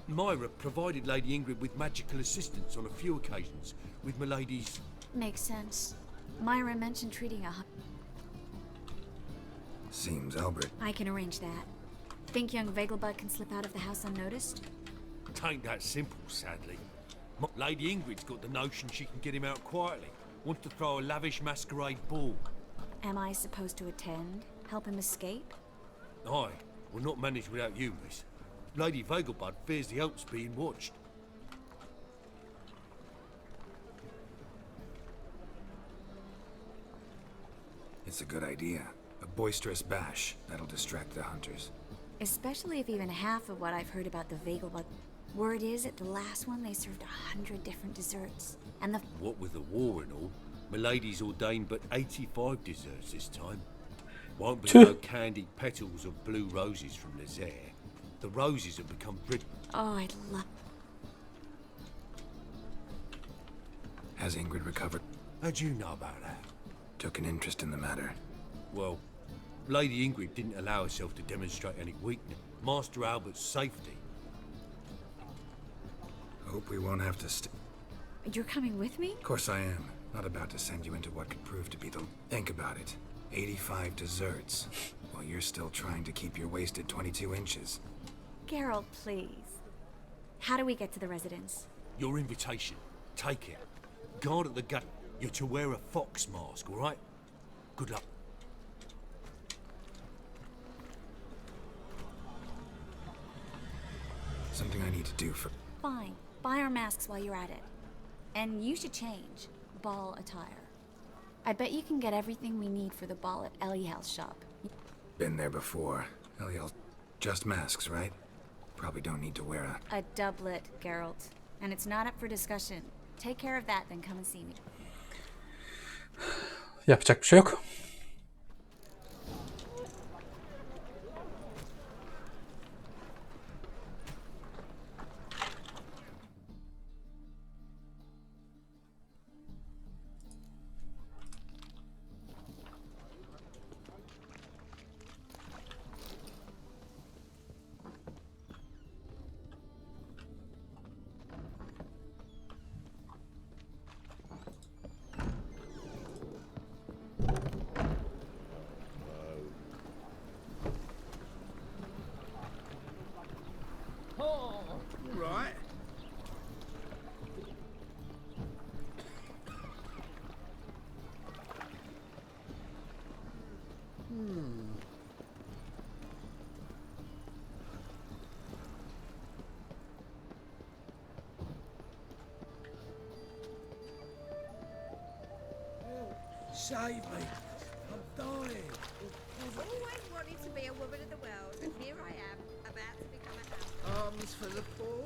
Myra provided Lady Ingrid with magical assistance on a few occasions, with Milady's... Makes sense. Myra mentioned treating a... Seems Albert. I can arrange that. Think young Vegelbud can slip out of the house unnoticed? Tain't that simple, sadly. Lady Ingrid's got the notion she can get him out quietly. Wants to throw a lavish masquerade ball. Am I supposed to attend? Help him escape? Aye, we'll not manage without you, miss. Lady Vegelbud fears the Alps being watched. It's a good idea. A boisterous bash. That'll distract the hunters. Especially if even half of what I've heard about the Vegelbud... Word is, at the last one they served 100 different desserts. And the... What with the war and all, Milady's ordained but 85 desserts this time. Won't be no candied petals of blue roses from Lazaire. The roses have become brittle. Oh, I'd love... Has Ingrid recovered? How'd you know about that? Took an interest in the matter. Well, Lady Ingrid didn't allow herself to demonstrate any weakness. Master Albert's safety. Hope we won't have to You're coming with me? Of course I am. Not about to send you into what could prove to be the... Think about it. 85 desserts. While you're still trying to keep your waist at 22 inches. Geralt, please. How do we get to the residence? Your invitation. Take it. Guard at the gate. You're to wear a fox mask, all right? Good luck. Something I need to do for... Fine. Buy our masks while you're at it. And you should change. Ball attire. I bet you can get everything we need for the ball at Eliel's shop. Been there before. Eliel... Just masks, right? Probably don't need to wear A doublet, Geralt. And it's not up for discussion. Take care of that, then come and see me. Yapacak bir şey yok. Save me. I'm dying. Always wanted to be a woman of the world, and here I am, about to become a house. Arms for the poor.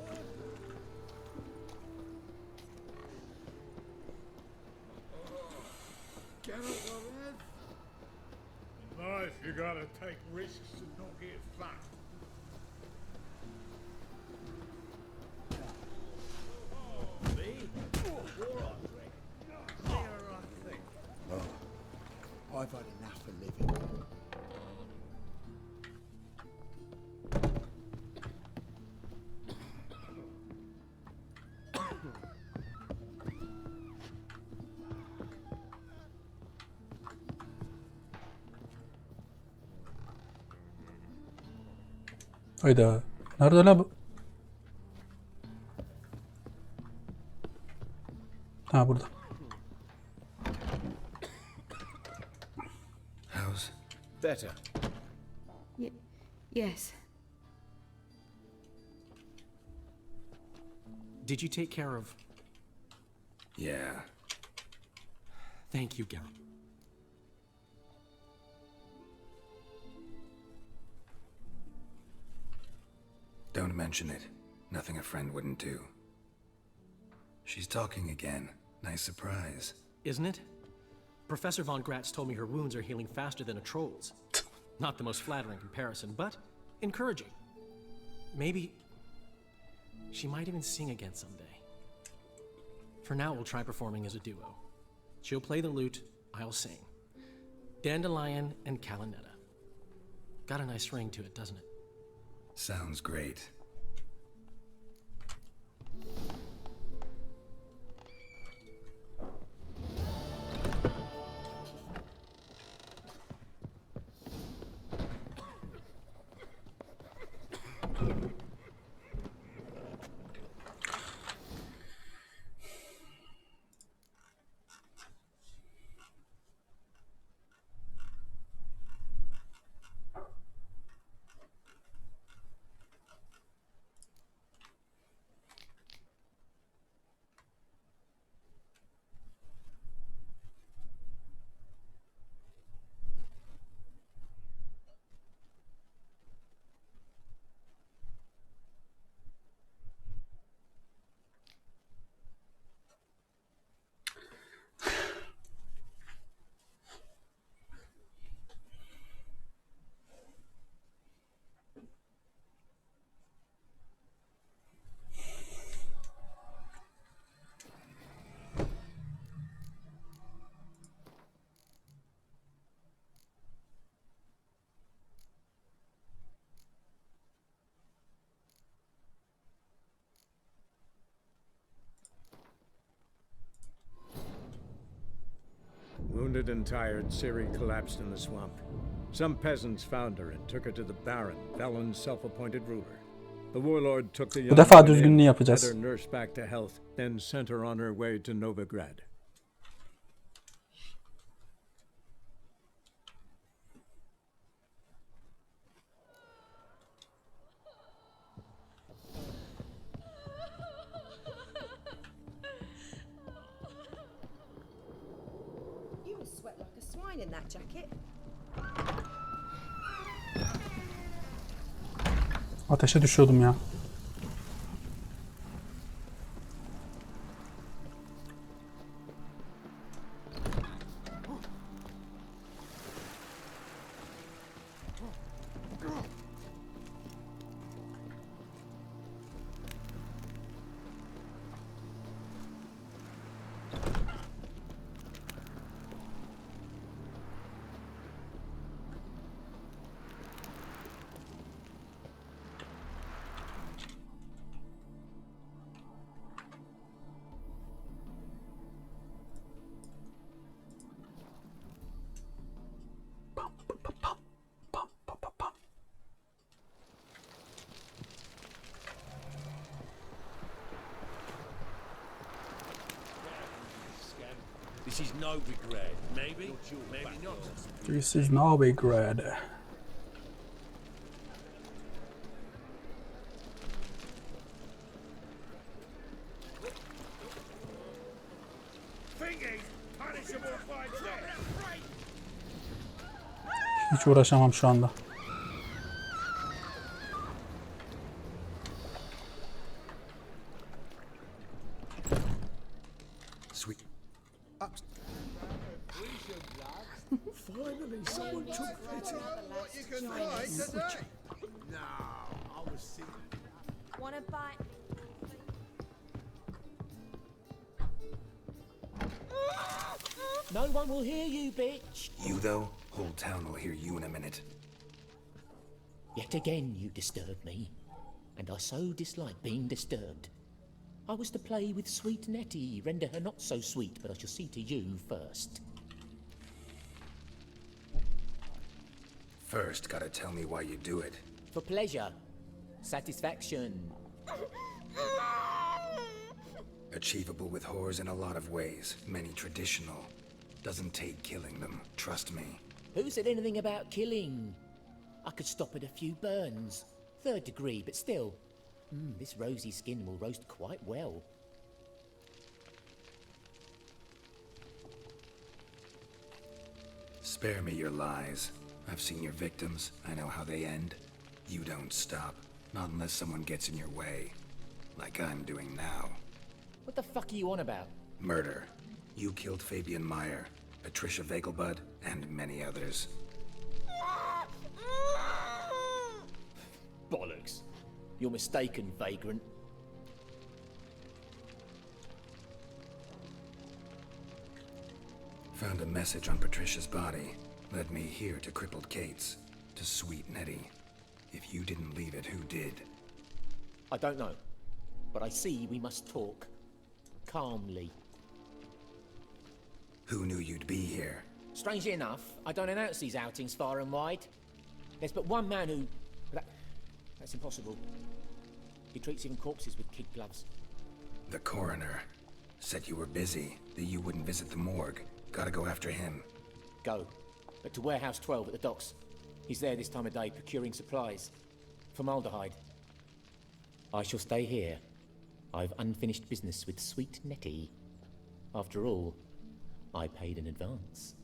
Get up, lad. In life, you gotta take risks and not get fucked. I've had enough of living. Hayda. Nerede la bu? Ha burada. How's... Better. Yes. Did you take care of... Yeah. Thank you, Geralt. Don't mention it. Nothing a friend wouldn't do. She's talking again. Nice surprise. Isn't it? Professor von Gratz told me her wounds are healing faster than a troll's. Not the most flattering comparison, but encouraging. Maybe she might even sing again someday. For now, we'll try performing as a duo. She'll play the lute, I'll sing. Dandelion and Calinetta. Got a nice ring to it, doesn't it? Sounds great. Wounded and tired, Ciri collapsed in the swamp. Some peasants found her and took her to the Baron, Valen's self-appointed ruler. The warlord took the young defa woman düzgününü in, yapacağız. had her nursed back to health, then sent her on her way to Novigrad. You would sweat like a swine in that jacket. Ateşe düşüyordum ya. This is Novigrad. Maybe, maybe not. This is Novigrad. Thingies, Hiç uğraşamam şu anda. Sweet. Finally, someone took pity. What you can find today? No, I was thinking. Want a bite? No one will hear you, bitch. You, though, whole town will hear you in a minute. Yet again you disturb me, and I so dislike being disturbed. I was to play with sweet Nettie, render her not so sweet, but I shall see to you first. First, gotta tell me why you do it. For pleasure. Satisfaction. Achievable with whores in a lot of ways, many traditional. Doesn't take killing them, trust me. Who said anything about killing? I could stop at a few burns. 3rd degree, but still. This rosy skin will roast quite well. Spare me your lies. I've seen your victims, I know how they end. You don't stop, not unless someone gets in your way. Like I'm doing now. What the fuck are you on about? Murder. You killed Fabian Meyer, Patricia Vegelbud, and many others. Bollocks. You're mistaken, vagrant. Found a message on Patricia's body. Led me here to crippled Kate's, to sweet Nettie. If you didn't leave it, who did? I don't know, but I see we must talk. Calmly. Who knew you'd be here? Strangely enough, I don't announce these outings far and wide. There's but one man who... That's impossible. He treats even corpses with kid gloves. The coroner. Said you were busy, that you wouldn't visit the morgue. Gotta go after him. Go. But to Warehouse 12 at the docks. He's there this time of day procuring supplies. Formaldehyde. I shall stay here. I've unfinished business with sweet Nettie. After all, I paid in advance.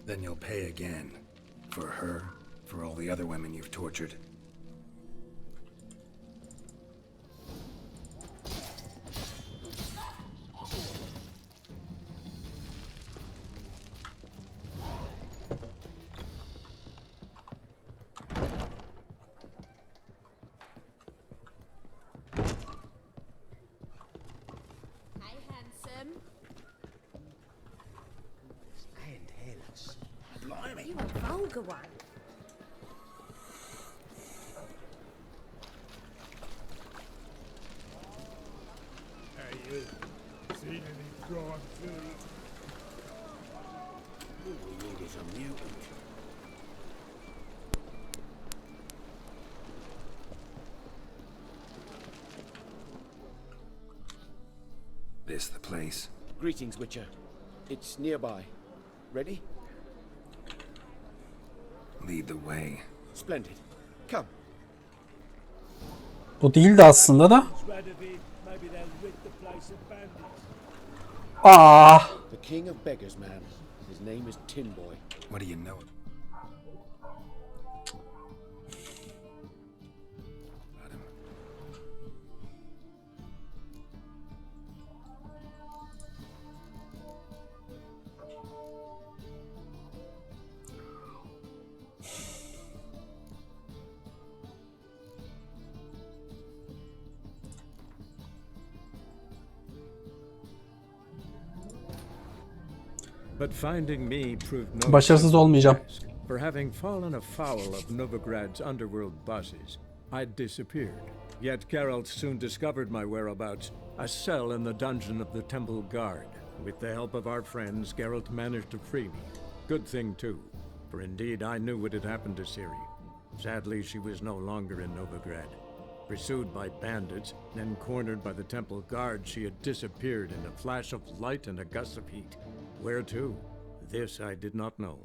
Then you'll pay again. For her, for all the other women you've tortured. Hey, handsome. Blimey. You a vulgar one. Hey, you. Seen any crime, too? All we need is a mutant. This the place? Greetings, Witcher. It's nearby. Ready? Lead the way. Splendid. Come. Bu değildi aslında da. The king of beggars, man. His name is Tin Boy. What do you know? But finding me proved no Başarısız olmayacağım. task. For having fallen afoul of Novigrad's underworld bosses, I'd disappeared. Yet Geralt soon discovered my whereabouts, a cell in the dungeon of the Temple Guard. With the help of our friends, Geralt managed to free me. Good thing too, for indeed I knew what had happened to Ciri. Sadly, she was no longer in Novigrad. Pursued by bandits, then cornered by the Temple Guard, she had disappeared in a flash of light and a gust of heat. Where to? This I did not know.